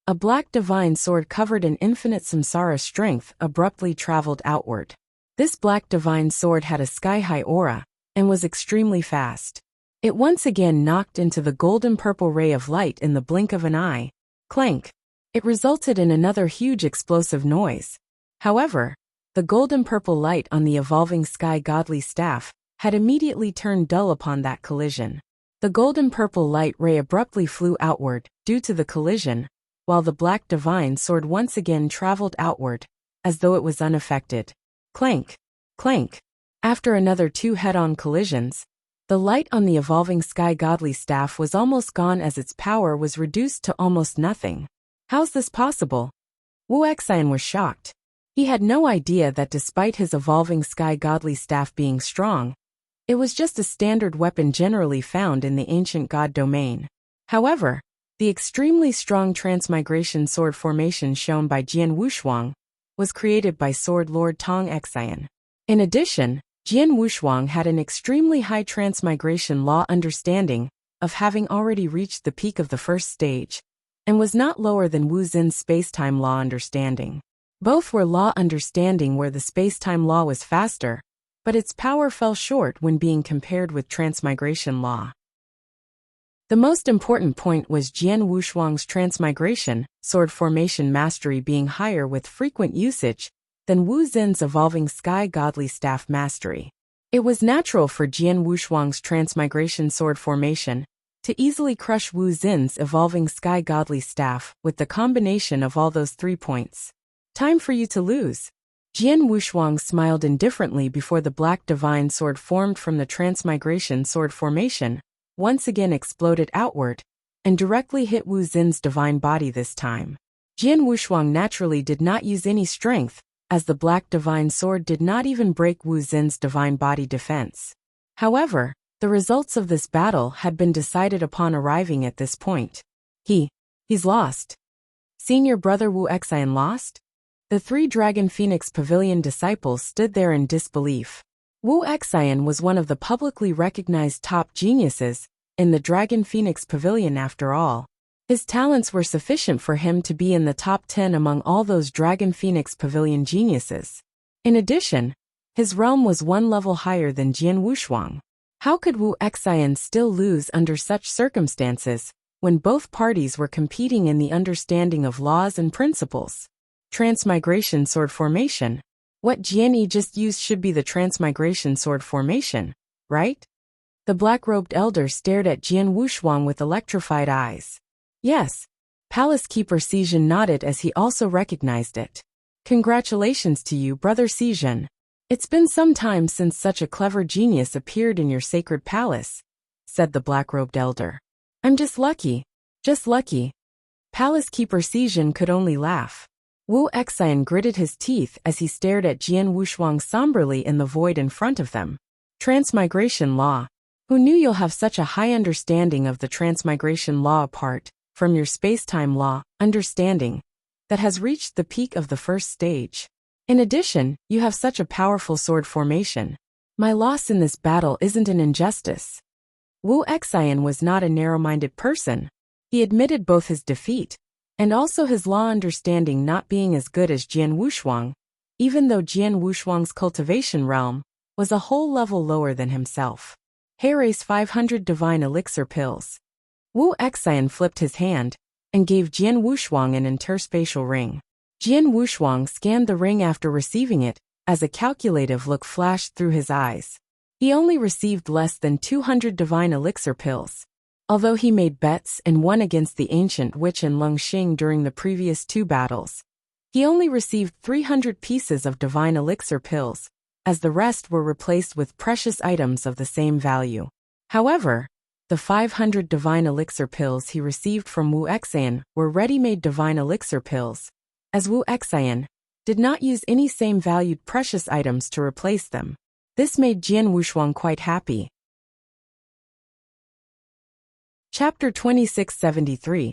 a black divine sword covered in infinite samsara strength abruptly traveled outward. This black divine sword had a sky-high aura, and was extremely fast. It once again knocked into the golden purple ray of light in the blink of an eye. Clank! It resulted in another huge explosive noise. However, the golden purple light on the evolving sky godly staff had immediately turned dull upon that collision. The golden purple light ray abruptly flew outward due to the collision, while the black divine sword once again traveled outward, as though it was unaffected. Clank! Clank! After another 2 head-on collisions, the light on the evolving sky godly staff was almost gone as its power was reduced to almost nothing. How's this possible? Wu Xian was shocked. He had no idea that despite his evolving sky godly staff being strong, it was just a standard weapon generally found in the ancient god domain. However, the extremely strong transmigration sword formation shown by Jian Wushuang was created by Sword Lord Tong Xian. In addition, Jian Wushuang had an extremely high transmigration law understanding of having already reached the peak of the first stage, and was not lower than Wu Xin's spacetime law understanding. Both were law understanding where the spacetime law was faster, but its power fell short when being compared with transmigration law. The most important point was Jian Wushuang's transmigration, sword formation mastery being higher with frequent usage than Wu Xin's evolving sky godly staff mastery. It was natural for Jian Wushuang's transmigration sword formation to easily crush Wu Xin's evolving sky godly staff with the combination of all those 3 points. Time for you to lose. Jian Wushuang smiled indifferently before the black divine sword formed from the transmigration sword formation once again exploded outward and directly hit Wu Xin's divine body this time. Jian Wushuang naturally did not use any strength, as the black divine sword did not even break Wu Xin's divine body defense. However, the results of this battle had been decided upon arriving at this point. He's lost. Seeing your brother Wu Xian lost? The 3 Dragon Phoenix Pavilion disciples stood there in disbelief. Wu Xian was one of the publicly recognized top geniuses in the Dragon Phoenix Pavilion after all. His talents were sufficient for him to be in the top 10 among all those Dragon Phoenix Pavilion geniuses. In addition, his realm was 1 level higher than Jian Wushuang. How could Wu Xian still lose under such circumstances, when both parties were competing in the understanding of laws and principles? Transmigration sword formation. What Jian Yi just used should be the transmigration sword formation, right? The black-robed elder stared at Jian Wushuang with electrified eyes. Yes. Palace Keeper Xizhen nodded as he also recognized it. Congratulations to you, brother Xizhen. It's been some time since such a clever genius appeared in your sacred palace, said the black-robed elder. I'm just lucky. Just lucky. Palace Keeper Xizhen could only laugh. Wu Xian gritted his teeth as he stared at Jian Wushuang somberly in the void in front of them. Transmigration law. Who knew you'll have such a high understanding of the transmigration law apart from your space-time law understanding that has reached the peak of the first stage? In addition, you have such a powerful sword formation. My loss in this battle isn't an injustice. Wu Xian was not a narrow-minded person. He admitted both his defeat and also his law understanding not being as good as Jian Wushuang, even though Jian Wushuang's cultivation realm was a whole level lower than himself. Race 500 divine elixir pills. Wu Xian flipped his hand and gave Jian Wushuang an interspatial ring. Jian Wushuang scanned the ring after receiving it, as a calculative look flashed through his eyes. He only received less than 200 divine elixir pills. Although he made bets and won against the ancient witch and Lung Xing during the previous 2 battles, he only received 300 pieces of divine elixir pills, as the rest were replaced with precious items of the same value. However, the 500 divine elixir pills he received from Wu Xian were ready-made divine elixir pills, as Wu Xian did not use any same valued precious items to replace them. This made Jian Wushuang quite happy. Chapter 2673.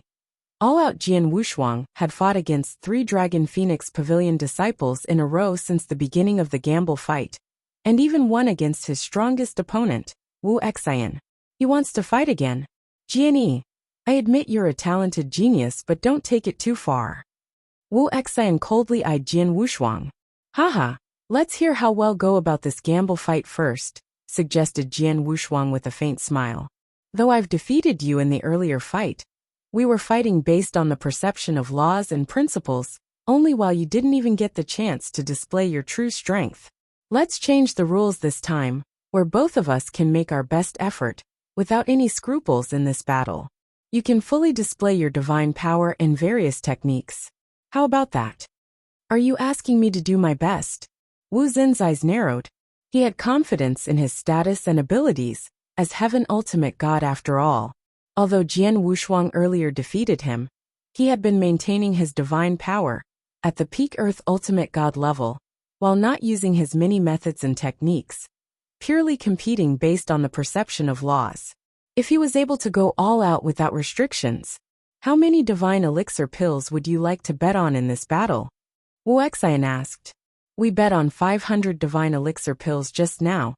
All-out Jian Wushuang had fought against 3 Dragon Phoenix Pavilion disciples in a row since the beginning of the gamble fight, and even won against his strongest opponent, Wu Xian. He wants to fight again. Jian Yi, I admit you're a talented genius, but don't take it too far. Wu Xian coldly eyed Jian Wushuang. Haha, let's hear how well go about this gamble fight first, suggested Jian Wushuang with a faint smile. Though I've defeated you in the earlier fight, we were fighting based on the perception of laws and principles, only while you didn't even get the chance to display your true strength. Let's change the rules this time, where both of us can make our best effort, without any scruples in this battle. You can fully display your divine power in various techniques. How about that? Are you asking me to do my best? Wu Xin's eyes narrowed. He had confidence in his status and abilities, as Heaven Ultimate God after all. Although Jian Wushuang earlier defeated him, he had been maintaining his divine power at the peak Earth Ultimate God level, while not using his many methods and techniques, purely competing based on the perception of laws. If he was able to go all out without restrictions, how many divine elixir pills would you like to bet on in this battle? Wu Xian asked. We bet on 500 divine elixir pills just now,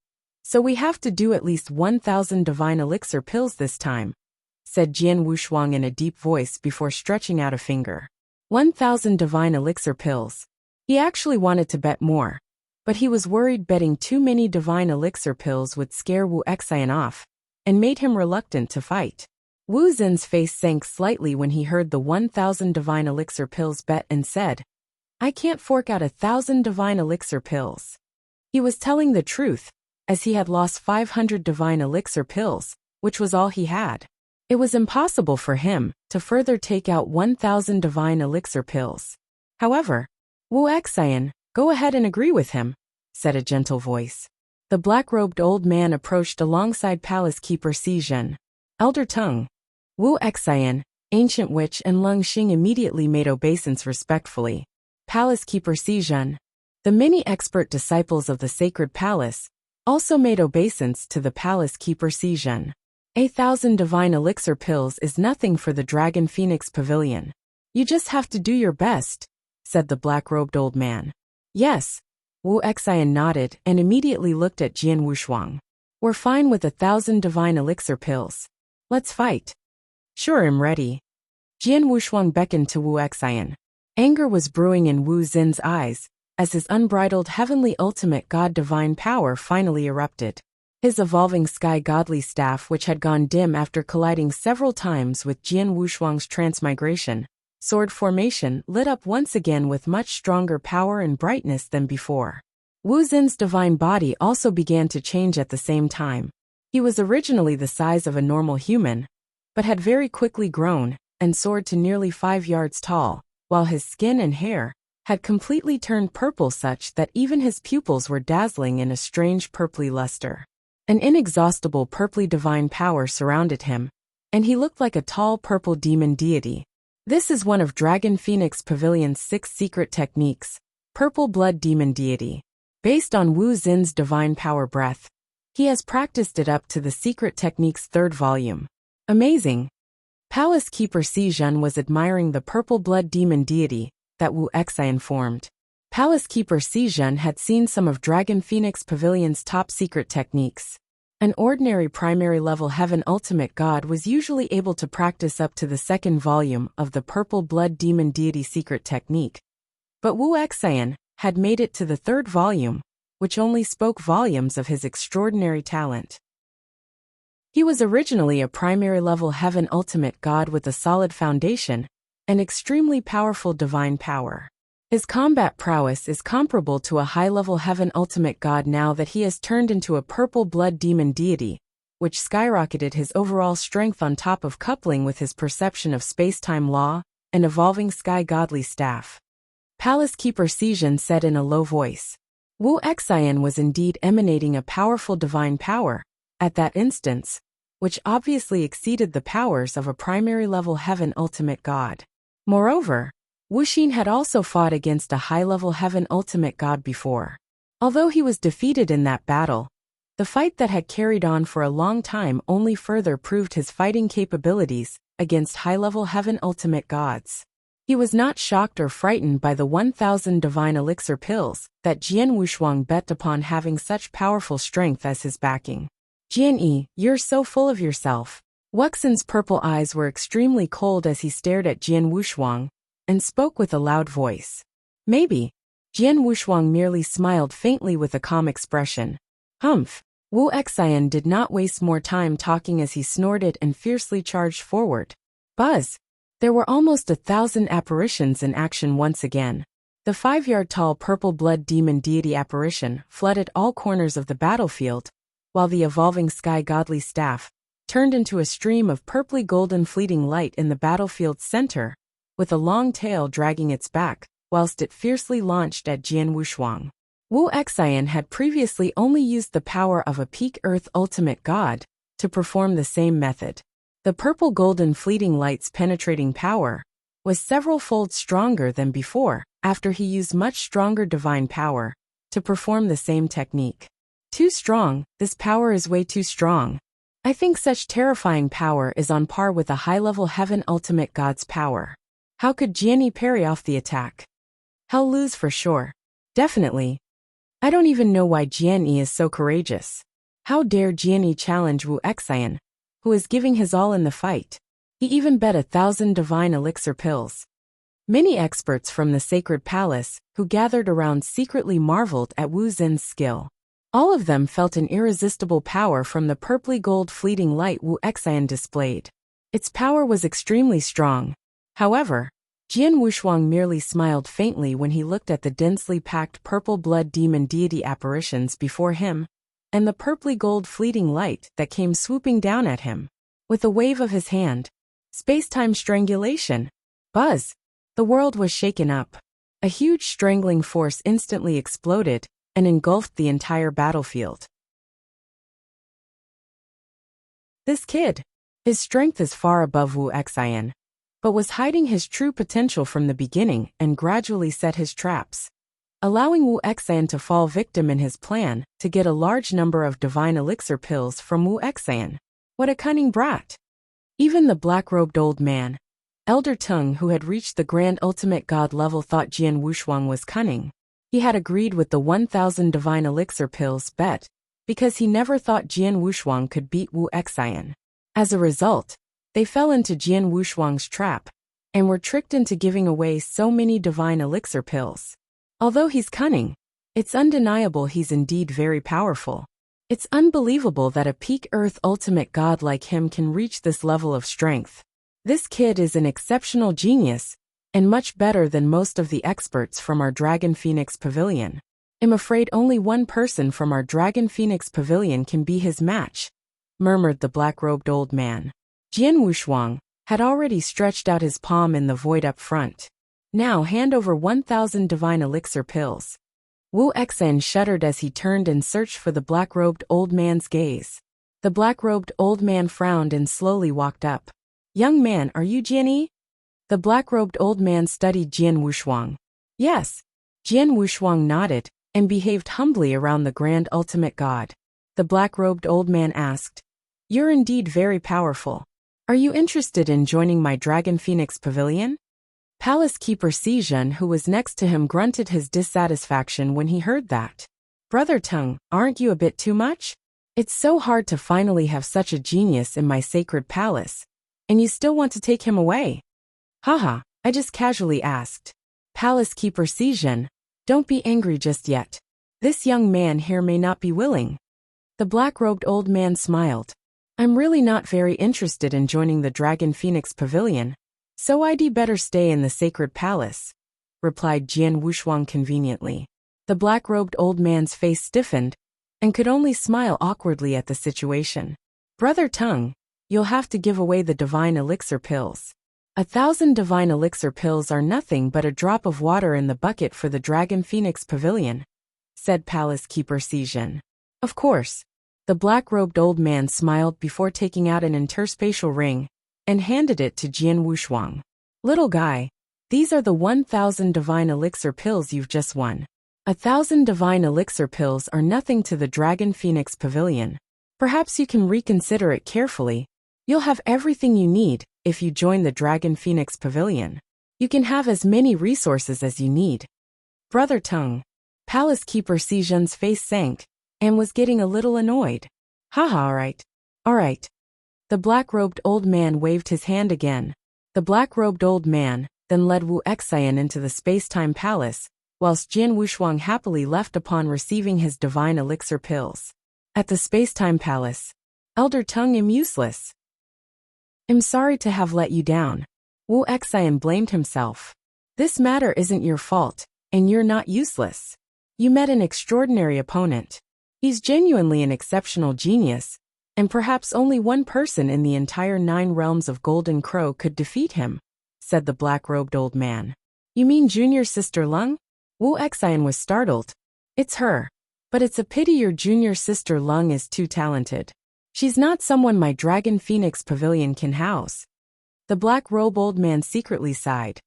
So we have to do at least 1,000 divine elixir pills this time, said Jian Wushuang in a deep voice before stretching out a finger. 1,000 divine elixir pills. He actually wanted to bet more, but he was worried betting too many divine elixir pills would scare Wu Xian off, and made him reluctant to fight. Wu Xin's face sank slightly when he heard the 1,000 divine elixir pills bet and said, I can't fork out 1,000 divine elixir pills. He was telling the truth, as he had lost 500 divine elixir pills, which was all he had. It was impossible for him to further take out 1,000 divine elixir pills. However, Wu Xian, go ahead and agree with him, said a gentle voice. The black-robed old man approached alongside Palace Keeper Xizhen. Elder Tung, Wu Xian, Ancient Witch and Lung Xing immediately made obeisance respectfully. Palace Keeper Xizhen, the many expert disciples of the sacred palace, also made obeisance to the Palace Keeper Xizhen. 1,000 divine elixir pills is nothing for the Dragon Phoenix Pavilion. You just have to do your best, said the black-robed old man. Yes, Wu Xian nodded and immediately looked at Jian Wushuang. We're fine with 1,000 divine elixir pills. Let's fight. Sure, I'm ready. Jian Wushuang beckoned to Wu Xian. Anger was brewing in Wu Xin's eyes, as his unbridled heavenly ultimate god divine power finally erupted. His evolving sky godly staff, which had gone dim after colliding several times with Jian Wushuang's transmigration, sword formation lit up once again with much stronger power and brightness than before. Wu Xin's divine body also began to change at the same time. He was originally the size of a normal human, but had very quickly grown and soared to nearly 5 yards tall, while his skin and hair had completely turned purple such that even his pupils were dazzling in a strange purply luster. An inexhaustible purply divine power surrounded him, and he looked like a tall purple demon deity. This is one of Dragon Phoenix Pavilion's 6 secret techniques, Purple Blood Demon Deity. Based on Wu Xin's divine power breath, he has practiced it up to the secret technique's 3rd volume. Amazing! Palace Keeper Xizhen was admiring the Purple Blood Demon Deity that Wu Xian formed. Palace Keeper Xizhen had seen some of Dragon Phoenix Pavilion's top secret techniques. An ordinary primary level heaven ultimate god was usually able to practice up to the 2nd volume of the Purple Blood Demon Deity secret technique. But Wu Xian had made it to the 3rd volume, which only spoke volumes of his extraordinary talent. He was originally a primary level heaven ultimate god with a solid foundation, an extremely powerful divine power. His combat prowess is comparable to a high-level heaven ultimate god now that he has turned into a purple blood demon deity, which skyrocketed his overall strength on top of coupling with his perception of space-time law and evolving sky godly staff. Palace Keeper Xizhen said in a low voice. Wu Xian was indeed emanating a powerful divine power, at that instance, which obviously exceeded the powers of a primary-level heaven ultimate god. Moreover, Wu Xin had also fought against a high-level heaven ultimate god before. Although he was defeated in that battle, the fight that had carried on for a long time only further proved his fighting capabilities against high-level heaven ultimate gods. He was not shocked or frightened by the 1,000 divine elixir pills that Jian Wushuang bet upon having such powerful strength as his backing. Jian Yi, you're so full of yourself. Wuxin's purple eyes were extremely cold as he stared at Jian Wushuang, and spoke with a loud voice. Maybe. Jian Wushuang merely smiled faintly with a calm expression. Humph. Wu Xian did not waste more time talking as he snorted and fiercely charged forward. Buzz. There were almost 1,000 apparitions in action once again. The 5-yard-tall purple blood demon deity apparition flooded all corners of the battlefield, while the evolving sky godly staff turned into a stream of purply golden fleeting light in the battlefield's center, with a long tail dragging its back, whilst it fiercely launched at Jian Wushuang. Wu Xian had previously only used the power of a peak earth ultimate god to perform the same method. The purple golden fleeting light's penetrating power was several-fold stronger than before after he used much stronger divine power to perform the same technique. Too strong, this power is way too strong. I think such terrifying power is on par with a high-level heaven ultimate god's power. How could Jian Yi parry off the attack? He'll lose for sure. Definitely. I don't even know why Jian Yi is so courageous. How dare Jianyi challenge Wu Xian, who is giving his all in the fight? He even bet 1,000 divine elixir pills. Many experts from the sacred palace, who gathered around, secretly marveled at Wu Xin's skill. All of them felt an irresistible power from the purply gold fleeting light Wu Xian displayed. Its power was extremely strong. However, Jian Wushuang merely smiled faintly when he looked at the densely packed purple blood demon deity apparitions before him, and the purply gold fleeting light that came swooping down at him. With a wave of his hand, space-time strangulation. Buzz! The world was shaken up. A huge strangling force instantly exploded and engulfed the entire battlefield. This kid! His strength is far above Wu Xian, but was hiding his true potential from the beginning and gradually set his traps, allowing Wu Xian to fall victim in his plan to get a large number of divine elixir pills from Wu Xian. What a cunning brat! Even the black-robed old man, Elder Tung, who had reached the grand ultimate god level, thought Jian Wushuang was cunning. He had agreed with the 1,000 divine elixir pills bet because he never thought Jian Wushuang could beat Wu Xian. As a result, they fell into Jian Wushuang's trap and were tricked into giving away so many divine elixir pills. Although he's cunning, it's undeniable he's indeed very powerful. It's unbelievable that a peak Earth ultimate god like him can reach this level of strength. This kid is an exceptional genius, and much better than most of the experts from our Dragon Phoenix Pavilion. I'm afraid only one person from our Dragon Phoenix Pavilion can be his match, murmured the black-robed old man. Jian Wushuang had already stretched out his palm in the void up front. Now hand over 1,000 divine elixir pills. Wu Xian shuddered as he turned and searched for the black-robed old man's gaze. The black-robed old man frowned and slowly walked up. Young man, are you Jianyi? The black-robed old man studied Jian Wushuang. Yes. Jian Wushuang nodded and behaved humbly around the grand ultimate god. The black-robed old man asked, You're indeed very powerful. Are you interested in joining my Dragon Phoenix Pavilion? Palace Keeper Xizhen, who was next to him, grunted his dissatisfaction when he heard that. Brother Tung, aren't you a bit too much? It's so hard to finally have such a genius in my sacred palace, and you still want to take him away? Haha, I just casually asked. Palace Keeper Xizhen, don't be angry just yet. This young man here may not be willing. The black-robed old man smiled. I'm really not very interested in joining the Dragon Phoenix Pavilion, so I'd better stay in the sacred palace, replied Jian Wushuang conveniently. The black-robed old man's face stiffened and could only smile awkwardly at the situation. Brother Tung, you'll have to give away the divine elixir pills. 1,000 divine elixir pills are nothing but a drop of water in the bucket for the Dragon Phoenix Pavilion, said Palace Keeper Xizhen. Of course. The black-robed old man smiled before taking out an interspatial ring and handed it to Jian Wushuang. Little guy, these are the 1,000 divine elixir pills you've just won. 1,000 divine elixir pills are nothing to the Dragon Phoenix Pavilion. Perhaps you can reconsider it carefully. You'll have everything you need if you join the Dragon Phoenix Pavilion. You can have as many resources as you need. Brother Tung. Palace Keeper Xizhen's face sank and was getting a little annoyed. Haha, alright. The black-robed old man waved his hand again. The black-robed old man then led Wu Xian into the space-time palace, whilst Jian Wushuang happily left upon receiving his divine elixir pills. At the space-time palace, Elder Tung, am useless. I'm sorry to have let you down. Wu Xian blamed himself. This matter isn't your fault, and you're not useless. You met an extraordinary opponent. He's genuinely an exceptional genius, and perhaps only one person in the entire 9 realms of Golden Crow could defeat him, said the black-robed old man. You mean junior sister Lung? Wu Xian was startled. It's her. But it's a pity your junior sister Lung is too talented. She's not someone my Dragon Phoenix Pavilion can house. The black-robed old man secretly sighed.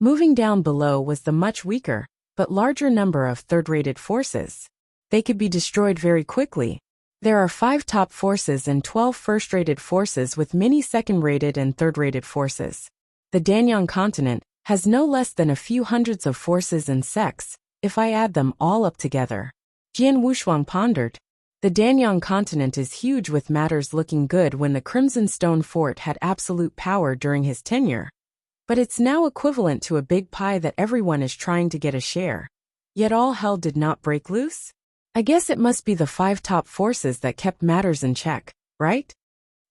Moving down below was the much weaker, but larger number of third-rated forces. They could be destroyed very quickly. There are 5 top forces and 12 first-rated forces with many second-rated and third-rated forces. The Danyang continent has no less than a few hundreds of forces and sects, if I add them all up together. Jian Wushuang pondered. The Danyang continent is huge, with matters looking good when the Crimson Stone Fort had absolute power during his tenure. But it's now equivalent to a big pie that everyone is trying to get a share. Yet all hell did not break loose? I guess it must be the 5 top forces that kept matters in check, right?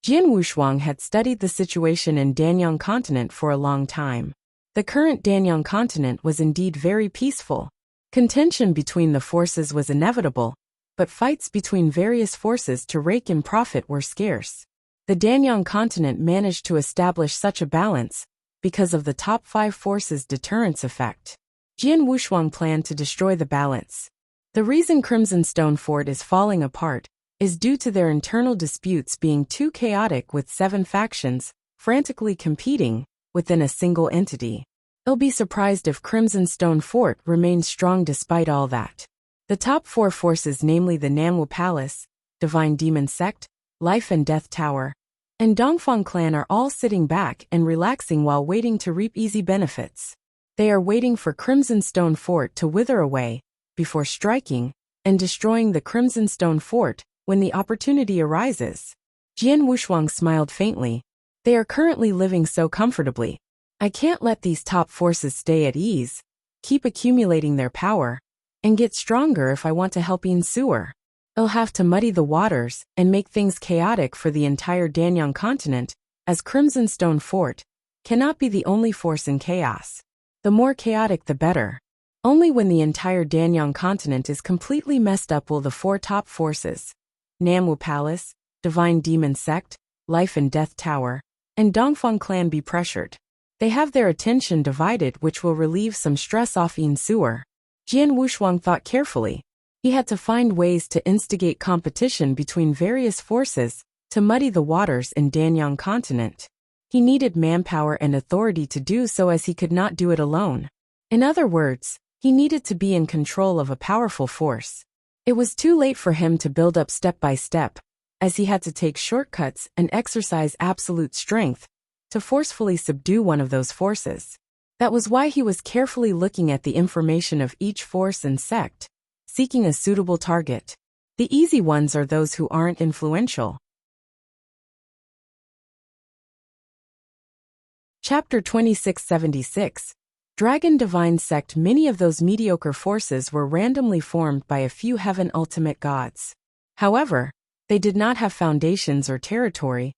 Jian Wushuang had studied the situation in Danyang continent for a long time. The current Danyang continent was indeed very peaceful. Contention between the forces was inevitable, but fights between various forces to rake in profit were scarce. The Danyang continent managed to establish such a balance because of the top 5 forces' deterrence effect. Jian Wushuang planned to destroy the balance. The reason Crimson Stone Fort is falling apart is due to their internal disputes being too chaotic, with 7 factions frantically competing within a single entity. They'll be surprised if Crimson Stone Fort remains strong despite all that. The top 4 forces, namely the Namwu Palace, Divine Demon Sect, Life and Death Tower, and Dongfang Clan, are all sitting back and relaxing while waiting to reap easy benefits. They are waiting for Crimson Stone Fort to wither away before striking and destroying the Crimson Stone Fort when the opportunity arises. Jian Wushuang smiled faintly. They are currently living so comfortably. I can't let these top forces stay at ease, keep accumulating their power, and get stronger if I want to help Yin Sewer. They'll have to muddy the waters and make things chaotic for the entire Danyang continent, as Crimson Stone Fort cannot be the only force in chaos. The more chaotic the better. Only when the entire Danyang continent is completely messed up will the 4 top forces, Namwu Palace, Divine Demon Sect, Life and Death Tower, and Dongfang Clan, be pressured. They have their attention divided, which will relieve some stress off Yin Sewer. Jian Wushuang thought carefully. He had to find ways to instigate competition between various forces to muddy the waters in Danyang continent. He needed manpower and authority to do so, as he could not do it alone. In other words, he needed to be in control of a powerful force. It was too late for him to build up step by step, as he had to take shortcuts and exercise absolute strength to forcefully subdue one of those forces. That was why he was carefully looking at the information of each force and sect, seeking a suitable target. The easy ones are those who aren't influential. Chapter 2676. Dragon Divine Sect. Many of those mediocre forces were randomly formed by a few heaven ultimate gods. However, they did not have foundations or territory,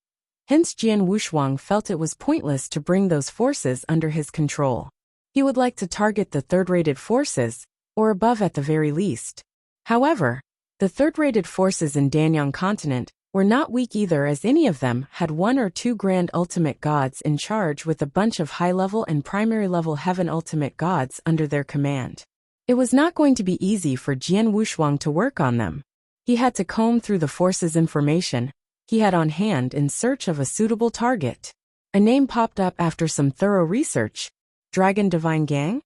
hence Jian Wushuang felt it was pointless to bring those forces under his control. He would like to target the third-rated forces, or above at the very least. However, the third-rated forces in Danyang continent were not weak either, as any of them had 1 or 2 grand ultimate gods in charge, with a bunch of high-level and primary-level heaven ultimate gods under their command. It was not going to be easy for Jian Wushuang to work on them. He had to comb through the forces' information he had on hand in search of a suitable target. A name popped up after some thorough research. Dragon Divine Gang?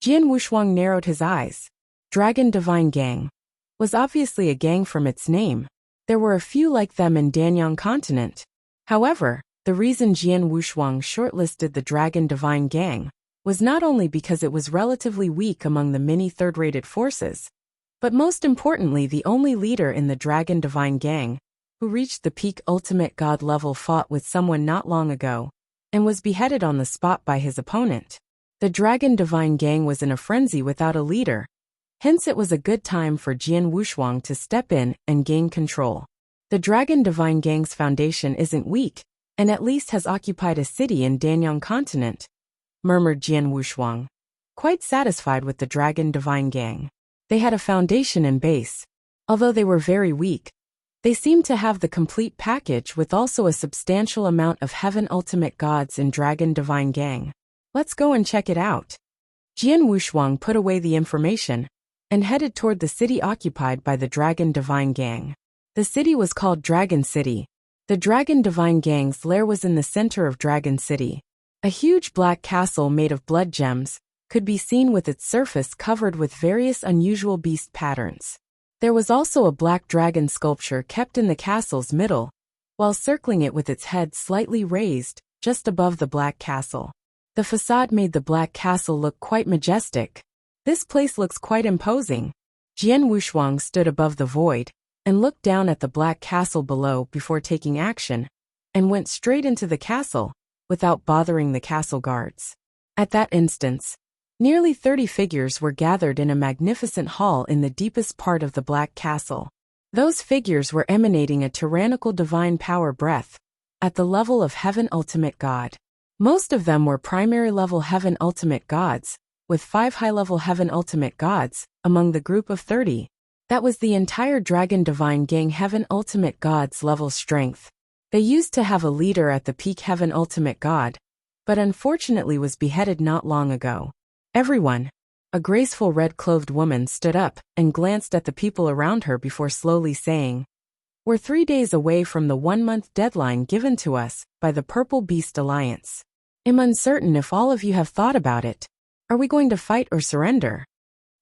Jian Wushuang narrowed his eyes. Dragon Divine Gang was obviously a gang from its name. There were a few like them in Danyang continent. However, the reason Jian Wushuang shortlisted the Dragon Divine Gang was not only because it was relatively weak among the many third-rated forces, but most importantly, the only leader in the Dragon Divine Gang who reached the peak ultimate god level fought with someone not long ago and was beheaded on the spot by his opponent. The Dragon Divine Gang was in a frenzy without a leader. Hence it was a good time for Jian Wushuang to step in and gain control. The Dragon Divine Gang's foundation isn't weak, and at least has occupied a city in Danyang continent, murmured Jian Wushuang, quite satisfied with the Dragon Divine Gang. They had a foundation and base. Although they were very weak, they seemed to have the complete package, with also a substantial amount of heaven ultimate gods in Dragon Divine Gang. Let's go and check it out. Jian Wushuang put away the information and headed toward the city occupied by the Dragon Divine Gang. The city was called Dragon City. The Dragon Divine Gang's lair was in the center of Dragon City. A huge black castle made of blood gems could be seen, with its surface covered with various unusual beast patterns. There was also a black dragon sculpture kept in the castle's middle, while circling it with its head slightly raised, just above the black castle. The facade made the black castle look quite majestic. This place looks quite imposing. Jian Wushuang stood above the void and looked down at the black castle below before taking action, and went straight into the castle without bothering the castle guards. At that instant, nearly 30 figures were gathered in a magnificent hall in the deepest part of the black castle. Those figures were emanating a tyrannical divine power breath at the level of Heaven Ultimate God. Most of them were primary level Heaven Ultimate Gods, with 5 high-level Heaven Ultimate Gods among the group of 30. That was the entire Dragon Divine Gang Heaven Ultimate Gods level strength. They used to have a leader at the peak Heaven Ultimate God, but unfortunately was beheaded not long ago. Everyone. A graceful red-clothed woman stood up and glanced at the people around her before slowly saying, "We're 3 days away from the 1-month deadline given to us by the Purple Beast Alliance. I'm uncertain if all of you have thought about it. Are we going to fight or surrender?"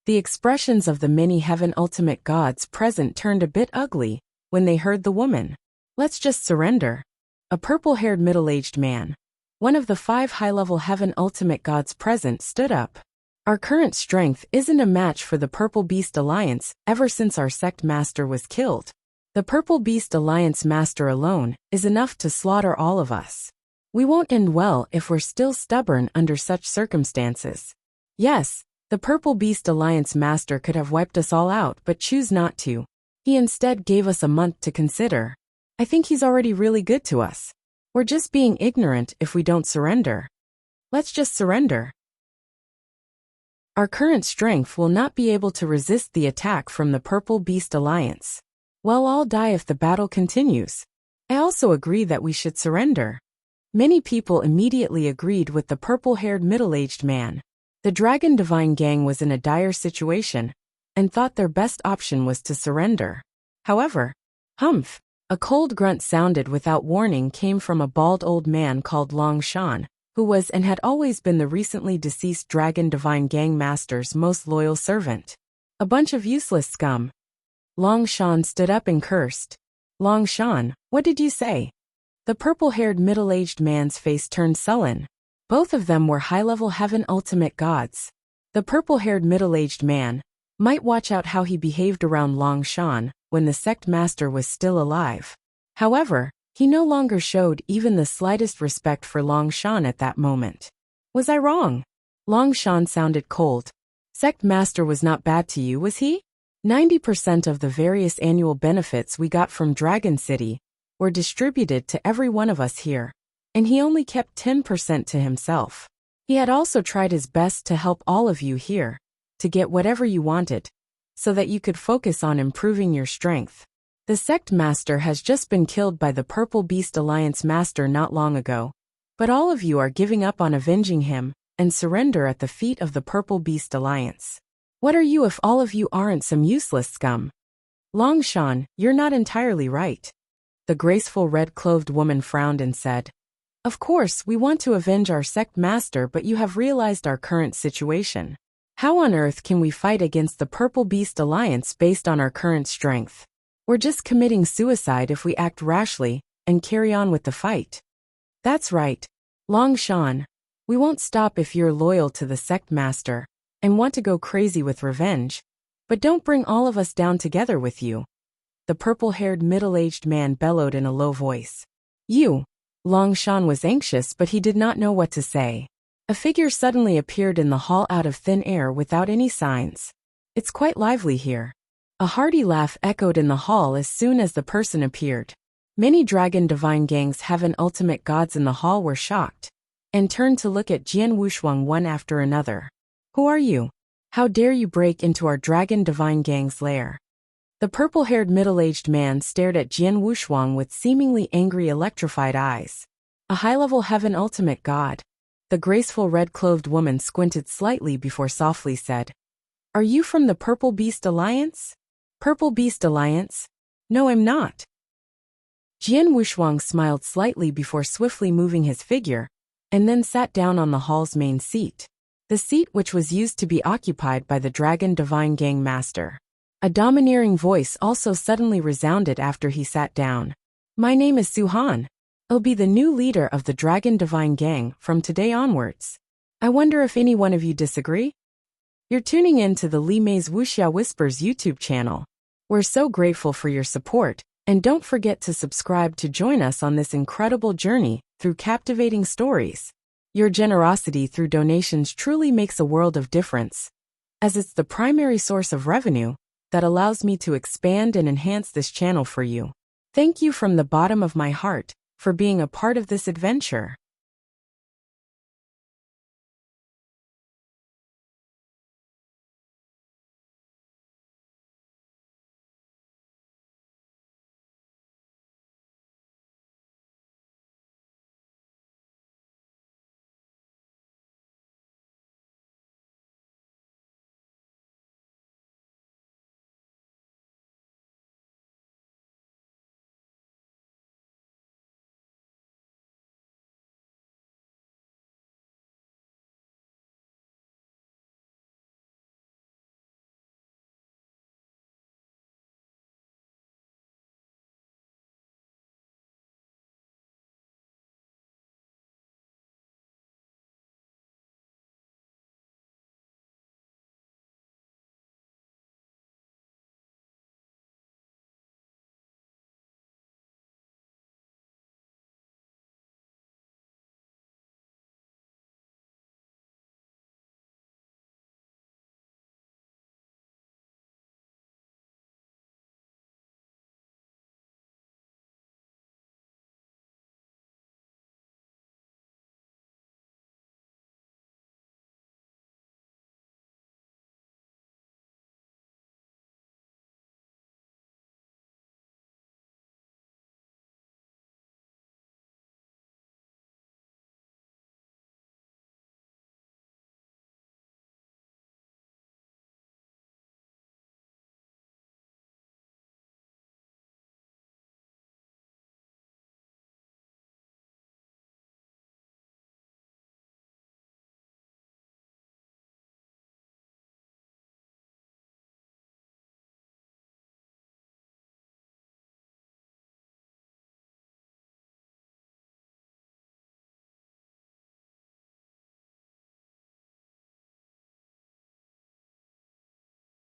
The expressions of the many Heaven Ultimate Gods present turned a bit ugly when they heard the woman. "Let's just surrender." A purple-haired middle-aged man, one of the 5 high-level Heaven Ultimate Gods present, stood up. "Our current strength isn't a match for the Purple Beast Alliance ever since our sect master was killed. The Purple Beast Alliance master alone is enough to slaughter all of us. We won't end well if we're still stubborn under such circumstances. Yes, the Purple Beast Alliance master could have wiped us all out but choose not to. He instead gave us a month to consider. I think he's already really good to us. We're just being ignorant if we don't surrender. Let's just surrender. Our current strength will not be able to resist the attack from the Purple Beast Alliance. We'll all die if the battle continues. I also agree that we should surrender." Many people immediately agreed with the purple-haired middle-aged man. The Dragon Divine Gang was in a dire situation and thought their best option was to surrender. However, humph! A cold grunt sounded without warning came from a bald old man called Long Shan, who was and had always been the recently deceased Dragon Divine Gang master's most loyal servant. "A bunch of useless scum." Long Shan stood up and cursed. "Long Shan, what did you say?" The purple-haired middle-aged man's face turned sullen. Both of them were high-level Heaven Ultimate Gods. The purple-haired middle-aged man might watch out how he behaved around Long Shan when the sect master was still alive. However, he no longer showed even the slightest respect for Long Shan at that moment. "Was I wrong?" Long Shan sounded cold. "Sect master was not bad to you, was he? 90% of the various annual benefits we got from Dragon City were distributed to every one of us here, and he only kept 10% to himself. He had also tried his best to help all of you here to get whatever you wanted, so that you could focus on improving your strength. The sect master has just been killed by the Purple Beast Alliance master not long ago, but all of you are giving up on avenging him and surrender at the feet of the Purple Beast Alliance. What are you if all of you aren't some useless scum?" "Long Shan, you're not entirely right." The graceful red-clothed woman frowned and said, "Of course, we want to avenge our sect master, but you have realized our current situation. How on earth can we fight against the Purple Beast Alliance based on our current strength? We're just committing suicide if we act rashly and carry on with the fight." "That's right. Long Shan, we won't stop if you're loyal to the sect master and want to go crazy with revenge, but don't bring all of us down together with you." The purple-haired middle-aged man bellowed in a low voice. "You." Long Shan was anxious, but he did not know what to say. A figure suddenly appeared in the hall out of thin air without any signs. "It's quite lively here." A hearty laugh echoed in the hall as soon as the person appeared. Many Dragon Divine Gang's Heaven Ultimate Gods in the hall were shocked and turned to look at Jian Wushuang one after another. "Who are you? How dare you break into our Dragon Divine Gang's lair?" The purple-haired middle-aged man stared at Jian Wushuang with seemingly angry electrified eyes. "A high-level Heaven Ultimate God." The graceful red-clothed woman squinted slightly before softly said, "Are you from the Purple Beast Alliance?" "Purple Beast Alliance? No, I'm not." Jian Wushuang smiled slightly before swiftly moving his figure, and then sat down on the hall's main seat. The seat which was used to be occupied by the Dragon Divine Gang master. A domineering voice also suddenly resounded after he sat down. "My name is Su-Han. I'll be the new leader of the Dragon Divine Gang from today onwards. I wonder if any one of you disagree?" You're tuning in to the Li Mei's Wuxia Whispers YouTube channel. We're so grateful for your support, and don't forget to subscribe to join us on this incredible journey through captivating stories. Your generosity through donations truly makes a world of difference, as it's the primary source of revenue that allows me to expand and enhance this channel for you. Thank you from the bottom of my heart for being a part of this adventure.